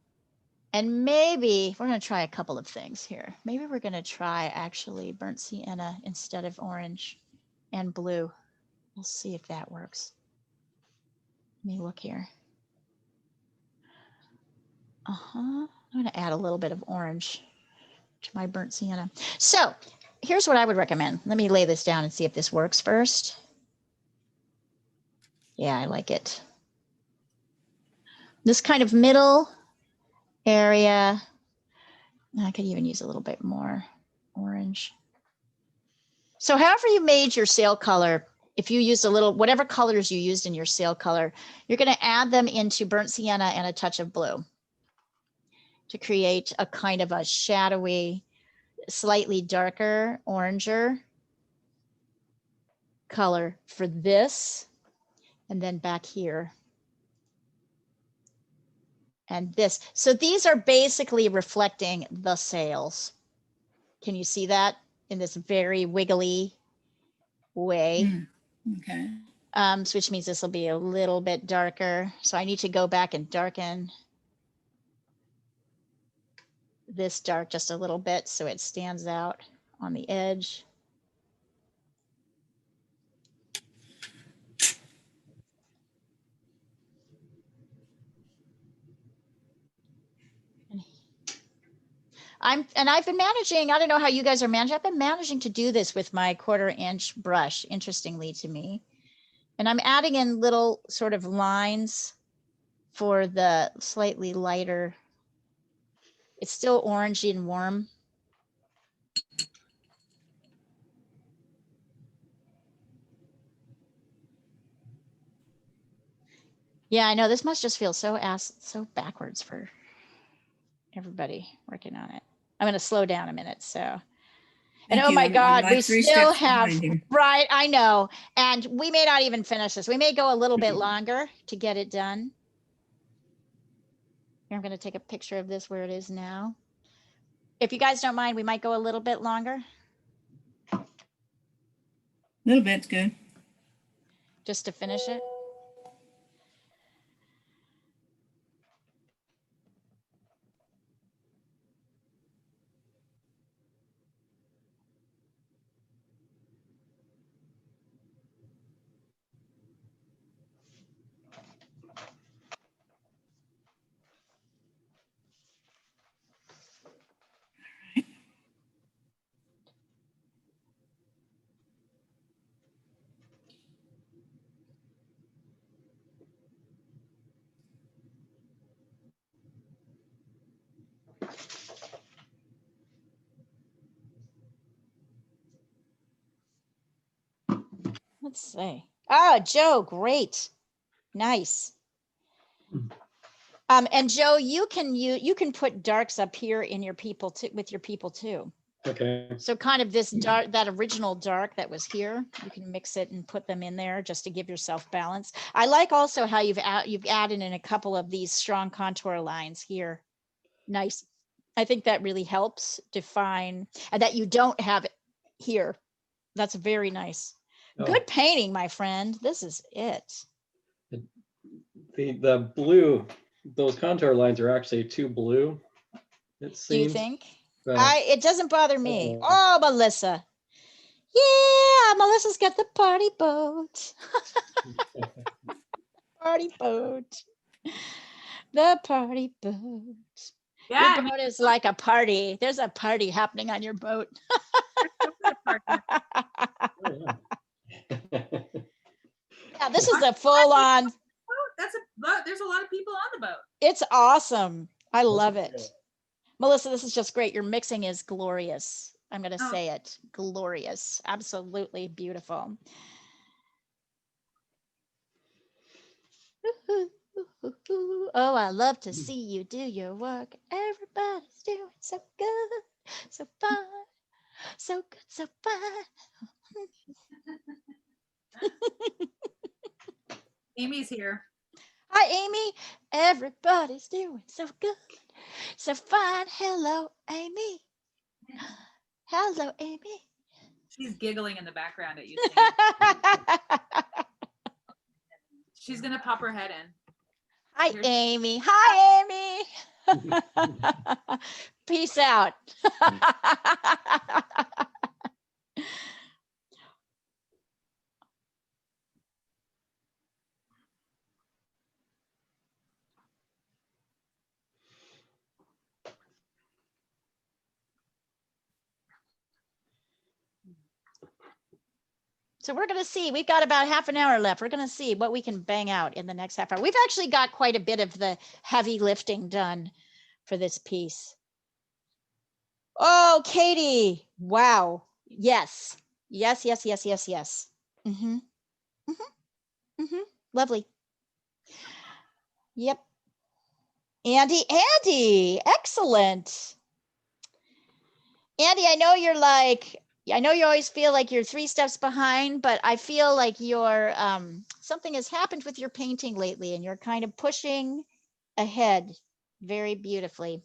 maybe we're going to try a couple of things here. Maybe we're going to try actually burnt sienna instead of orange and blue. We'll see if that works. Let me look here. I'm going to add a little bit of orange to my burnt sienna. So here's what I would recommend. Let me lay this down and see if this works first. Yeah, I like it. This kind of middle area. I could even use a little bit more orange. So however you made your sail color, if you used a little, whatever colors you used in your sail color, you're going to add them into burnt sienna and a touch of blue to create a kind of a shadowy, slightly darker, oranger color for this. And then back here. And this. So these are basically reflecting the sails. Can you see that in this very wiggly way?
Okay.
So which means this will be a little bit darker. So I need to go back and darken this dark just a little bit so it stands out on the edge. I've been managing, I don't know how you guys are managing. I've been managing to do this with my 1/4 inch brush, interestingly to me. And I'm adding in little sort of lines for the slightly lighter. It's still orangey and warm. Yeah, I know this must just feel so backwards for everybody working on it. I'm going to slow down a minute. So, and
Thank
oh
you.
my
I'm
God,
like
we
3
still
steps
have,
behind you.
right, I know. And we may not even finish this. We may go a little bit longer to get it done. Here, I'm going to take a picture of this where it is now. If you guys don't mind, we might go a little bit longer.
A little bit's good.
Just to finish it. Let's see. Oh, Joe, great. Nice. And Joe, you can put darks up here in your people too, with your people too.
Okay.
So kind of this dark, that original dark that was here, you can mix it and put them in there just to give yourself balance. I like also how you've added in a couple of these strong contour lines here. Nice. I think that really helps define, and that you don't have it here. That's very nice.
Oh.
Good painting, my friend. This is it.
The blue, those contour lines are actually too blue. It seems.
Do you think?
But,
It doesn't bother me. Oh, Melissa. Yeah, Melissa's got the party boat. Party boat. The party boat.
Yeah,
Your boat is like a party. There's a party happening on your boat. Yeah, this is a full on.
There's a lot of people on the boat.
It's awesome. I love it. Melissa, this is just great. Your mixing is glorious. I'm going to say it. Glorious. Absolutely beautiful. Oh, I love to see you do your work. Everybody's doing so good, so fun, so good, so fun.
Amy's here.
Hi, Amy. Everybody's doing so good, so fun. Hello, Amy. Hello, Amy.
She's giggling in the background at you. She's gonna pop her head in.
Hi, Amy. Hi, Amy. Peace out. So we're going to see, we've got about half an hour left. We're going to see what we can bang out in the next half hour. We've actually got quite a bit of the heavy lifting done for this piece. Oh, Katie. Wow. Yes. Yes, yes, yes, yes, yes. Mm-hmm. Lovely. Yep. Andy, excellent. Andy, I know you're like, I know you always feel like you're 3 steps behind, but I feel like you're, something has happened with your painting lately and you're kind of pushing ahead very beautifully.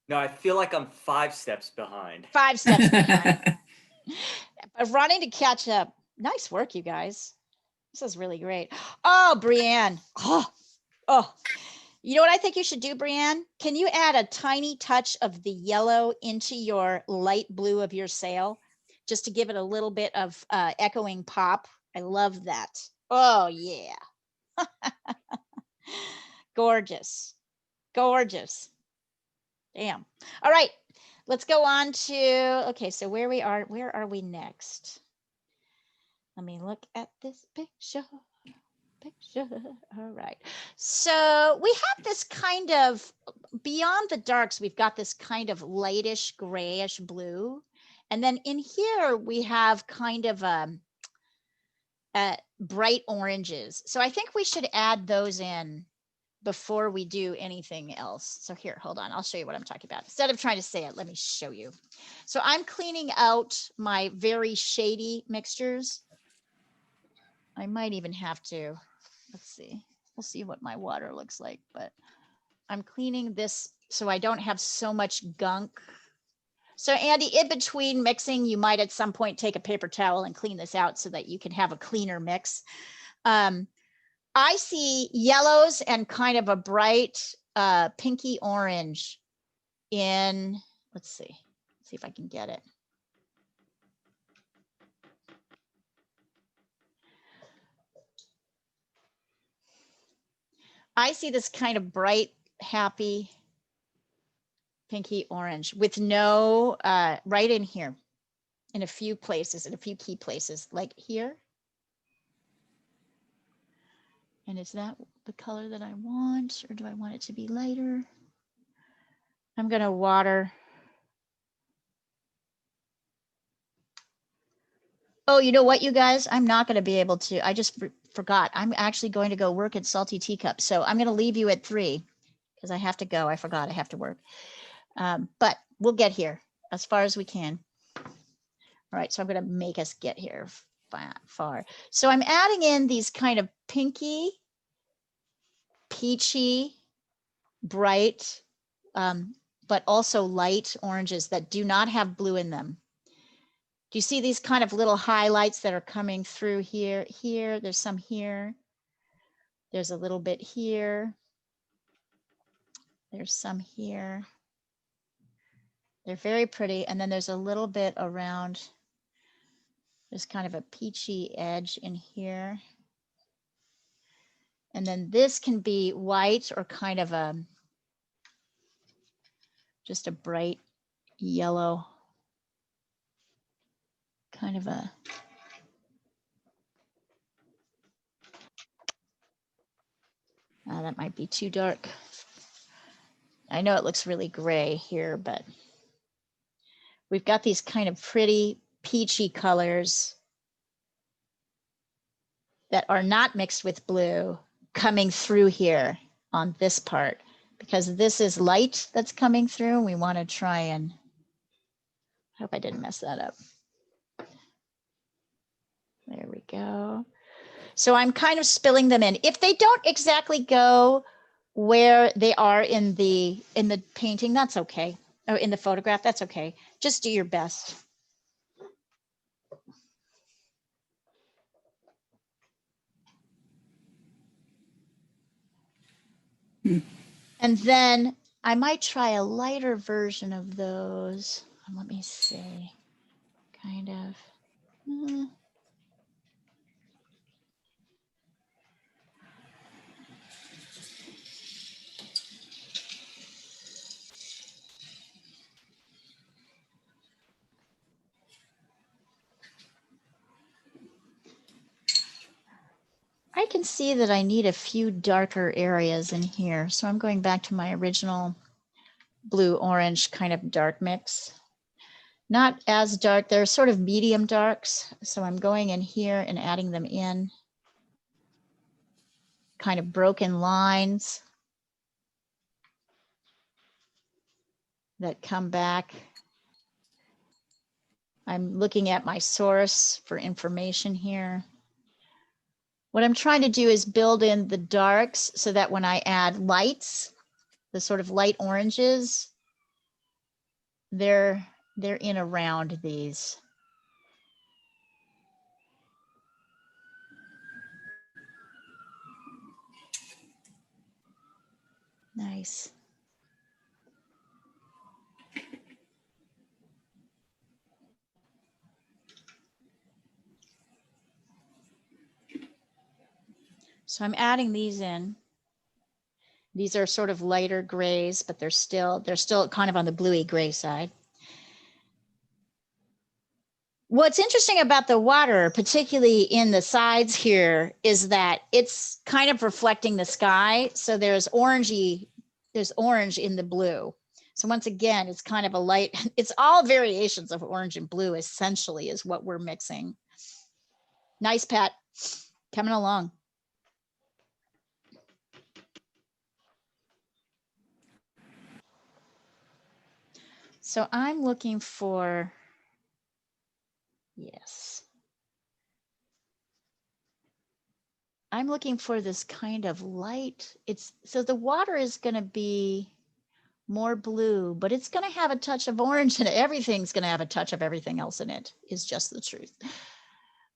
No, I feel like I'm 5 steps behind.
5 steps behind. I'm running to catch up. Nice work, you guys. This is really great. Oh, Brianne. Oh. You know what I think you should do, Brianne? Can you add a tiny touch of the yellow into your light blue of your sail, just to give it a little bit of echoing pop? I love that. Oh, yeah. Gorgeous. Gorgeous. Damn. All right. Let's go on to, okay, so where are we next? Let me look at this picture. All right. So we have this kind of, beyond the darks, we've got this kind of lightish grayish blue. And then in here, we have kind of bright oranges. So I think we should add those in before we do anything else. So here, hold on. I'll show you what I'm talking about. Instead of trying to say it, let me show you. So I'm cleaning out my very shady mixtures. I might even have to, let's see. We'll see what my water looks like, but I'm cleaning this so I don't have so much gunk. So Andy, in between mixing, you might at some point take a paper towel and clean this out so that you can have a cleaner mix. I see yellows and kind of a bright pinky orange in, let's see if I can get it. I see this kind of bright, happy pinky orange with no, right in here, in a few places, in a few key places, like here. And is that the color that I want, or do I want it to be lighter? I'm gonna water. Oh, you know what, you guys? I'm not gonna be able to, I just forgot. I'm actually going to go work at Salty Teacup. So I'm gonna leave you at 3 because I have to go. I forgot I have to work. But we'll get here as far as we can. All right, so I'm gonna make us get here far. So I'm adding in these kind of pinky, peachy, bright, but also light oranges that do not have blue in them. Do you see these kind of little highlights that are coming through here? Here, there's some here. There's a little bit here. There's some here. They're very pretty. And then there's a little bit around. There's kind of a peachy edge in here. And then this can be white or kind of a, just a bright yellow, kind of a, that might be too dark. I know it looks really gray here, but we've got these kind of pretty peachy colors that are not mixed with blue coming through here on this part, because this is light that's coming through. We want to try and, I hope I didn't mess that up. There we go. So I'm kind of spilling them in. If they don't exactly go where they are in the painting, that's okay. Or in the photograph, that's okay. Just do your best. And then I might try a lighter version of those. Let me see, kind of. I can see that I need a few darker areas in here. So I'm going back to my original blue orange kind of dark mix. Not as dark, they're sort of medium darks. So I'm going in here and adding them in. kind of broken lines that come back. I'm looking at my source for information here. What I'm trying to do is build in the darks so that when I add lights, the sort of light oranges, they're in around these. Nice. So I'm adding these in. These are sort of lighter grays, but they're still kind of on the bluey gray side. What's interesting about the water, particularly in the sides here, is that it's kind of reflecting the sky. So there's orange in the blue. So once again, it's kind of a light, it's all variations of orange and blue essentially is what we're mixing. Nice, Pat, coming along. So I'm looking for, yes. I'm looking for this kind of light. So the water is going to be more blue, but it's going to have a touch of orange in it. Everything's going to have a touch of everything else in it, is just the truth.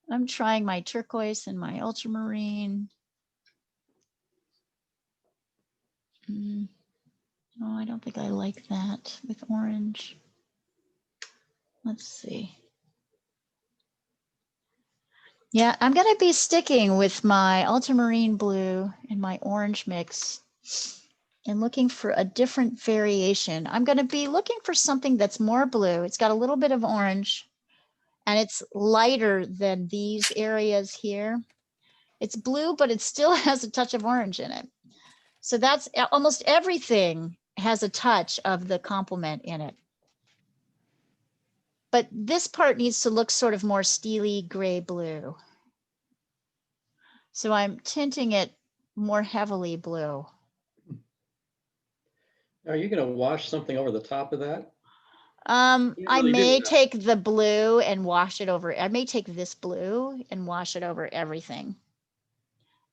I'm trying my turquoise and my ultramarine. Oh, I don't think I like that with orange. Let's see. Yeah, I'm going to be sticking with my ultramarine blue and my orange mix and looking for a different variation. I'm going to be looking for something that's more blue. It's got a little bit of orange and it's lighter than these areas here. It's blue, but it still has a touch of orange in it. So that's almost everything has a touch of the complement in it. But this part needs to look sort of more steely gray blue. So I'm tinting it more heavily blue.
Are you going to wash something over the top of that?
I may take the blue and wash it over. I may take this blue and wash it over everything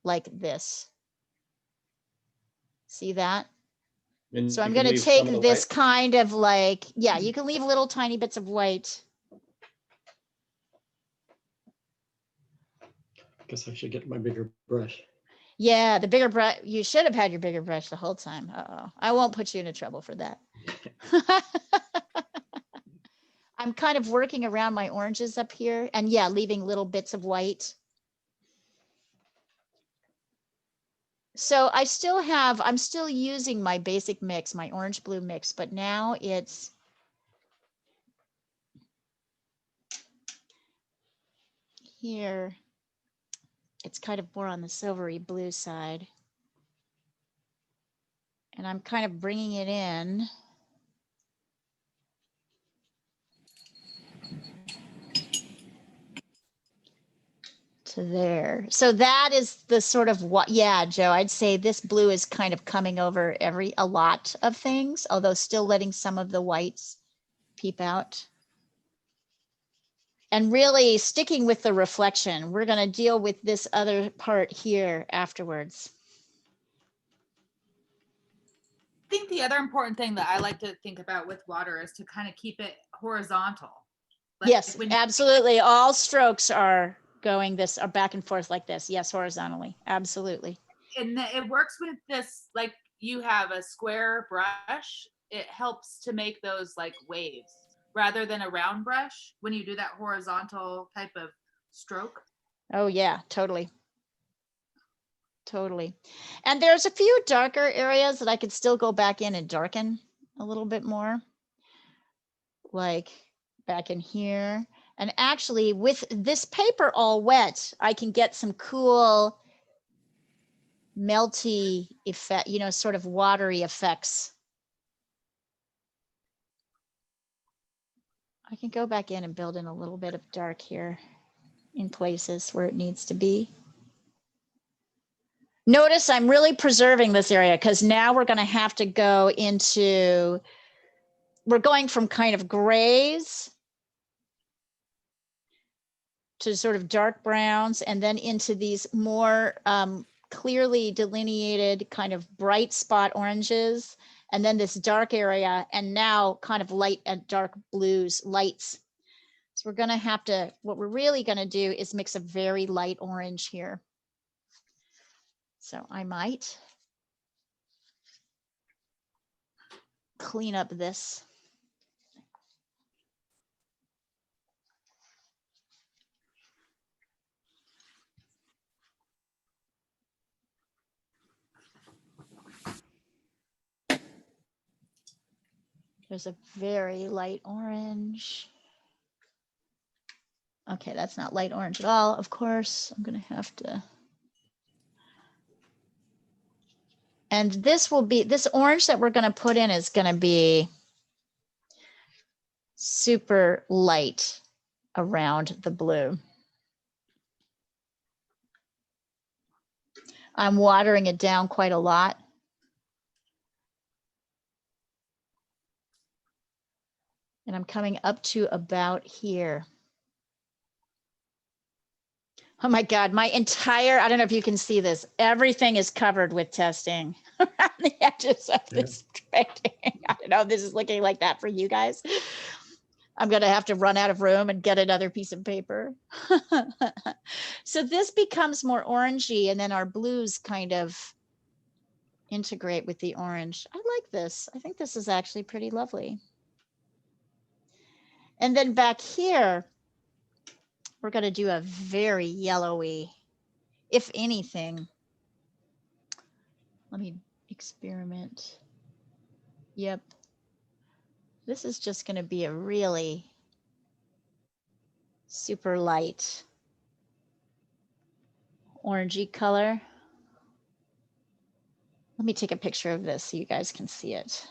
like this. See that?
And
So I'm
you can
going to
leave some
take
of the
this
white?
kind of like, yeah, you can leave little tiny bits of white.
Guess I should get my bigger brush.
Yeah, the bigger brush. You should have had your bigger brush the whole time. Uh-oh. I won't put you into trouble for that. I'm kind of working around my oranges up here and yeah, leaving little bits of white. So I'm still using my basic mix, my orange blue mix, but now it's here. It's kind of more on the silvery blue side. And I'm kind of bringing it in. To there. So that is the sort of what, yeah, Joe, I'd say this blue is kind of coming over a lot of things, although still letting some of the whites peep out. And really sticking with the reflection. We're going to deal with this other part here afterwards.
I think the other important thing that I like to think about with water is to kind of keep it horizontal. Like
yes, absolutely. All strokes are going this are back and forth like this. Yes, horizontally. Absolutely.
And it works with this, like you have a square brush. It helps to make those like waves rather than a round brush when you do that horizontal type of stroke.
Oh yeah, totally. Totally. And there's a few darker areas that I could still go back in and darken a little bit more. Like back in here. And actually with this paper all wet, I can get some cool melty effect, you know, sort of watery effects. I can go back in and build in a little bit of dark here in places where it needs to be. Notice I'm really preserving this area because now we're going to have to go into, we're going from kind of grays to sort of dark browns and then into these more clearly delineated kind of bright spot oranges, and then this dark area, and now kind of light and dark blues, lights. So we're going to have to, what we're really going to do is mix a very light orange here. So I might clean up this. There's a very light orange. Okay, that's not light orange at all, of course. I'm going to have to. And this will be, this orange that we're going to put in is going to be super light around the blue. I'm watering it down quite a lot. And I'm coming up to about here. Oh my God, my entire, I don't know if you can see this, everything is covered with testing around the edges of this painting. I don't know if this is looking like that for you guys. I'm gonna have to run out of room and get another piece of paper. So this becomes more orangey, and then our blues kind of integrate with the orange. I like this. I think this is actually pretty lovely. And then back here, we're going to do a very yellowy, if anything. Let me experiment. Yep. This is just going to be a really super light orangey color. Let me take a picture of this so you guys can see it.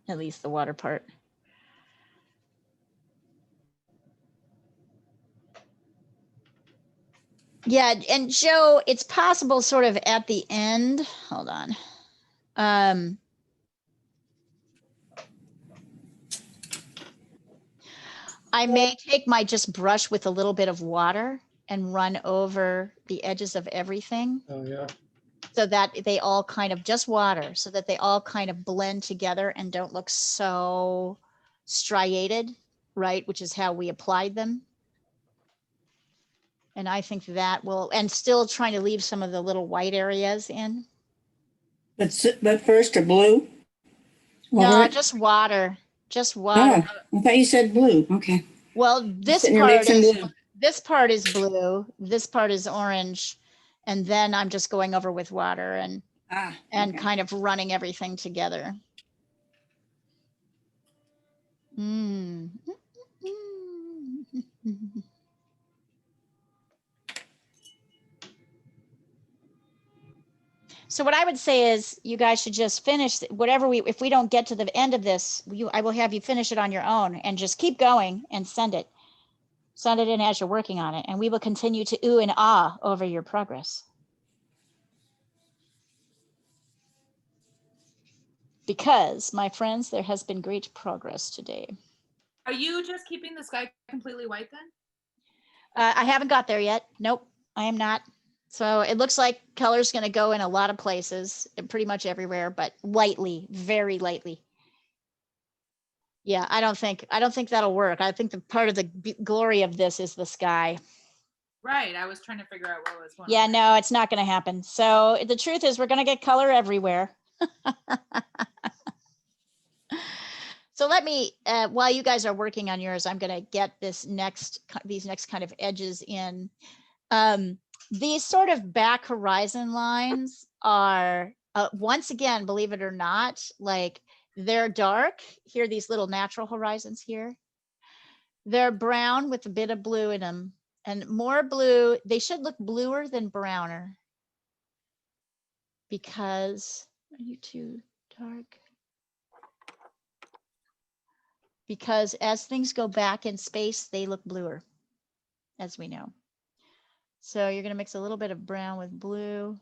At least the water part. Yeah, and Joe, it's possible sort of at the end, hold on. I may take my just brush with a little bit of water and run over the edges of everything.
Oh, yeah.
So that they all kind of, just water, so that they all kind of blend together and don't look so striated, right? Which is how we applied them. And I think that will, and still trying to leave some of the little white areas in.
But first a blue?
No, just water, just water.
Oh, I thought you said blue. Okay.
Well, this part is blue, this part is orange, and then I'm just going over with water and kind of running everything together. Mm. So what I would say is you guys should just finish whatever if we don't get to the end of this, I will have you finish it on your own and just keep going and send it. Send it in as you're working on it, and we will continue to ooh and ah over your progress. Because, my friends, there has been great progress today.
Are you just keeping the sky completely white then?
I haven't got there yet. Nope, I am not. So it looks like color's going to go in a lot of places, pretty much everywhere, but lightly, very lightly. Yeah, I don't think that'll work. I think the part of the glory of this is the sky.
Right. I was trying to figure out what was going on.
Yeah, no, it's not going to happen. So the truth is we're going to get color everywhere. So let me, while you guys are working on yours, I'm going to get these next kind of edges in. These sort of back horizon lines are, once again, believe it or not, like they're dark. Here are these little natural horizons here. They're brown with a bit of blue in them, and more blue. They should look bluer than browner. because, are you too dark? Because as things go back in space, they look bluer, as we know. So you're gonna mix a little bit of brown with blue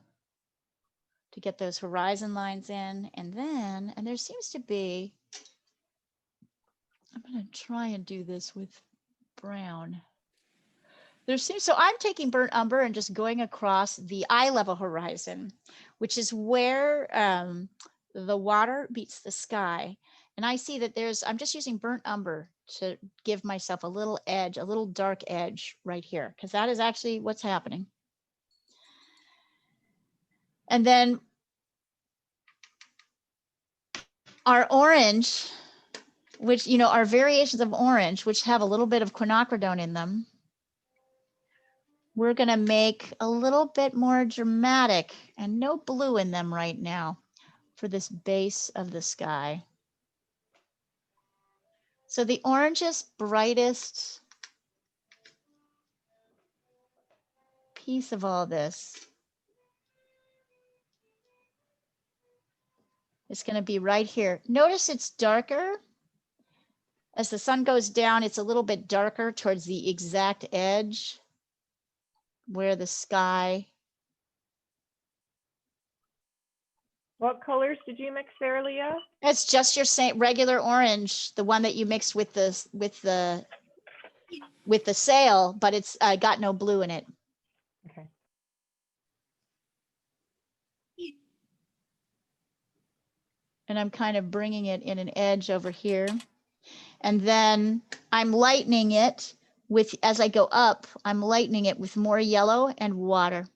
to get those horizon lines in. And then, and there seems to be, I'm gonna try and do this with brown. There seems, so I'm taking burnt umber and just going across the eye level horizon, which is where the water meets the sky. And I see that there's, I'm just using burnt umber to give myself a little edge, a little dark edge right here, because that is actually what's happening. And then our orange, which, you know, are variations of orange, which have a little bit of quinacridone in them. We're gonna make a little bit more dramatic and no blue in them right now for this base of the sky. So the orangest, brightest piece of all this is gonna be right here. Notice it's darker. As the sun goes down, it's a little bit darker towards the exact edge where the sky.
What colors did you mix there, Leah?
It's just your same regular orange, the one that you mixed with the sail, but it's got no blue in it.
Okay.
And I'm kind of bringing it in an edge over here. And then I'm lightening it with, as I go up, I'm lightening it with more yellow and water.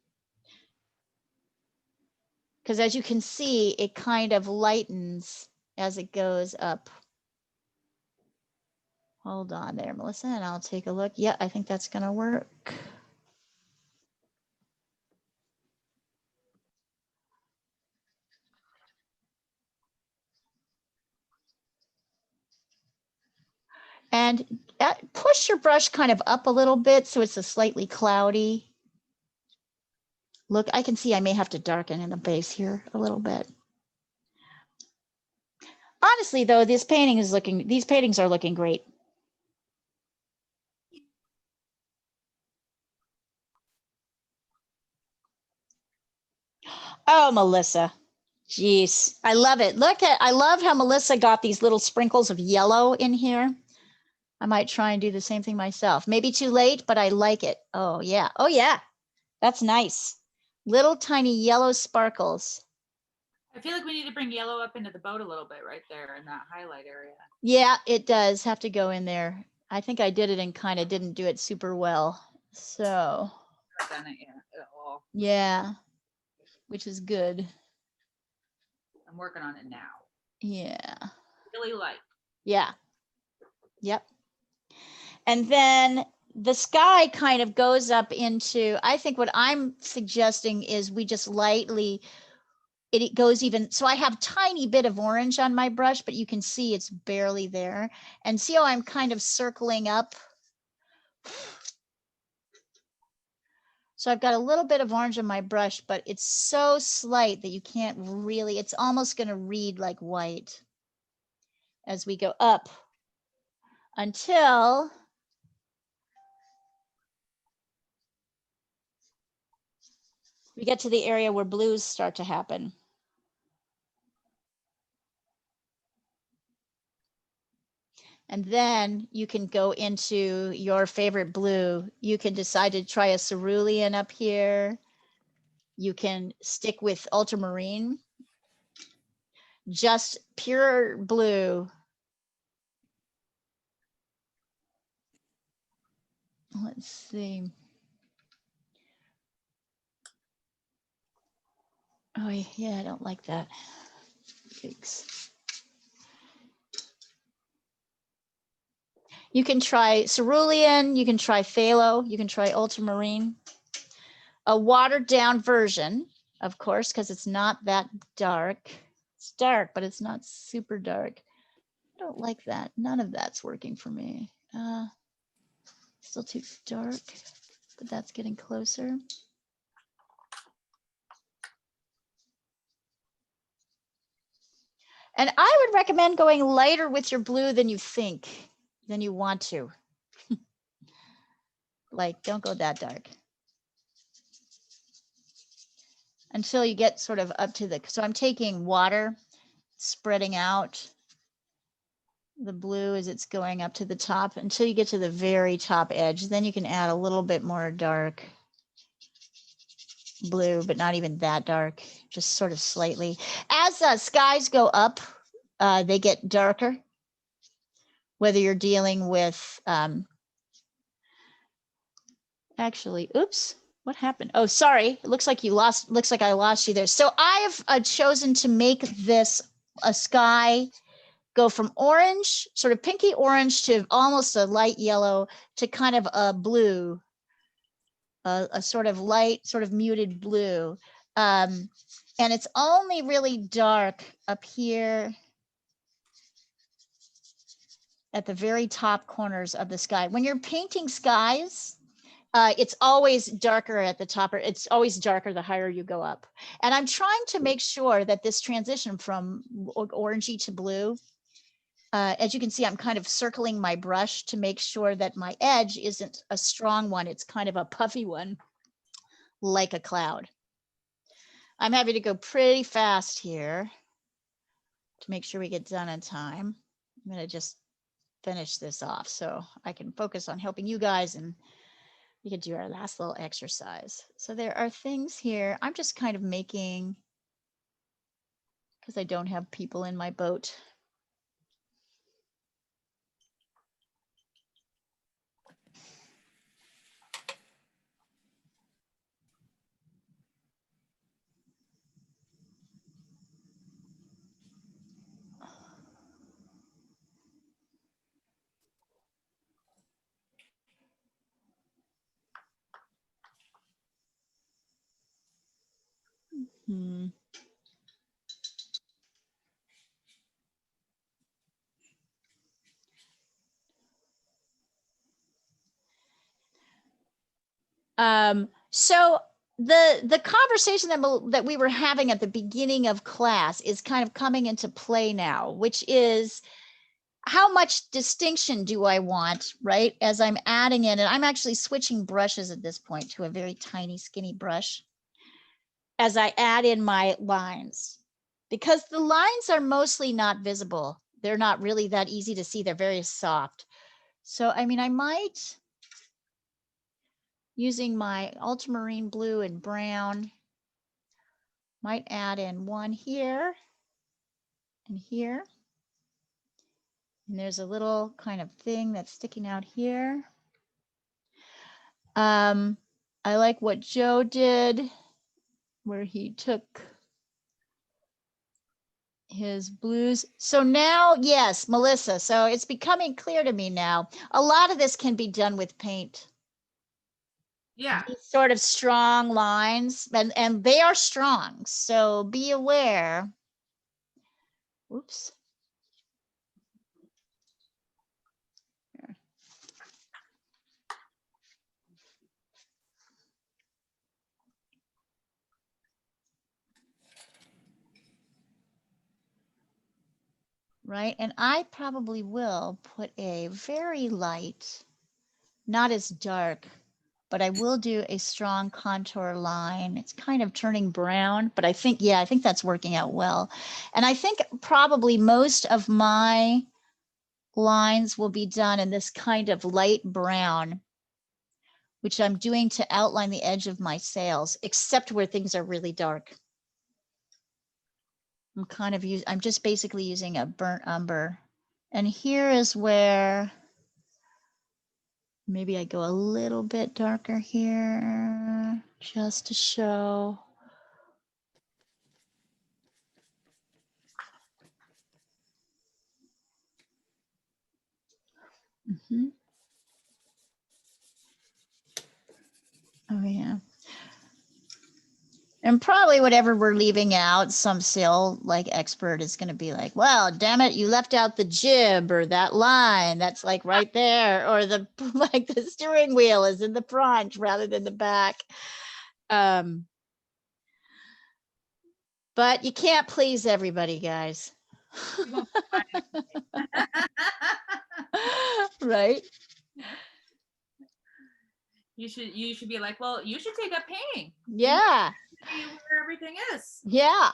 Because as you can see, it kind of lightens as it goes up. Hold on there, Melissa, and I'll take a look. Yeah, I think that's gonna work. And push your brush kind of up a little bit so it's a slightly cloudy look. I can see I may have to darken in the base here a little bit. Honestly, though, these paintings are looking great. Oh, Melissa. Jeez, I love it. I love how Melissa got these little sprinkles of yellow in here. I might try and do the same thing myself. Maybe too late, but I like it. Oh yeah. Oh yeah. That's nice. Little tiny yellow sparkles.
I feel like we need to bring yellow up into the boat a little bit right there in that highlight area.
Yeah, it does have to go in there. I think I did it and kind of didn't do it super well. So
Done it yet at all.
yeah, which is good.
I'm working on it now.
Yeah.
Really light.
Yeah. Yep. And then the sky kind of goes up into, I think what I'm suggesting is we just lightly, it goes even, so I have a tiny bit of orange on my brush, but you can see it's barely there. And see how I'm kind of circling up? So I've got a little bit of orange on my brush, but it's so slight that you can't really, it's almost going to read like white as we go up until we get to the area where blues start to happen. And then you can go into your favorite blue. You can decide to try a cerulean up here. You can stick with ultramarine. Just pure blue. Let's see. Oh, yeah, I don't like that. Yikes. You can try cerulean, you can try phthalo, you can try ultramarine. A watered down version, of course, because it's not that dark. It's dark, but it's not super dark. I don't like that. None of that's working for me. Still too dark, but that's getting closer. And I would recommend going lighter with your blue than you want to. Like, don't go that dark. Until you get sort of up to so I'm taking water, spreading out the blue as it's going up to the top until you get to the very top edge. Then you can add a little bit more dark blue, but not even that dark, just sort of slightly. As skies go up, they get darker. Whether you're dealing with, actually, oops, what happened? Oh, sorry. It looks like I lost you there. So I've chosen to make this a sky go from orange, sort of pinky orange, to almost a light yellow, to kind of a blue, a sort of light, sort of muted blue. And it's only really dark up here at the very top corners of the sky. When you're painting skies, it's always darker at the top, or it's always darker the higher you go up. And I'm trying to make sure that this transition from orangey to blue, as you can see, I'm kind of circling my brush to make sure that my edge isn't a strong one. It's kind of a puffy one, like a cloud. I'm happy to go pretty fast here to make sure we get done in time. I'm going to just finish this off so I can focus on helping you guys, and we could do our last little exercise. So there are things here. I'm just kind of making, because I don't have people in my boat. Hmm. So the conversation that we were having at the beginning of class is kind of coming into play now, which is how much distinction do I want, right? As I'm adding in, and I'm actually switching brushes at this point to a very tiny, skinny brush as I add in my lines, because the lines are mostly not visible. They're not really that easy to see. They're very soft. So, I mean, I might, using my ultramarine blue and brown, might add in one here and here. And there's a little kind of thing that's sticking out here. I like what Joe did, where he took his blues. So now, yes, Melissa, so it's becoming clear to me now. A lot of this can be done with paint.
Yeah.
These sort of strong lines, and they are strong, so be aware. Oops. Here. Right, and I probably will put a very light, not as dark, but I will do a strong contour line. It's kind of turning brown, but I think, yeah, I think that's working out well. And I think probably most of my lines will be done in this kind of light brown, which I'm doing to outline the edge of my sails, except where things are really dark. I'm just basically using a burnt umber. And here is where maybe I go a little bit darker here just to show. Mm-hmm. Oh, yeah. And probably whatever we're leaving out, some sail like expert is going to be like, well, damn it, you left out the jib or that line that's like right there, or the like the steering wheel is in the front rather than the back. But you can't please everybody, guys.
You won't find it.
Right?
You should be like, well, you should take up painting.
Yeah.
See where everything is.
Yeah.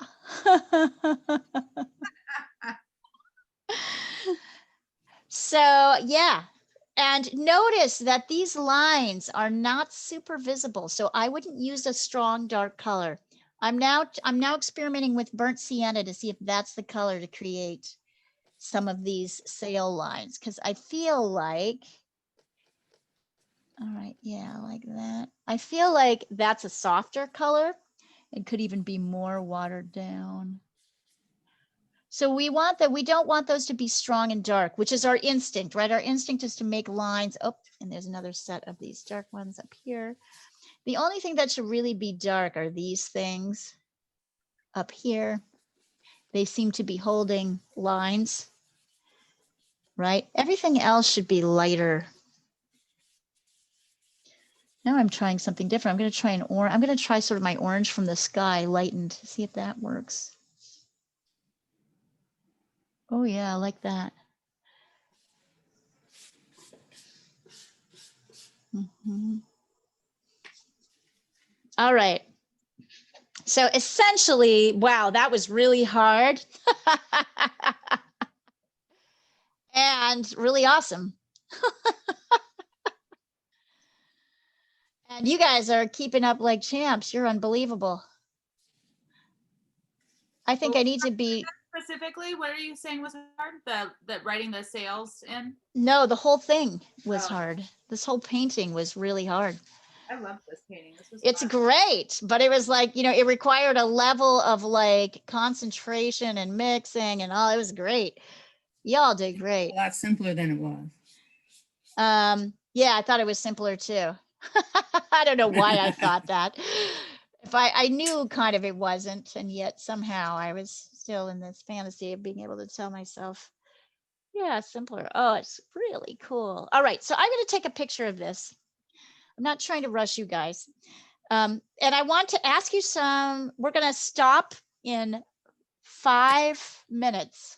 So, yeah. And notice that these lines are not super visible. So I wouldn't use a strong dark color. I'm now experimenting with burnt sienna to see if that's the color to create some of these sail lines, because I feel like, all right, yeah, like that. I feel like that's a softer color. It could even be more watered down. So we don't want those to be strong and dark, which is our instinct, right? Our instinct is to make lines. Oh, and there's another set of these dark ones up here. The only thing that should really be dark are these things up here. They seem to be holding lines, right? Everything else should be lighter. Now I'm trying something different. I'm going to try an orange. I'm going to try sort of my orange from the sky lightened, see if that works. Oh yeah, I like that. All right. So essentially, wow, that was really hard and really awesome. And you guys are keeping up like champs. You're unbelievable. I think I need to be.
Specifically, what are you saying was hard? The writing the sails in?
No, the whole thing was hard. This whole painting was really hard.
I love this painting. This was
It's
fun.
great, but it was like, you know, it required a level of like concentration and mixing and all. It was great. Y'all did great.
A lot simpler than it was.
Yeah, I thought it was simpler too. I don't know why I thought that. If I knew kind of it wasn't, and yet somehow I was still in this fantasy of being able to tell myself, yeah, simpler. Oh, it's really cool. All right, so I'm going to take a picture of this. I'm not trying to rush you guys. And I want to ask you we're going to stop in 5 minutes.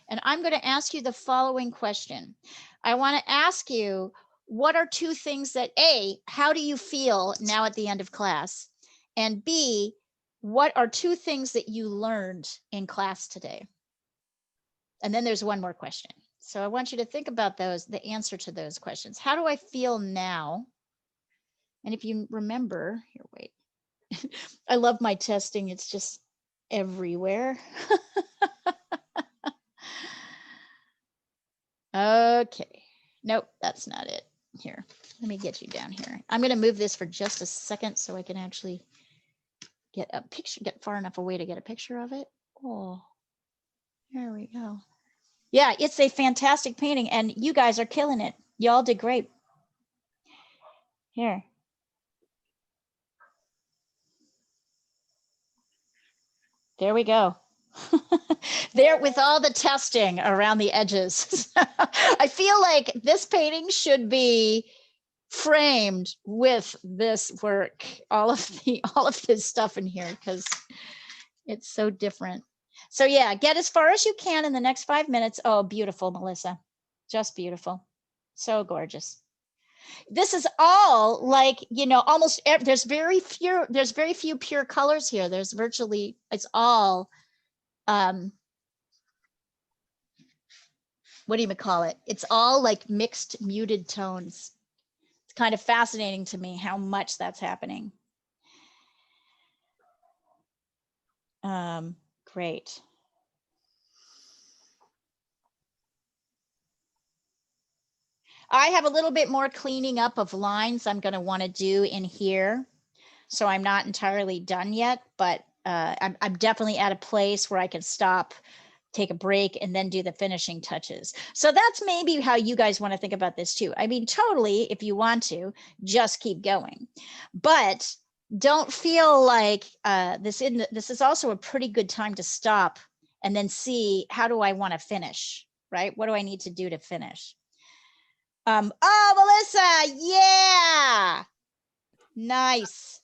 And I'm going to ask you the following question. I want to ask you, what are 2 things that A, how do you feel now at the end of class? And B, what are 2 things that you learned in class today? And then there's one more question. So I want you to think about the answer to those questions. How do I feel now? And if you remember, here, wait. I love my testing. It's just everywhere. Okay. Nope, that's not it. Here, let me get you down here. I'm going to move this for just a second so I can actually get a picture, get far enough away to get a picture of it. Oh, there we go. Yeah, it's a fantastic painting and you guys are killing it. Y'all did great. Here. There we go. There with all the testing around the edges. I feel like this painting should be framed with this work, all of this stuff in here, because it's so different. So yeah, get as far as you can in the next 5 minutes. Oh, beautiful, Melissa. Just beautiful. So gorgeous. This is all like, you know, almost there's very few pure colors here. There's virtually, it's all what do you call it? It's all like mixed muted tones. It's kind of fascinating to me how much that's happening. Great. I have a little bit more cleaning up of lines I'm going to want to do in here. So I'm not entirely done yet, but I'm definitely at a place where I can stop, take a break, and then do the finishing touches. So that's maybe how you guys want to think about this too. I mean, totally, if you want to, just keep going. But don't feel like this is also a pretty good time to stop and then see, how do I want to finish, right? What do I need to do to finish? Oh, Melissa, yeah, nice.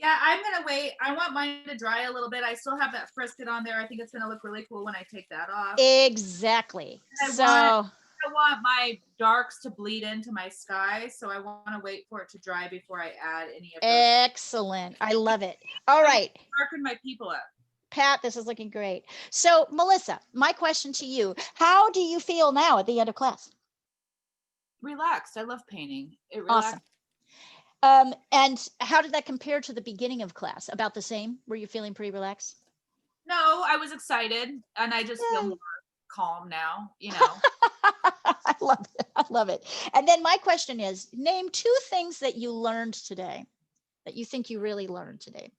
Yeah, I'm gonna wait. I want mine to dry a little bit. I still have that frisket on there. I think it's gonna look really cool when I take that off.
Exactly.
I
So
I want my darks to bleed into my sky, so I want to wait for it to dry before I add any of those.
excellent. I love it. All right.
Darken my people up.
Pat, this is looking great. So Melissa, my question to you, how do you feel now at the end of class?
Relaxed. I love painting. It relaxed.
Awesome. And how did that compare to the beginning of class? About the same? Were you feeling pretty relaxed?
No, I was excited, and I just feel more calm now, you know.
I love it. I love it. And then my question is, name 2 things that you learned today, that you think you really learned today.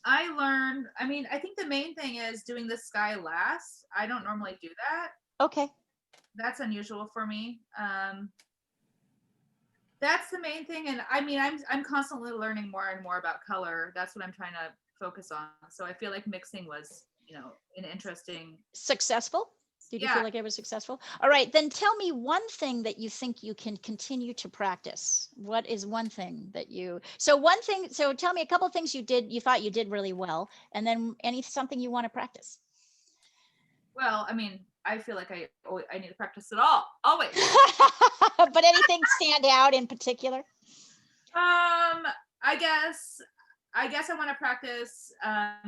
I learned, I mean, I think the main thing is doing the sky last. I don't normally do that.
Okay.
That's unusual for me. That's the main thing. And I mean, I'm constantly learning more and more about color. That's what I'm trying to focus on. So I feel like mixing was, you know, an interesting.
Successful? Did you feel like it was successful? All right, then tell me one thing that you think you can continue to practice. What is one thing that you, so tell me a couple of things you thought you did really well, and then something you want to practice.
Well, I mean, I feel like I need to practice it all, always.
But anything stand out in particular?
I guess I want to practice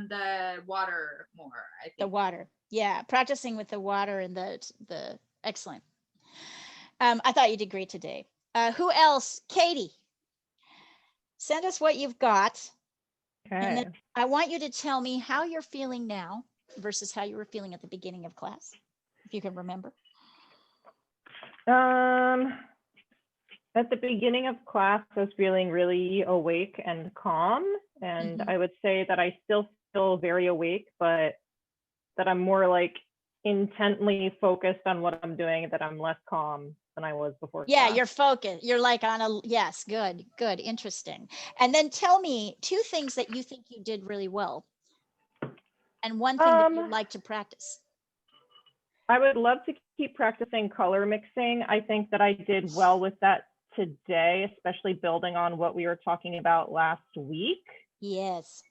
the water more. I think.
The water. Yeah, practicing with the water and the excellent. I thought you did great today. Who else? Katie, send us what you've got.
Okay.
And then I want you to tell me how you're feeling now versus how you were feeling at the beginning of class, if you can remember.
At the beginning of class, I was feeling really awake and calm. And I would say that I still feel very awake, but that I'm more like intently focused on what I'm doing, that I'm less calm than I was before.
Yeah,
class.
you're focused. You're like on a, yes, good, interesting. And then tell me 2 things that you think you did really well. And one thing that you'd like to practice.
I would love to keep practicing color mixing. I think that I did well with that today, especially building on what we were talking about last week.
Yes.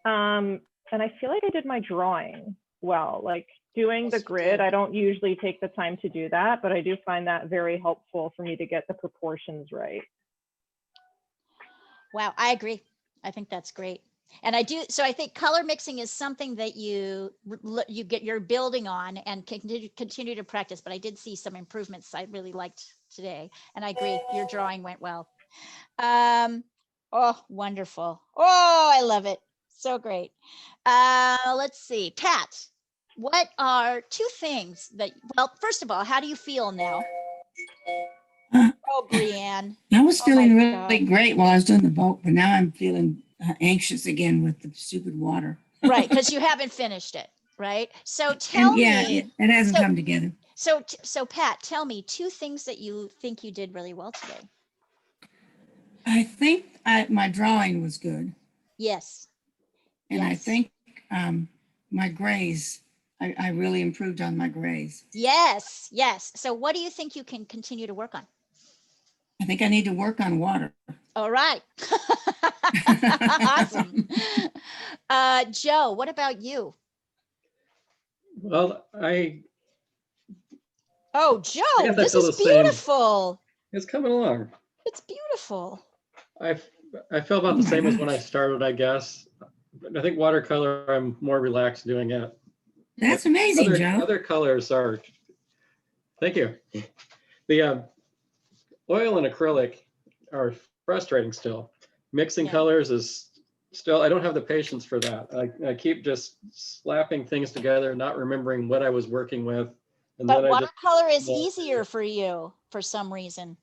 And I feel like I did my drawing well, like doing the grid. I don't usually take the time to do that, but I do find that very helpful for me to get the proportions right.
Wow, I agree. I think that's great. And I do, so I think color mixing is something that you're building on and continue to practice, but I did see some improvements I really liked today. And I agree, your drawing went well. Oh, wonderful. Oh, I love it. So great. Let's see, Pat, what are 2 things that, well, first of all, how do you feel now? Oh, Brianne.
I was feeling really great while I was doing the boat, but now I'm feeling anxious again with the stupid water.
Right, because you haven't finished it, right? So tell me.
Yeah, it hasn't come together.
So Pat, tell me 2 things that you think you did really well today.
I think my drawing was good.
Yes.
And I think my grays, I really improved on my grays.
Yes, yes. So what do you think you can continue to work on?
I think I need to work on water.
All right. Awesome. Joe, what about you?
Well,
Oh, Joe, this is beautiful.
It's coming along.
It's beautiful.
I feel about the same as when I started, I guess. I think watercolor, I'm more relaxed doing it.
That's amazing, Joe.
Other colors are, thank you. The oil and acrylic are frustrating still. Mixing colors is still, I don't have the patience for that. I keep just slapping things together, not remembering what I was working with. And
but watercolor is easier for you for some reason.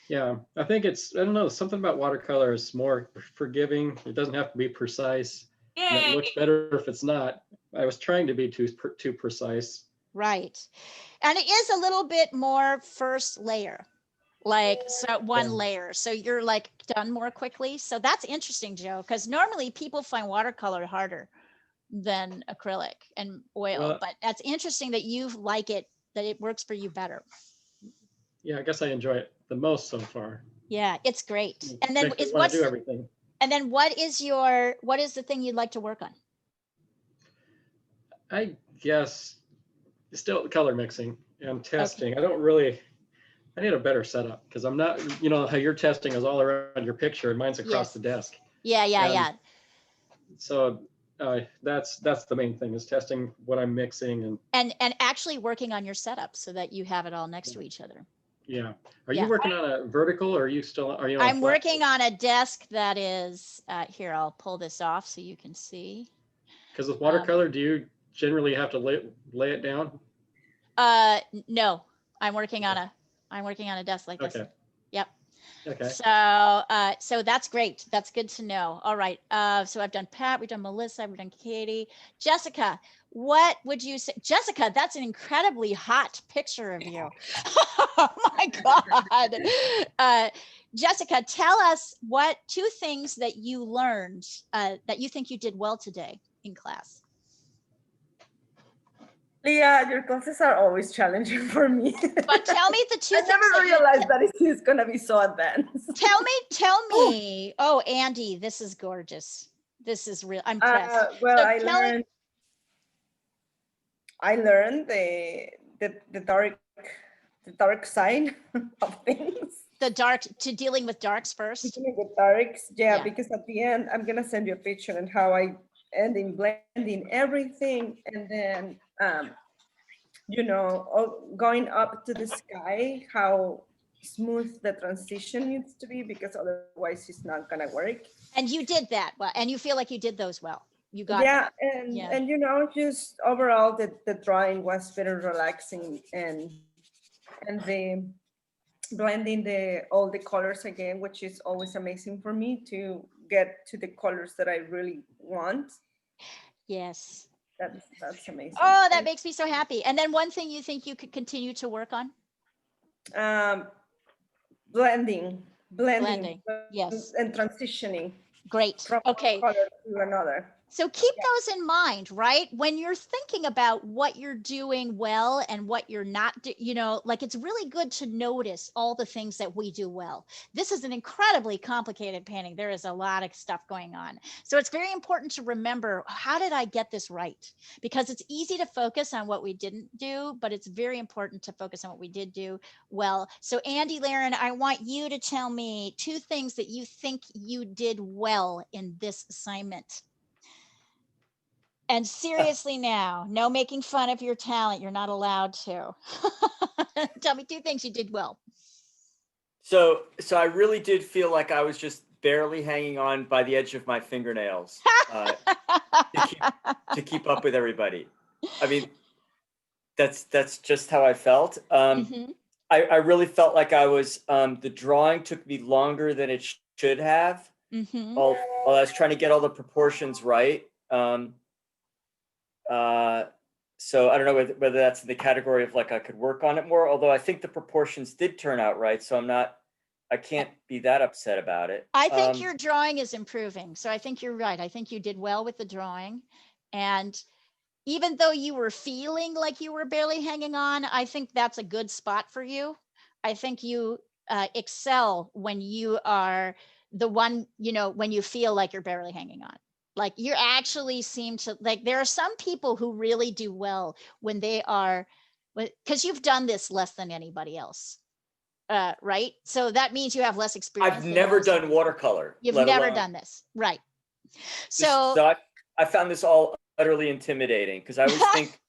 Yeah, I think it's, I don't know, something about watercolor is more forgiving. It doesn't have to be precise. And it looks better if it's not. I was trying to be too precise.
Right. And it is a little bit more first layer, like one layer. So you're like done more quickly. So that's interesting, Joe, because normally people find watercolor harder than acrylic and oil, but that's interesting that you like it, that it works for you better.
Yeah, I guess I enjoy it the most so far.
Yeah, it's great. And then
do everything.
And then what is the thing you'd like to work on?
I guess still color mixing and testing. Okay. I need a better setup because I'm not, you know, how your testing is all around your picture and mine's across the desk.
Yeah.
So that's the main thing, is testing what I'm mixing and
actually working on your setup so that you have it all next to each other.
Yeah. Are you working on a vertical, or are you on
I'm working on a desk that is, here, I'll pull this off so you can see.
Because with watercolor, do you generally have to lay it down?
No, I'm working on a desk like this.
Okay.
Yep.
Okay.
So that's great. That's good to know. All right. So I've done Pat, we've done Melissa, we've done Katie. Jessica, what would you say? Jessica, that's an incredibly hot picture of you. Oh my God. Jessica, tell us what 2 things that you learned that you think you did well today in class.
Yeah, your classes are always challenging for me.
But tell me the 2
I
things.
never realized that it's going to be so advanced.
Tell me. Oh, Andy, this is gorgeous. This is real. I'm impressed.
Well,
So
I learned the dark side of things.
Dealing with darks first.
Dealing with darks, yeah, because at the end, I'm gonna send you a picture and how I end in blending everything, and then you know, going up to the sky, how smooth the transition needs to be, because otherwise it's not gonna work.
And you did that well, and you feel like you did those well. You got
and you know, just overall the drawing was very relaxing, and the blending all the colors again, which is always amazing for me to get to the colors that I really want.
Yes.
That's amazing.
Oh, that makes me so happy. And then one thing you think you could continue to work on?
Blending.
Yes.
And transitioning.
Great.
From
okay.
one color to another.
So keep those in mind, right? When you're thinking about what you're doing well and what you're not, you know, like, it's really good to notice all the things that we do well. This is an incredibly complicated painting. There is a lot of stuff going on. So it's very important to remember, how did I get this right? Because it's easy to focus on what we didn't do, but it's very important to focus on what we did do well. So Andy Laren, I want you to tell me 2 things that you think you did well in this assignment. And seriously now, no making fun of your talent. You're not allowed to. Tell me 2 things you did well.
So I really did feel like I was just barely hanging on by the edge of my fingernails to keep up with everybody. I mean, that's just how I felt. I really felt like I was, the drawing took me longer than it should have. While I was trying to get all the proportions right. So I don't know whether that's in the category of like I could work on it more, although I think the proportions did turn out right. So I can't be that upset about it.
I think your drawing is improving. So I think you're right. I think you did well with the drawing. And even though you were feeling like you were barely hanging on, I think that's a good spot for you. I think you excel when you are the one, you know, when you feel like you're barely hanging on. Like, you actually seem to, like, there are some people who really do well when they are, because you've done this less than anybody else, right? So that means you have less experience.
I've never done watercolor.
You've never done this, right? So
I found this all utterly intimidating, because I always think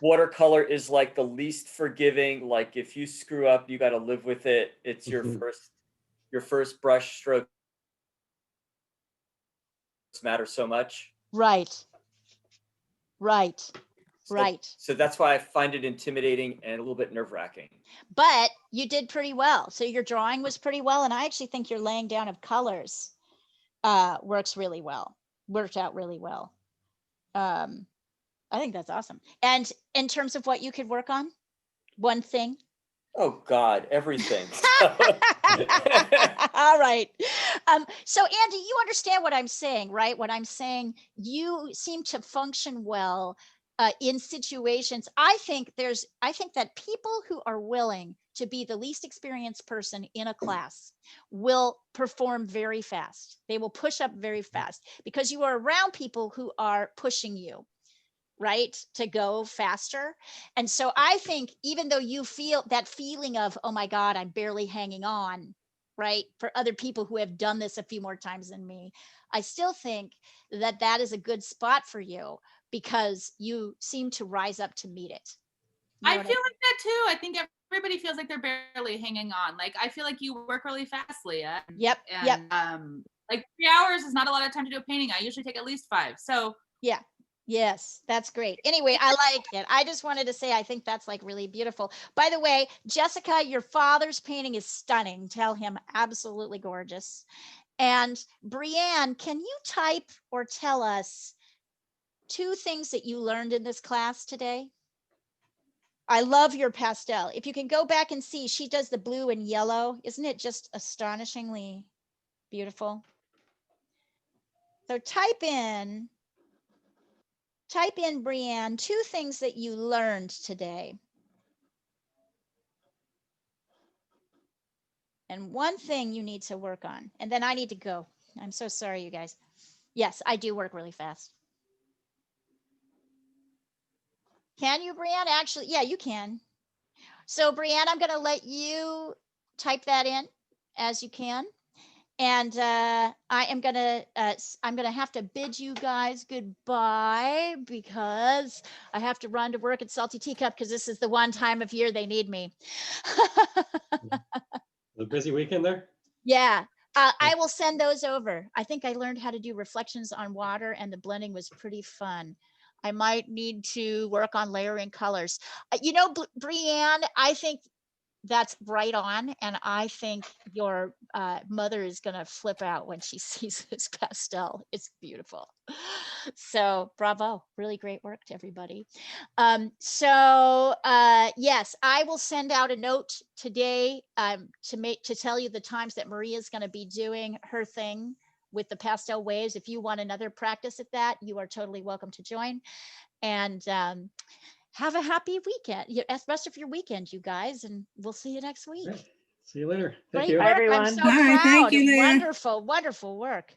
watercolor is like the least forgiving. Like, if you screw up, you got to live with it. It's your first brush stroke matter so much.
Right.
So that's why I find it intimidating and a little bit nerve-wracking.
But you did pretty well. So your drawing was pretty well, and I actually think your laying down of colors worked out really well. I think that's awesome. And in terms of what you could work on, one thing.
Oh God, everything.
All right. So Andy, you understand what I'm saying, right? What I'm saying, you seem to function well in situations. I think that people who are willing to be the least experienced person in a class will perform very fast. They will push up very fast because you are around people who are pushing you, right, to go faster. And so I think even though you feel that feeling of, oh my God, I'm barely hanging on, right, for other people who have done this a few more times than me, I still think that that is a good spot for you because you seem to rise up to meet it. You know
I
what
feel like that too. I think everybody feels like they're barely hanging on. Like I feel like you work really fast, Leah.
Yep.
And like 3 hours is not a lot of time to do a painting. I usually take at least 5. So
yeah. Yes, that's great. Anyway, I like it. I just wanted to say, I think that's like really beautiful. By the way, Jessica, your father's painting is stunning. Tell him, absolutely gorgeous. And Brianne, can you type or tell us 2 things that you learned in this class today? I love your pastel. If you can go back and see, she does the blue and yellow. Isn't it just astonishingly beautiful? So type in, Brianne, 2 things that you learned today. And 1 thing you need to work on. And then I need to go. I'm so sorry, you guys. Yes, I do work really fast. Can you, Brianne? Actually, yeah, you can. So Brianne, I'm going to let you type that in as you can. And I'm going to have to bid you guys goodbye because I have to run to work at Salty Teacup because this is the one time of year they need me.
The busy weekend there?
Yeah. I will send those over. I think I learned how to do reflections on water and the blending was pretty fun. I might need to work on layering colors. You know, Brianne, I think that's right on. And I think your mother is going to flip out when she sees this pastel. It's beautiful. So bravo, really great work to everybody. Yes, I will send out a note today to tell you the times that Maria is going to be doing her thing with the pastel waves. If you want another practice at that, you are totally welcome to join. And have a happy weekend. Rest of your weekend, you guys, and we'll see you next week.
Yeah. See you later. Thank
Great
you.
work.
Bye,
I'm
everyone.
so
Bye.
proud.
Thank you, Leah.
Wonderful, wonderful work.